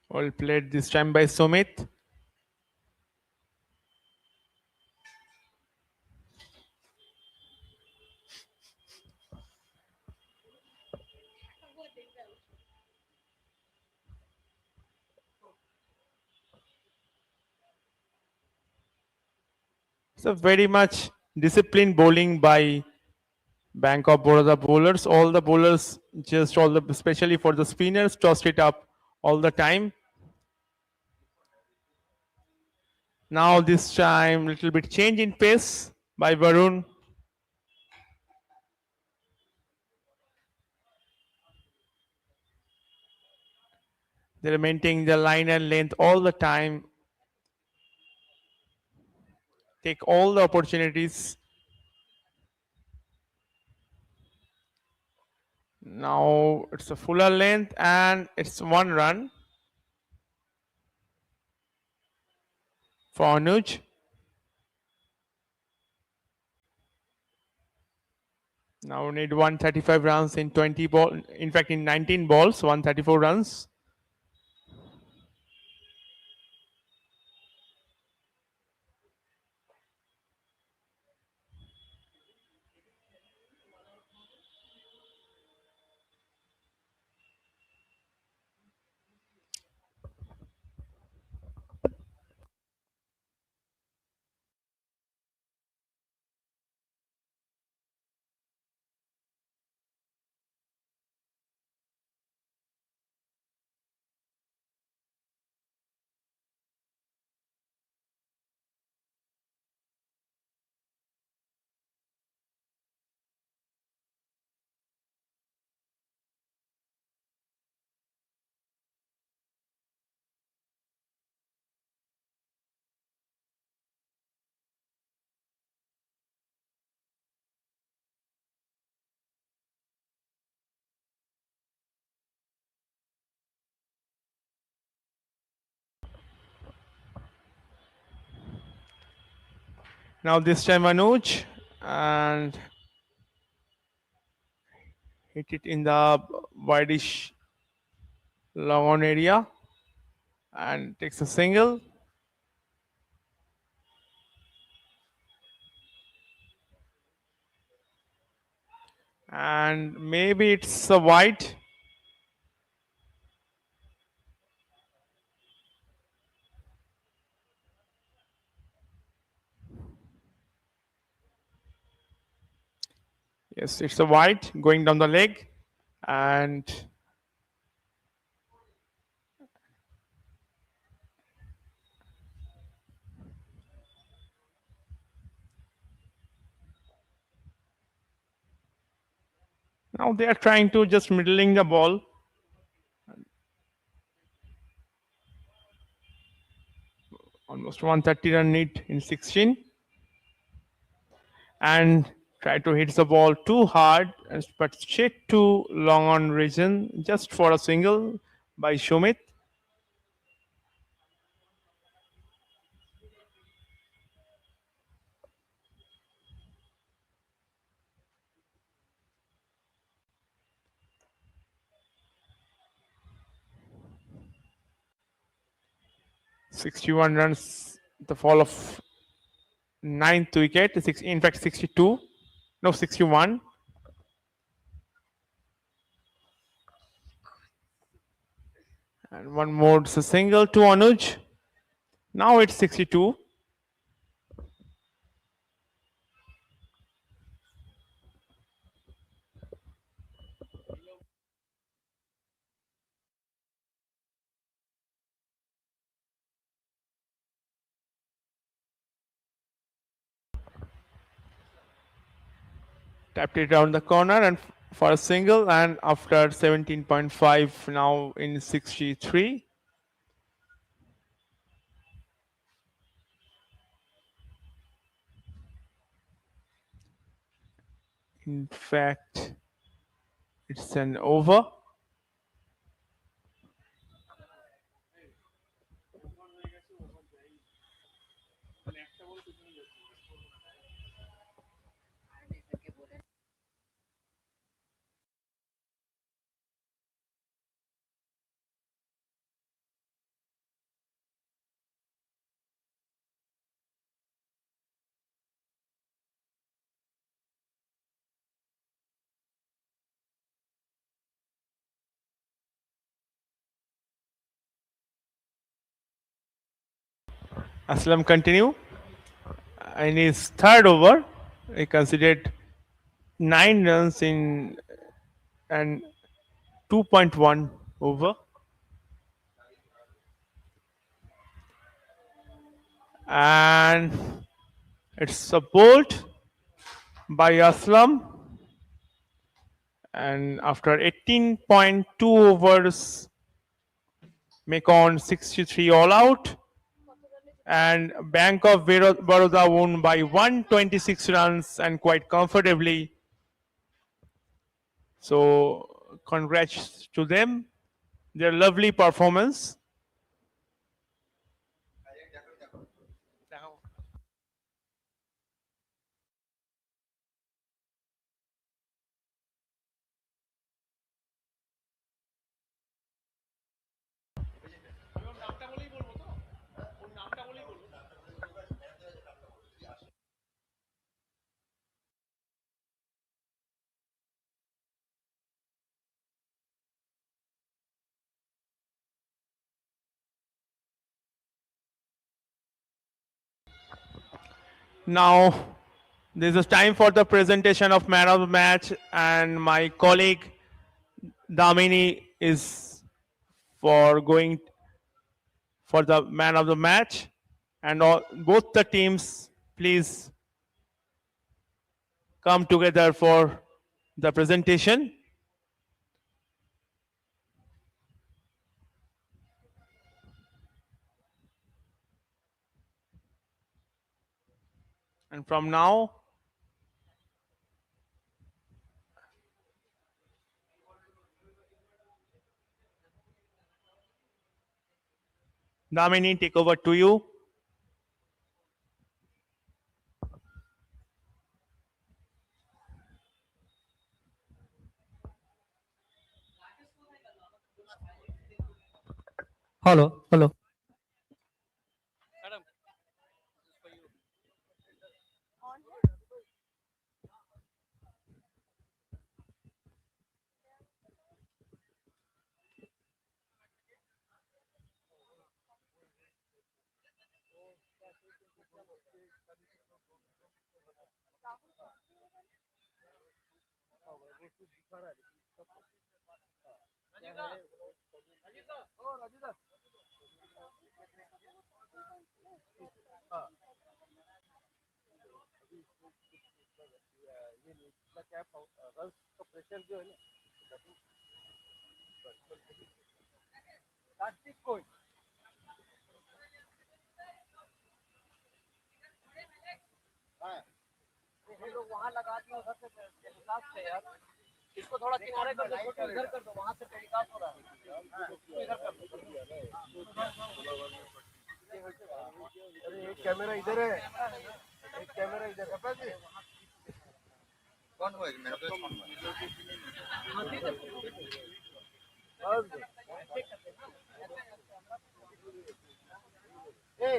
Well played this time by Sumit. So very much disciplined bowling by Bank of Baroda bowlers. All the bowlers, especially for the spinners, tossed it up all the time. Now this time little bit change in pace. by Varun. They're maintaining the line and length all the time. Take all the opportunities. Now it's a fuller length and it's 1 run for Anuj. Now we need 135 runs in 20 ball. In fact, in 19 balls, 134 runs. Now this time Anuj and hit it in the wideish long on area and takes a single. And maybe it's a wide. Yes, it's a wide going down the leg. And now they are trying to just middling the ball. Almost 130 run need in 16. And try to hit the ball too hard, but straight to long on region just for a single by Shumit. "61 runs, the fall of 9th wicket, in fact 62, no 61. And one more, it's a single to Anuj. Now it's 62. Tapped it down the corner and for a single, and after 17.5 now in 63. In fact, it's an over. Aslam continue. In his third over, he considered 9 runs in and 2.1 over. And It's a bolt by Aslam, and after 18.2 overs, Mekon 63 all out, and Bank of Baroda won by 126 runs and quite comfortably. So congrats to them, their lovely performance. Now this is time for the presentation of man of the match, and my colleague Damini is for going for the man of the match, and both the teams please come together for the presentation. And from now, Damini, take over to you. Hello, hello. वहाँ लगा दिया उधर से telecast से यार इसको थोड़ा किनारे कर दो छोटे इधर कर दो वहाँ से टेलीकास्ट हो रहा है इधर कर दो अरे एक कैमरा इधर है एक कैमरा इधर है जी कौन हुआ मेरा तो कौन हुआ ए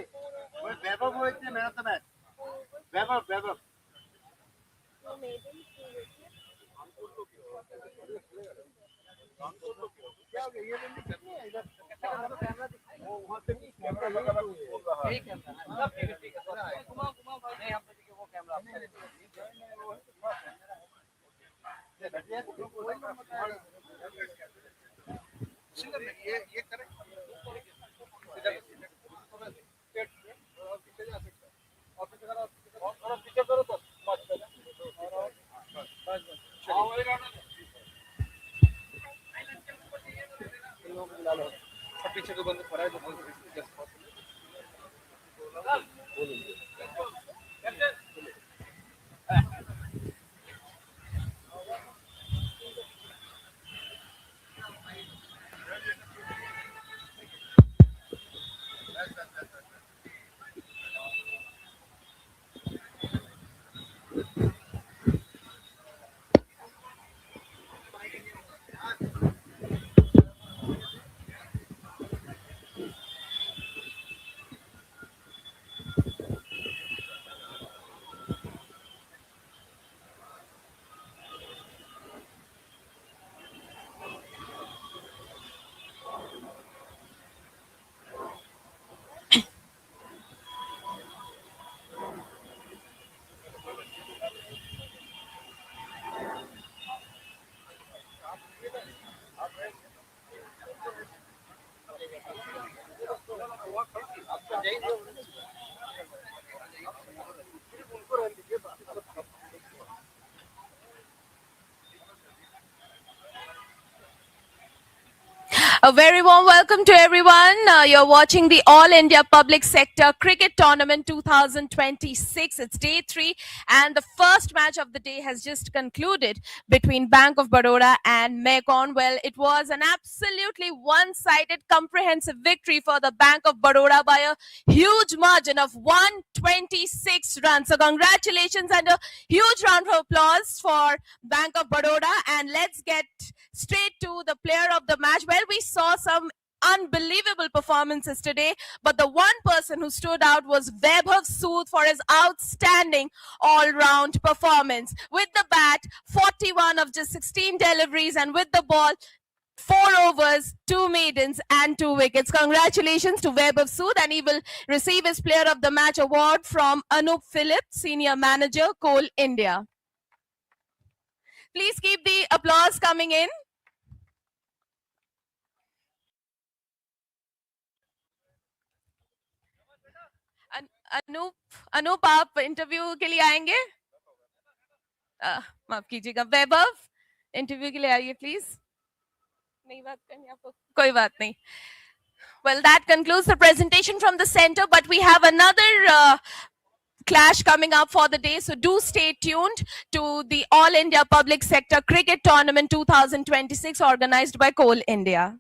वो वैभव हुए थे मेरा तो मैच वैभव वैभव क्या हो गया ये नहीं है इधर कैमरा वहाँ से कैमरा लगा यही कैमरा सब ठीक है घुमाओ घुमाओ भाई नहीं हम तो वो कैमरा ये करें पीछे करो तो पीछे तो बंद पड़ा है तो A very warm welcome to everyone. You're watching the All India Public Sector Cricket Tournament 2026. It's day 3 and the first match of the day has just concluded between Bank of Baroda and MECON. Well, it was an absolutely one-sided comprehensive victory for the Bank of Baroda by a huge margin of 126 runs. So congratulations and a huge round of applause for Bank of Baroda. And let's get straight to the player of the match. Well, we saw some unbelievable performances today, but the one person who stood out was Vaibhav Sood for his outstanding all-round performance. With the bat, 41 of just 16 deliveries, and with the ball, 4 overs, 2 maidens and 2 wickets. Congratulations to Vaibhav Sood, and he will receive his player of the match award from Anup Philip, Senior Manager, Coal India. Please keep the applause coming in. Anoop आप interview के लिए आएंगे? माफ कीजिएगा, वैभव interview के लिए आइए please. नहीं बात करनी आपको? कोई बात नहीं. Well, that concludes the presentation from the center, but we have another clash coming up for the day, so do stay tuned to the All India Public Sector Cricket Tournament 2026 organized by Coal India.